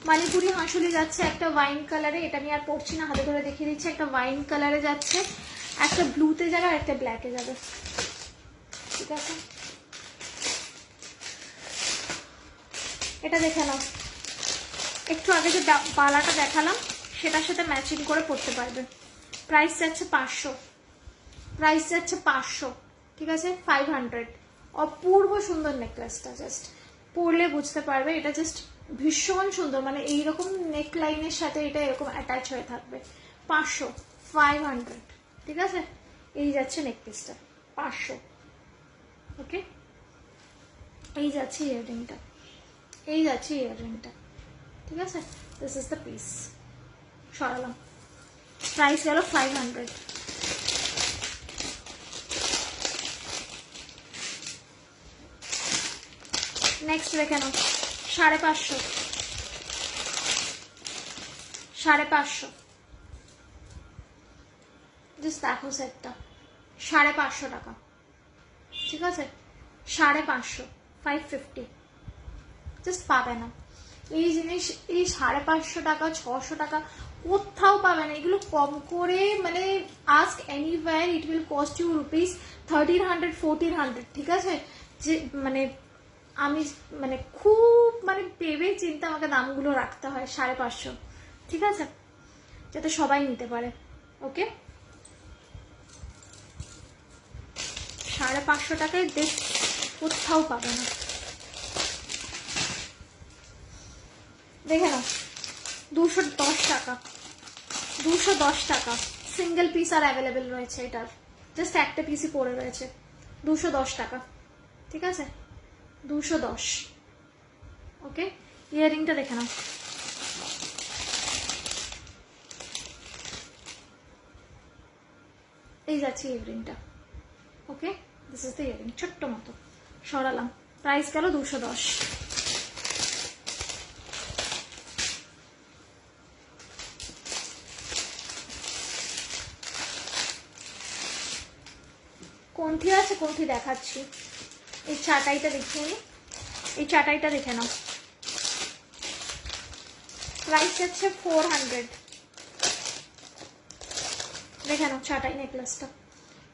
মানিপুরি হাঁসুলি যাচ্ছে একটা ওয়াইন কালারে, এটা আমি আর পরছি না, হাতে ধরে দেখিয়ে দিচ্ছি। একটা ওয়াইন কালারে যাচ্ছে, একটা ব্লুতে যাবে আর একটা ব্ল্যাকে যাবে, ঠিক আছে? এটা দেখে নাও, একটু আগে যে বালাটা দেখালাম সেটার সাথে ম্যাচিং করে পরতে পারবে। প্রাইস যাচ্ছে 500, প্রাইস যাচ্ছে 500, ঠিক আছে? 500। অপূর্ব সুন্দর নেকলেসটা, জাস্ট পরলে বুঝতে পারবে, এটা জাস্ট ভীষণ সুন্দর, মানে এইরকম নেক লাইনের সাথে এটা এরকম অ্যাটাচ হয়ে থাকবে। 500, 500, ঠিক আছে? এই যাচ্ছে নেকলেসটা 500, ওকে? এই যাচ্ছে ইয়াররিংটা, এই যাচ্ছে ইয়াররিংটা, ঠিক আছে? This is the piece. সরালাম, প্রাইস গেল 500। নেক্সট দেখে নাও, 550, 550, জাস্ট দেখো সেটটা, 550 টাকা, ঠিক আছে? 550, 550, জাস্ট পাবে না এই জিনিস। এই 550 টাকা, 600 টাকা কোথাও পাবে না। এগুলো কম করে, মানে ask anywhere it will cost you rupees 1300, 1400, ঠিক আছে? যে মানে আমি মানে খুব মানে ভেবে চিন্তা আমাকে দামগুলো রাখতে হয়। 550, ঠিক আছে? যাতে সবাই নিতে পারে, ওকে? 550 টাকায় বেশ কোথাও পাবে না। দেখে নাও, 210 টাকা, 210 টাকা সিঙ্গেল পিস আর অ্যাভেলেবেল রয়েছে এটার, জাস্ট একটা পিসই পড়ে রয়েছে। 210 টাকা, ঠিক আছে? 210, ওকে? ইয়াররিংটা দেখে নাও, এই যাচ্ছে ইয়াররিংটা, ওকে? দিস ইজ দ্য ইয়াররিং, ছোট্ট মতো। সরালাম, প্রাইস গেল 210। কোনটি আছে, কোনটি দেখাচ্ছি। এই চাটাইটা দেখিয়ে নি, এই চাটাইটা দেখে নাও, প্রাইস হচ্ছে 400। দেখে নাও চাটাই নেকলেসটা,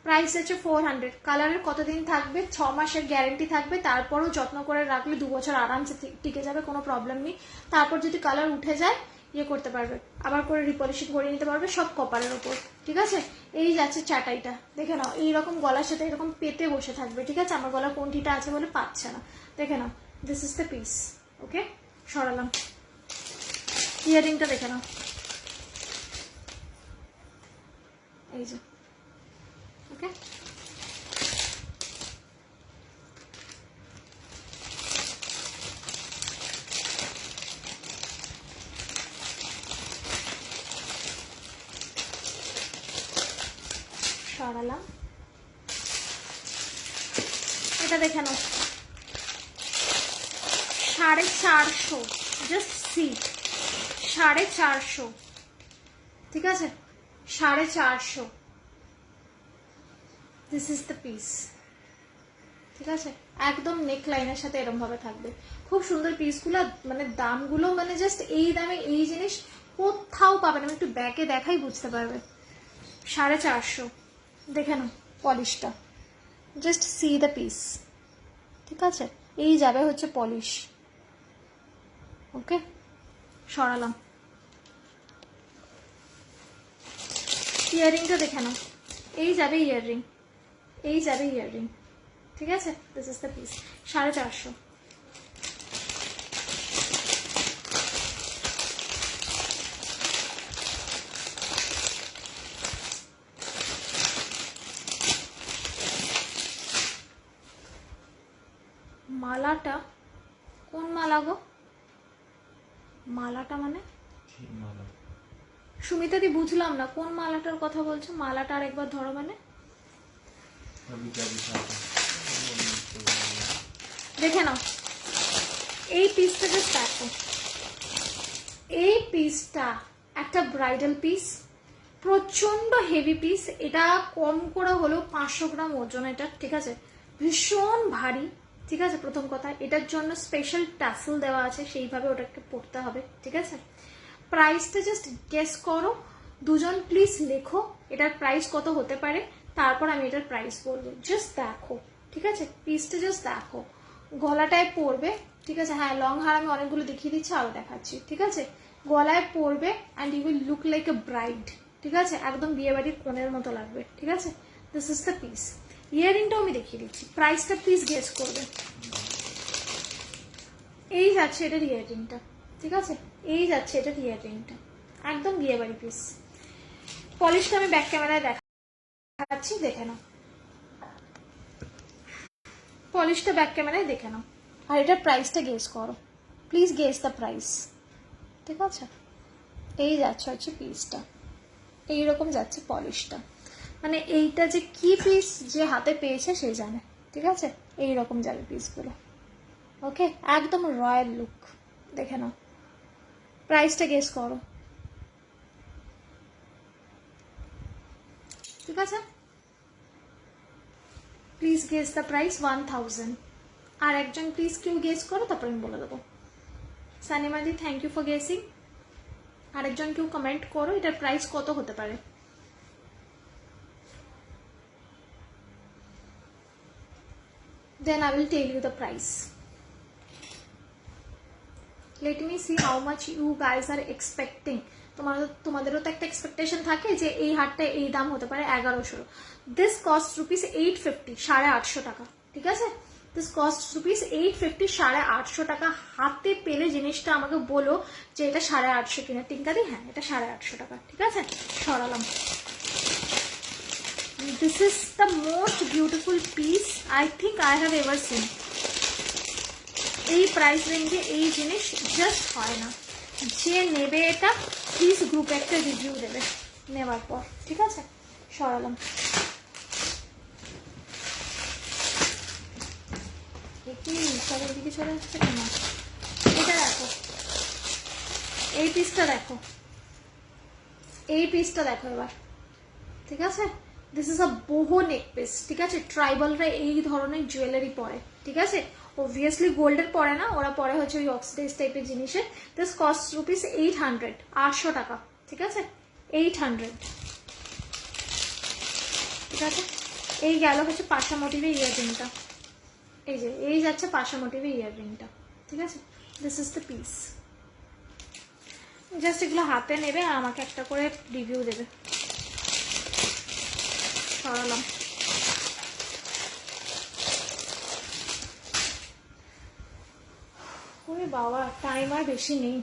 প্রাইস হচ্ছে 400। কালারের কতদিন থাকবে? 6 মাসের গ্যারেন্টি থাকবে, তারপরও যত্ন করে রাখলে 2 বছর আরামসে টিকে যাবে, কোনো প্রবলেম নেই। তারপর যদি কালার উঠে যায় ইয়ে করতে পারবে, আবার করে রিপলিশিং করে নিতে পারবে, সব কপারের ওপর, ঠিক আছে? এই যাচ্ছে চাটাইটা, দেখে নাও, এইরকম গলার সাথে এরকম পেতে বসে থাকবে, ঠিক আছে? আমার গলার কোনটিটা আছে বলে পাচ্ছে না, দেখে নাও, দিস ইজ দ্য পিস, ওকে? সরালাম, ইয়াররিংটা দেখে নাও, এই যে, ওকে? সরালাম, এটা দেখে নাও, 450, জাস্ট সি, 450, ঠিক আছে? 450, দিস ইজ দ্য পিস, ঠিক আছে? একদম নেক লাইনের সাথে এরকম ভাবে থাকবে, খুব সুন্দর পিসগুলো, মানে দামগুলো মানে জাস্ট এই দামে এই জিনিস কোথাও পাবে না। আমি একটু ব্যাকে দেখাই বুঝতে পারবে। 450, দেখে নাও পলিশটা, জাস্ট সি দ্য পিস, ঠিক আছে? এই যাবে হচ্ছে পলিশ, ওকে? সরালাম, ইয়াররিংটা দেখে নাও, এই যাবে ইয়াররিং, এই যাবে ইয়াররিং, ঠিক আছে? This is the piece, 450। মালাটা কোন মালা গো? মালাটা মানে সুমিতাদি বুঝলাম না, কোন মালাটার কথা বলছো? মালাটা আর একবার ধরো, মানে দেখে নাও, এই পিসটা জাস্ট দেখো, এই পিসটা একটা ব্রাইডাল পিস, প্রচন্ড হেভি পিস। এটা কম করে হলেও 500 গ্রাম ওজন এটা, ঠিক আছে? ভীষণ ভারী, ঠিক আছে, প্রথম কথা এটার জন্য স্পেশাল টাসেল দেওয়া আছে, সেইভাবে ওটাকে পড়তে হবে। ঠিক আছে, প্রাইসটা জাস্ট গেস করো, দুজন প্লিজ লেখো এটার প্রাইস কত হতে পারে, তারপর আমি এটার প্রাইস বলবো। জাস্ট দেখো, ঠিক আছে, পিসটা জাস্ট দেখো, গলাটায় পরবে। ঠিক আছে, হ্যাঁ লং হার আমি অনেকগুলো দেখিয়ে দিচ্ছি, আরো দেখাচ্ছি। ঠিক আছে, গলায় পরবে and you will look like a bride. ঠিক আছে, একদম বিয়ে বাড়ির কোণের মতো লাগবে। ঠিক আছে, দিস ইজ দ্য পিস। ইয়াররিংটাও আমি দেখিয়ে দিচ্ছি, প্রাইসটা প্লিজ গেস করবে। এই যাচ্ছে এটার ইয়াররিংটা। ঠিক আছে, এই যাচ্ছে এটার ইয়াররিংটা, একদম বিয়ে বাড়ি পিস। পলিশটা আমি ব্যাক ক্যামেরায় দেখাচ্ছি, দেখে নাও। পলিশটা ব্যাক ক্যামেরায় দেখে নাও, আর এটার প্রাইসটা গেস করো, প্লিজ গেস দ্য প্রাইস। ঠিক আছে, এই যাচ্ছে হচ্ছে পিসটা, এইরকম যাচ্ছে পলিশটা, মানে এইটা যে কি পিস যে হাতে পেয়েছে সে জানে। ঠিক আছে, এইরকম যাবে পিসগুলো। ওকে, একদম রয়্যাল লুক, দেখে নাও। প্রাইসটা গেস করো। ঠিক আছে, প্লিজ গেস দ্য প্রাইস 1000। আর একজন প্লিজ কেউ গেস করো, তারপর আমি বলে দেবো। সানিমাদি থ্যাংক ইউ ফর গেসিং। আরেকজন কেউ কমেন্ট করো এটার প্রাইস কত হতে পারে। Then I will tell you the price. Let me see how much you guys are expecting. তোমাদেরও তো একটা এক্সপেকটেশন থাকে যে এই হারটা এই দাম হতে পারে 1100। দিস কস্ট রুপিস 850, 850 টাকা। ঠিক আছে, দিস কস্ট রুপিস 850, 850 টাকা। হাতে পেলে জিনিসটা আমাকে বলো যে এটা 850 কিনা। টিঙ্কাদি হ্যাঁ এটা 850 টাকা। ঠিক আছে, সরালাম। This is the most beautiful piece I think I have ever seen. এই প্রাইস রেঞ্জে এই জিনিস জাস্ট হয় না। যে নেবে এটা প্লিজ গ্রুপে একটা রিভিউ দেবে নেওয়ার পর। ঠিক আছে, সরালাম। কি সবার দিকে চলে আসছে কেন? এটা দেখো, এই পিসটা দেখো, এই পিসটা দেখো এবার। ঠিক আছে, this is a boho neck piece. ঠিক আছে, ট্রাইবালরা এই ধরনের জুয়েলারি পরে। ঠিক আছে, অবভিয়াসলি গোল্ডের পরে না, ওরা পরে হচ্ছে ওই অক্সিডাইজ টাইপের জিনিসের। দিস কস্ট রুপিস 800, 800 টাকা। ঠিক আছে, 800। ঠিক আছে, এই গেল হচ্ছে পাশা মোটিভে ইয়াররিংটা। এই যে এই যাচ্ছে পাশা মোটিভে ইয়াররিংটা। ঠিক আছে, this is the piece. Just এগুলো হাতে নেবে আর আমাকে একটা করে রিভিউ দেবে। সরালাম। ওরে বাবা, टाइम আর বেশি নেই,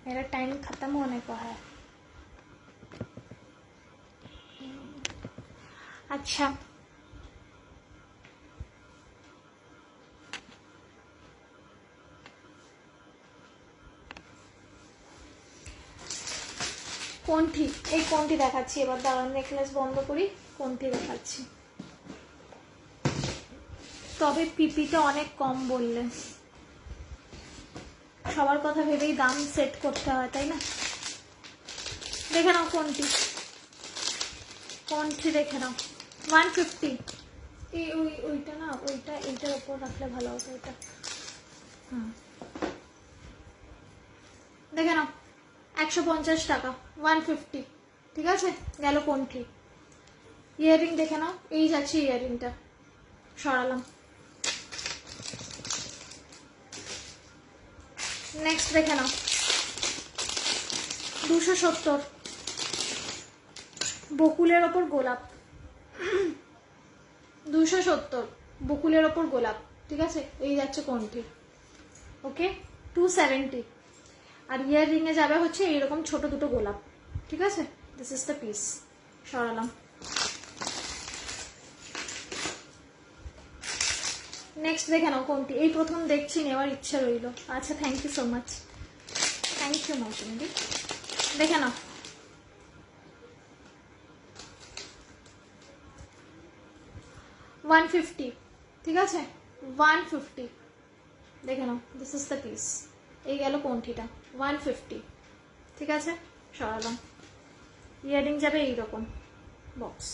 मेरा टाइम खत्म होने को है। अच्छा, কোনটি? এই কোনটি দেখাচ্ছি এবার, দাঁড়ান নেকলেস বন্ধ করি, কোনটি দেখাচ্ছি। তবে পিপিটা অনেক কম বললেন, সবার কথা ভেবেই দাম সেট করতে হয় তাই না। দেখে নাও কোনটি, কোনটি দেখে নাও। 150। এই ওইটা না, ওইটা এইটার উপর রাখলে ভালো হতো। ওইটা দেখে নাও 150 টাকা, 150। ঠিক আছে, গেল কোনটি। ইয়াররিং দেখে নাও, এই যাচ্ছে ইয়াররিংটা, সরালাম। নেক্সট দেখে নাও 270, বকুলের ওপর গোলাপ। 270 বকুলের ওপর গোলাপ। ঠিক আছে, এই যাচ্ছে কোনটি। ওকে, 270। আর ইয়াররিং এ যাবে হচ্ছে এইরকম ছোট দুটো গোলাপ। ঠিক আছে, দিস ইজ দ্য পিস, সরালাম। নেক্সট দেখে নাও কোনটি। এই প্রথম দেখছি, নেওয়ার ইচ্ছা রইল। আচ্ছা, thank you so much, thank you Moushumi. দেখে নাও 150। ঠিক আছে, 150 দেখে নাও, দিস ইজ দ্য পিস। এই গেল কোনটিটা, 150। ঠিক আছে, সরালাম। ইয়ারিং যাবে এইরকম বক্স।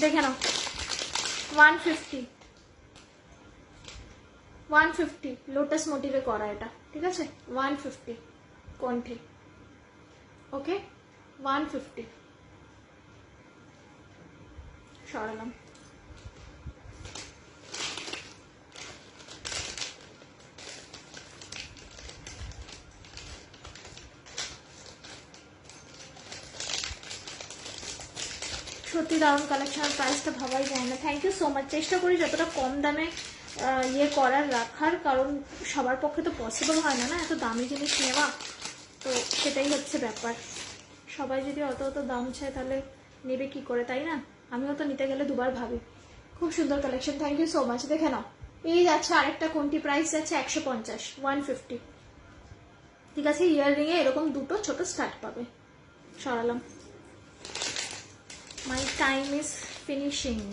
দেখে নাও 150 150 লোটাস মোটিভে করা এটা, ঠিক আছে 150 কোনটি, ওকে 150 সরালাম। সত্যি দারুণ কালেকশন, প্রাইসটা ভাবাই যায় না। Thank you so much. চেষ্টা করি যতটা কম দামে ইয়ে করার রাখার, কারণ সবার পক্ষে তো পসিবল হয় না না এত দামি জিনিস নেওয়া, তো সেটাই হচ্ছে ব্যাপার। সবাই যদি অত অত দাম চায় তাহলে নেবে কি করে, তাই না? আমিও তো নিতে গেলে দুবার ভাবি। খুব সুন্দর collection, thank you so much. দেখে নাও, এই যাচ্ছে আরেকটা কোনটি, প্রাইস যাচ্ছে 150 150, ঠিক আছে। ইয়াররিংয়ে এরকম দুটো ছোট স্টার্ট পাবে। সরালাম। My time is finishing.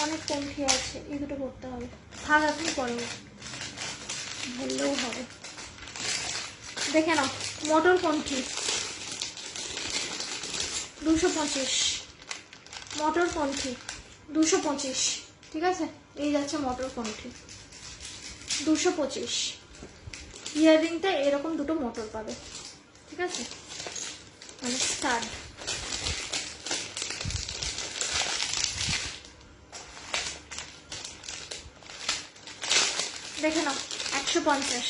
অনেক কমতি আছে, এই দুটো করতে হবে। থাক এখন পরে বললেও হবে। দেখে নাও, মটর কণ্ঠি 225, মটর কণ্ঠি 225, ঠিক আছে। এই যাচ্ছে মটর কণ্ঠি 225। ইয়াররিংটা এরকম দুটো মোটর পাবে, ঠিক আছে, মানে স্টাড। দেখে নাও 150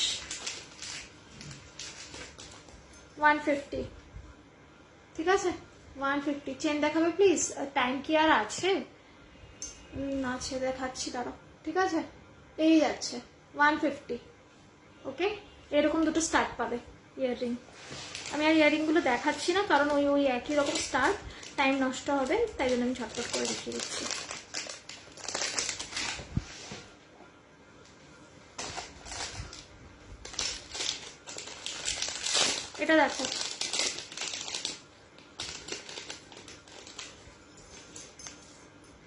150, ঠিক আছে 150। চেন দেখাবে প্লিজ, টাইম কি আর আছে? আছে, দেখাচ্ছি দাঁড়াও, ঠিক আছে। এই যাচ্ছে 150, ওকে। এরকম দুটো স্টার্ট পাবে ইয়াররিং। আমি আর ইয়াররিংগুলো দেখাচ্ছি না, কারণ ওই ওই একই রকম স্টার্ট, টাইম নষ্ট হবে, তাই জন্য আমি ঝটপট করে দেখিয়ে দিচ্ছি। এটা দেখো,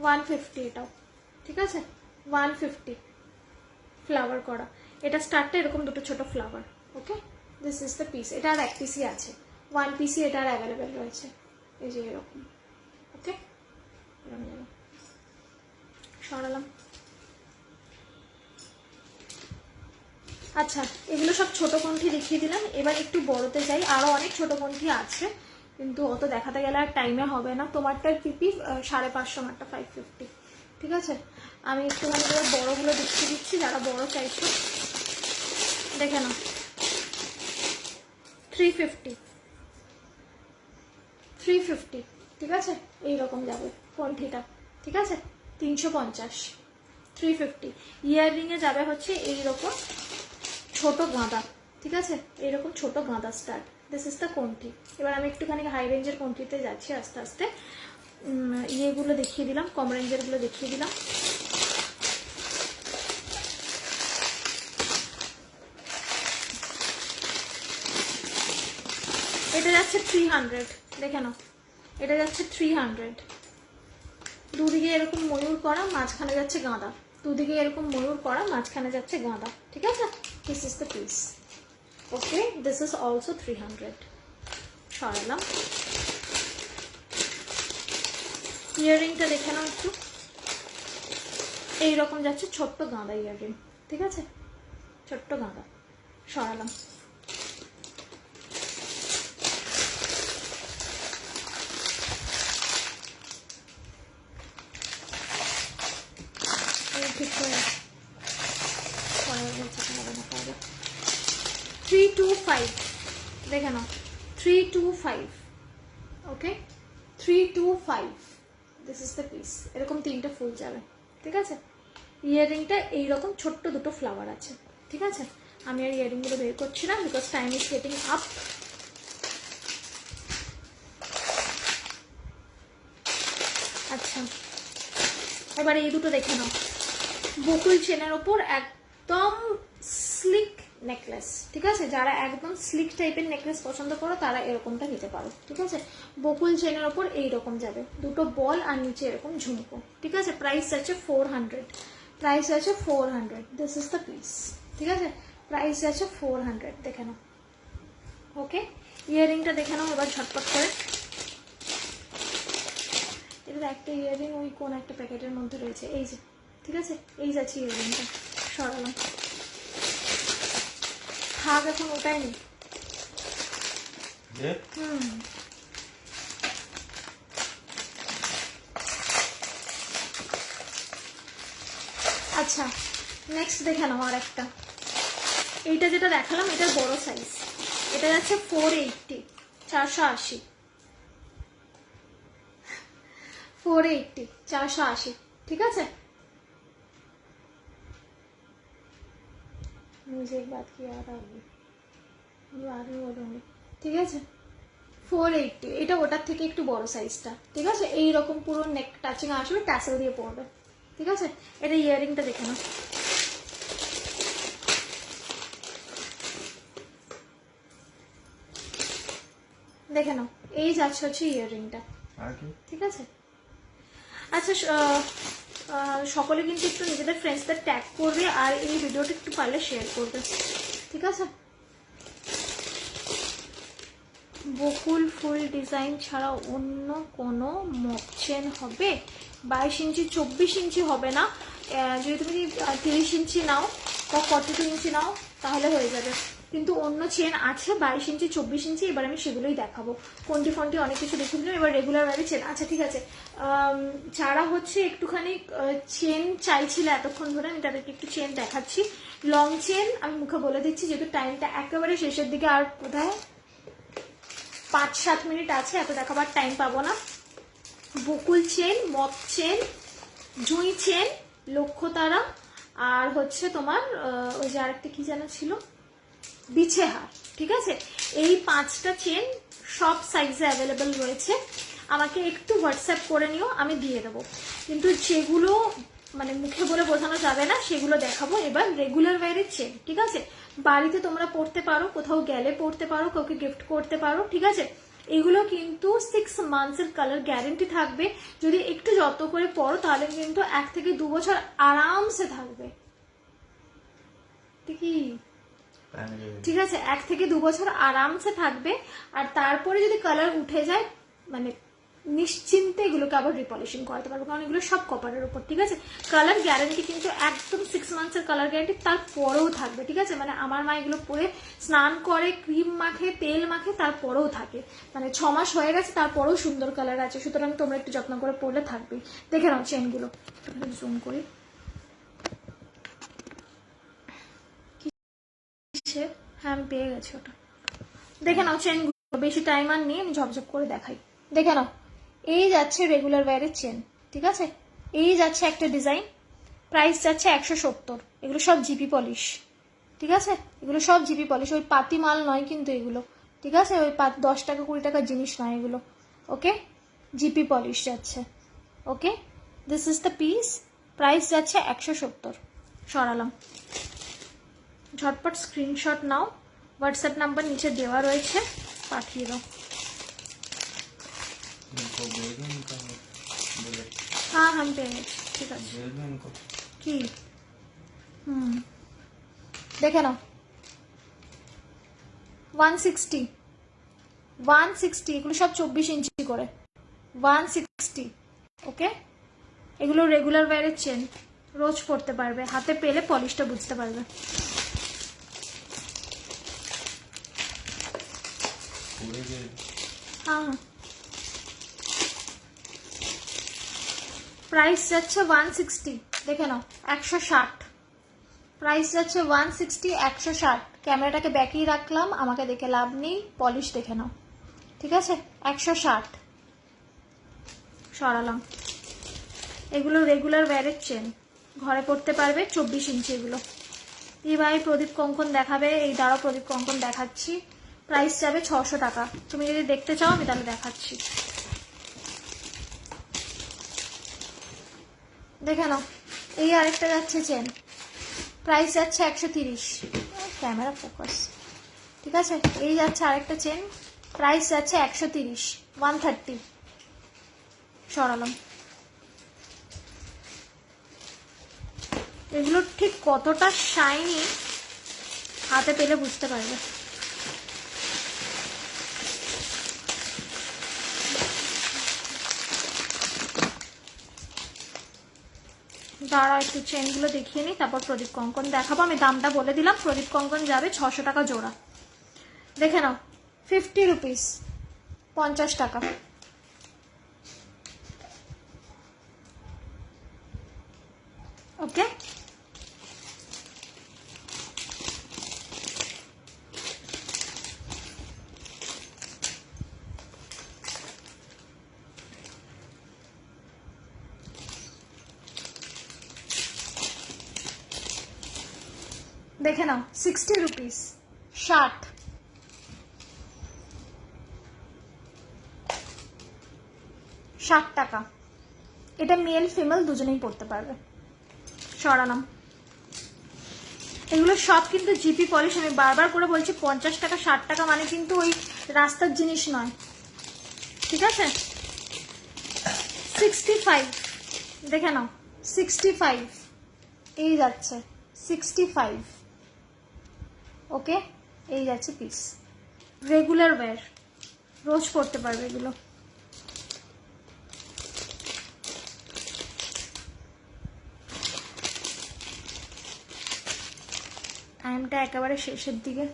$150 এটাও, ঠিক আছে 150 ফ্লাওয়ার করা। এটা স্টার্টটা এরকম দুটো ছোট flower, okay. This is the piece. এটা আর এক পিসই আছে, 1 পিসই এটা আর অ্যাভেলেবেল রয়েছে, এই যে এরকম, ওকে। সরালাম। আচ্ছা, এগুলো সব ছোট কণ্ঠি দেখিয়ে দিলাম। এবার একটু বড়তে যাই, আরো অনেক ছোট কণ্ঠি আছে, কিন্তু অত দেখাতে গেলে আর টাইমে হবে না। তোমারটার পিপি 550, আমারটা 550, ঠিক আছে। আমি একটুখানি করে বড়গুলো দেখিয়ে দিচ্ছি, যারা বড় চাইছো। দেখে নাও 350, ঠিক আছে। এইরকম যাবে কণ্ঠিটা, ঠিক আছে 350, 350। ইয়াররিংয়ে যাবে হচ্ছে এইরকম ছোট গাঁদা, ঠিক আছে, এইরকম ছোট গাঁদা স্টার্ট। দিস ইজ দ্য কণ্ঠি। এবার আমি একটুখানি হাই রেঞ্জের কণ্ঠিতে যাচ্ছি আস্তে আস্তে। ইয়েগুলো দেখিয়ে দিলাম, কম রেঞ্জেরগুলো দেখিয়ে দিলাম। এটা যাচ্ছে 300, দেখে নাও, এটা যাচ্ছে 300। দুদিকে এরকম ময়ূর করা, মাঝখানে যাচ্ছে গাঁদা। দুদিকে এরকম ময়ূর করা, মাঝখানে যাচ্ছে গাঁদা, ঠিক আছে। This is the piece, okay. This is also 300। সরালাম। ইয়াররিংটা দেখে নাও একটু, এইরকম যাচ্ছে ছোট্ট গাঁদা ইয়াররিং, ঠিক আছে, ছোট্ট গাঁদা। সরালাম। ঠিক করে 325, দেখে নাও 325, ওকে 325। This is the piece. এরকম তিনটে ফুল যাবে, ঠিক আছে। ইয়াররিংটা এইরকম ছোট্ট দুটো ফ্লাওয়ার আছে, ঠিক আছে। আমি আর ইয়াররিংগুলো বের করছি না, because time is getting up. আচ্ছা, এবার এই দুটো দেখে নাও। বকুল চেনের ওপর একদম স্লিক নেকলেস, ঠিক আছে। যারা একদম স্লিক টাইপের নেকলেস পছন্দ করো তারা এরকমটা নিতে পারো, ঠিক আছে। বকুল চেনের ওপর এইরকম যাবে দুটো বল আর নিচে এরকম ঝুমকো, ঠিক আছে। প্রাইস আছে 400, প্রাইস আছে 400। দিস ইজ দ্য পিস, ঠিক আছে। প্রাইস আছে 400, দেখে নাও ওকে, ইয়াররিংটা দেখে নাও এবার ঝটপট করে। এটা একটা ইয়াররিং ওই কোন একটা প্যাকেটের মধ্যে রয়েছে, এই যে, ঠিক আছে, এই যাচ্ছে ইয়াররিংটা, সরালাম, থাক এখন ওটাই নেই। আচ্ছা নেক্সট দেখে নাও আর একটা, এইটা যেটা দেখালাম এটার বড় সাইজ, এটা যাচ্ছে 480, 480, 480, 480, ঠিক আছে। मुझे एक बात की याद आ गई, बाद में बोलूंगी, ঠিক আছে। 480, এটা ওটার থেকে একটু বড় সাইজটা, ঠিক আছে। এইরকম পুরো নেক টাচিং আসবে, ট্যাসেল দিয়ে পড়বে, ঠিক আছে। এটা ইয়াররিংটা দেখে নাও, দেখে নাও, এই যাচ্ছে হচ্ছে ইয়াররিংটা, ঠিক আছে। আচ্ছা সকলে কিন্তু একটু নিজেদের ফ্রেন্ডসদের ট্যাগ করবে আর এই ভিডিওটা একটু পারলে শেয়ার করবে, ঠিক আছে। বকুল ফুল ডিজাইন ছাড়া অন্য কোনো মক চেন হবে? 22 ইঞ্চি 24 ইঞ্চি হবে না, যদি তুমি 30 ইঞ্চি নাও বা 42 ইঞ্চি নাও তাহলে হয়ে যাবে, কিন্তু অন্য চেন আছে 22 ইঞ্চি 24 ইঞ্চি, এবার আমি সেগুলোই দেখাবো। কোনটি ফন্টি অনেক কিছু দেখে দিলাম, এবার রেগুলার ভাবে চেন। আচ্ছা ঠিক আছে, যারা হচ্ছে একটুখানি চেন চাইছিল এতক্ষণ ধরে, আমি তাদেরকে একটু চেন দেখাচ্ছি। লং চেন আমি মুখে বলে দিচ্ছি, যেহেতু টাইমটা একেবারে শেষের দিকে, আর কোথায় 5-7 মিনিট আছে, এত দেখাবার টাইম পাবো না। বকুল চেন, মক চেন, জুঁই চেন, লক্ষ্যতারা, আর হচ্ছে তোমার ওই যে আরেকটা কি যেন ছিল, বিছে হার, ঠিক আছে। এই 5টা চেন সব সাইজে অ্যাভেলেবেল রয়েছে, আমাকে একটু হোয়াটসঅ্যাপ করে নিও, আমি দিয়ে দেবো। কিন্তু যেগুলো মানে মুখে বলে বোঝানো যাবে না সেগুলো দেখাবো। এবার রেগুলার ওয়্যারের চেন, ঠিক আছে, বাড়িতে তোমরা পড়তে পারো, কোথাও গেলে পড়তে পারো, কাউকে গিফট করতে পারো, ঠিক আছে। এগুলো কিন্তু 6 মান্থসের কালার গ্যারেন্টি থাকবে, যদি একটু যত্ন করে পড়ো তাহলে কিন্তু 1 থেকে 2 বছর আরামসে থাকবে, ঠিক আছে। 1 থেকে 2 বছর আরামসে থাকবে, আর তারপরে যদি কালার উঠে যায় মানে নিশ্চিন্তে এগুলোকে আবার রিপলিশিং করাতে পারবো, কারণ এগুলো সব কপারের উপর, ঠিক আছে। কালার গ্যারান্টি কিন্তু একদম 6 মান্থসের কালার গ্যারান্টি, তারপরেও থাকবে, ঠিক আছে। মানে আমার মা এগুলো পরে স্নান করে, ক্রিম মাখে, তেল মাখে, তারপরেও থাকে, মানে 6 মাস হয়ে গেছে তারপরেও সুন্দর কালার আছে, সুতরাং তোমরা একটু যত্ন করে পরলে থাকবে। দেখে নাও চেনগুলো, জুম করি, হ্যাঁ আমি পেয়ে গেছি ওটা, দেখে নাও চেনগুলো, বেশি টাইম আর নিয়ে আমি ঝপঝপ করে দেখাই। দেখে নাও, এই যাচ্ছে রেগুলার ওয়্যারের চেন, ঠিক আছে। এই যাচ্ছে একটা ডিজাইন, প্রাইস যাচ্ছে 170, এগুলো সব জিপি পলিশ, ঠিক আছে। এগুলো সব জিপি পলিশ, ওই পাতি মাল নয় কিন্তু এগুলো, ঠিক আছে, ওই 10 টাকা 20 টাকার জিনিস নয় এগুলো, ওকে। জিপি পলিশ যাচ্ছে, okay. This is the piece, price যাচ্ছে 170, সরালাম। ঝটপট স্ক্রিনশট নাও, হোয়াটসঅ্যাপ নাম্বার নিচে দেওয়া রয়েছে, পাঠিয়ে দাও। हाँ हम पे ঠিক আছে, কি দেখে নাও, 160 এগুলো সব 24 ইঞ্চি করে, 160, ওকে। এগুলো রেগুলার ওয়্যারের চেন, রোজ পরতে পারবে, হাতে পেলে পলিশটা বুঝতে পারবে। হ্যাঁ প্রাইস যাচ্ছে 160, দেখে নাও 160, প্রাইস যাচ্ছে 160, 160। ক্যামেরাটাকে ব্যাকেই রাখলাম, আমাকে দেখে লাভ নেই, পলিশ দেখে নাও, ঠিক আছে। 160, সরালাম। এগুলো রেগুলার ওয়্যারের চেন, ঘরে পড়তে পারবে, 24 ইঞ্চি এগুলো। এই ভাই প্রদীপ কঙ্কন দেখাবে, এই দাঁড়াও প্রদীপ কঙ্কন দেখাচ্ছি, প্রাইস যাবে 600 টাকা। তুমি যদি দেখতে চাও আমি তাহলে দেখাচ্ছি, দেখে নাও। এই আরেকটা যাচ্ছে চেন, প্রাইস যাচ্ছে 130, ক্যামেরা ফোকাস, ঠিক আছে। এই যাচ্ছে আরেকটা চেন, প্রাইস যাচ্ছে 130, 130, সরালাম। এগুলো ঠিক কতটা শাইনি হাতে পেলে বুঝতে পারবে। দাঁড়া একটু চেনগুলো দেখিয়ে নিই, তারপর প্রদীপ কঙ্কন দেখাবো। আমি দামটা বলে দিলাম, প্রদীপ কঙ্কন যাবে 600 টাকা জোড়া। দেখে নাও, 50 রুপিস, 50 টাকা। ওকে, দেখে নাও 60 রুপিস, 60। টাকা। এটা মেল ফিমেল দুজনেই পড়তে পারবে। সরালাম। এগুলো সব কিন্তু জিপি পলিশ। আমি বারবার করে বলছি 50 টাকা 60 টাকা মানে কিন্তু ওই রাস্তার জিনিস নয়, ঠিক আছে। 65, দেখে নাও 65, এই যাচ্ছে 65। ওকে, এই যাচ্ছে পিস। রেগুলার ওয়্যার, রোজ পরতে পারবে এগুলো। টাইমটা একেবারে শেষের দিকে।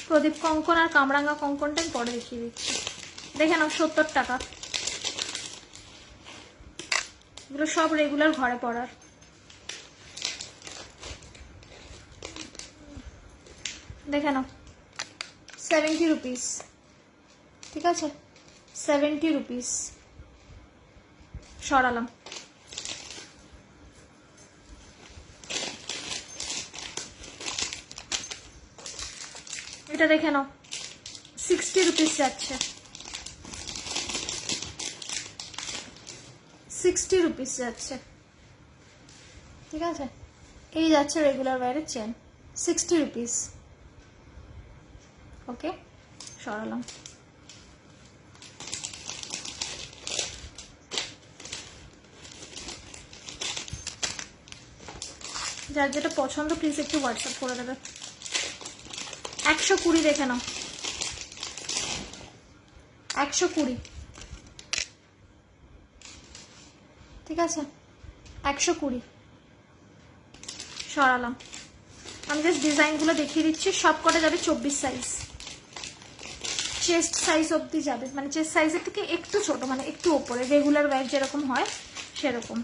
প্রদীপ কঙ্কন আর কামরাঙ্গা কঙ্কনটা আমি পরে দেখিয়ে দিচ্ছি। দেখে নাও 70 টাকা। এগুলো সব রেগুলার ঘরে পরার। দেখে নাও 70 রুপিস, ঠিক আছে, 70 রুপিস। সরালাম। এটা দেখে নাও 60 রুপিস যাচ্ছে, 60 রুপিস যাচ্ছে, ঠিক আছে। এই যাচ্ছে রেগুলার ওয়্যারের চেন, 60 রুপিস। ওকে, সরালাম। যার যেটা পছন্দ প্লিজ একটু হোয়াটসঅ্যাপ করে দেবে। 120 দেখে নাও, 120, ঠিক আছে, 120। সরালাম। আমি জাস্ট ডিজাইনগুলো দেখিয়ে দিচ্ছি। সব কটা যাবে 24 সাইজ, চেস্ট সাইজ অবধি যাবে, মানে চেস্ট সাইজের থেকে একটু ছোট, মানে একটু ওপরে, রেগুলার ওয়্যার যেরকম হয় সেরকম।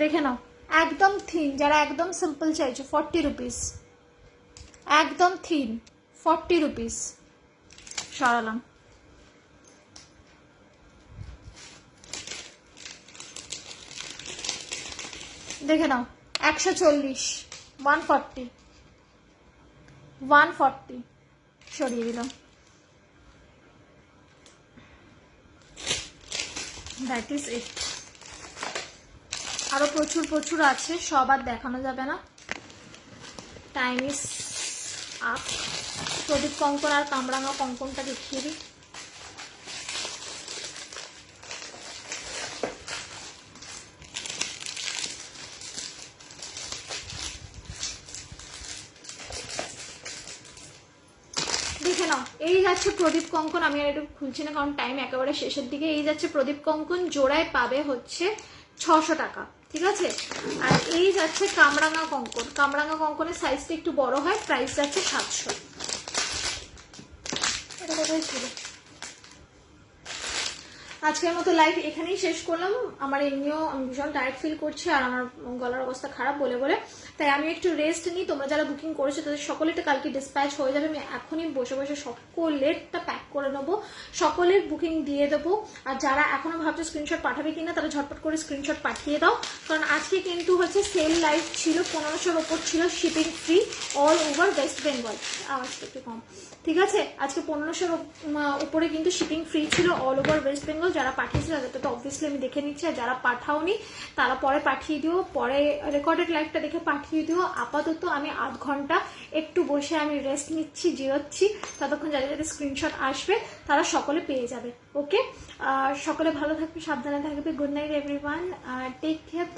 দেখে নাও একদম থিন, যারা একদম সিম্পল চাইছো 40 রুপিস, একদম থিন 40 রুপিস। সরালাম। দেখে নাও 140, 140, 140। সরিয়ে দিলাম। That is it. আরো প্রচুর প্রচুর আছে, সব আর দেখানো যাবে না, টাইম ইজ আপ। প্রদীপ কঙ্কন আর কামরাঙা কঙ্কনটা দেখিয়ে দিই। দেখে নাও এই যাচ্ছে প্রদীপ কঙ্কন। আমি আর এটা খুলছি না কারণ টাইম একেবারে শেষের দিকে। এই যাচ্ছে প্রদীপ কঙ্কন, জোড়ায় পাবে হচ্ছে 600 টাকা, ঠিক আছে। আর এই যাচ্ছে কামরাঙা কঙ্কন। কামরাঙা কঙ্কনের সাইজটা একটু বড় হয়, প্রাইস যাচ্ছে 700। এটা কোথায় ছিল? আজকের মতো লাইভ এখানেই শেষ করলাম। আমার এমনিও আমি ভীষণ টায়ার্ড ফিল করছি আর আমার গলার অবস্থা খারাপ বলে বলে, তাই আমি একটু রেস্ট নিই। তোমরা যারা বুকিং করেছো তাদের সকলেরটা কালকে ডিসপ্যাচ হয়ে যাবে। আমি এখনই বসে বসে সকলেরটা প্যাক করে নেবো, সকলের বুকিং দিয়ে দেবো। আর যারা এখনো ভাবছো স্ক্রিনশট পাঠাবে কিনা তারা ঝটপট করে স্ক্রিনশট পাঠিয়ে দাও, কারণ আজকে কিন্তু হচ্ছে সেল লাইভ ছিল, 1500-র ওপর ছিল, shipping free all over West Bengal. আওয়াজটা একটু কম, ঠিক আছে। আজকে 1500-র উপরে কিন্তু শিপিং ফ্রি ছিল অল ওভার ওয়েস্ট বেঙ্গল। যারা পাঠিয়েছিল তাদেরটা তো অবভিয়াসলি আমি দেখে নিচ্ছি, আর যারা পাঠাওনি তারা পরে পাঠিয়ে দিও, পরে রেকর্ডেড লাইভটা দেখে পাঠিয়ে দিও। আপাতত আমি আধ ঘন্টা একটু বসে আমি রেস্ট নিচ্ছি, জিরোচ্ছি, ততক্ষণ যাদের যাদের স্ক্রিনশট আসবে তারা সকলে পেয়ে যাবে। ওকে, সকলে ভালো থাকবে, সাবধানে থাকবে। Good night everyone, take care.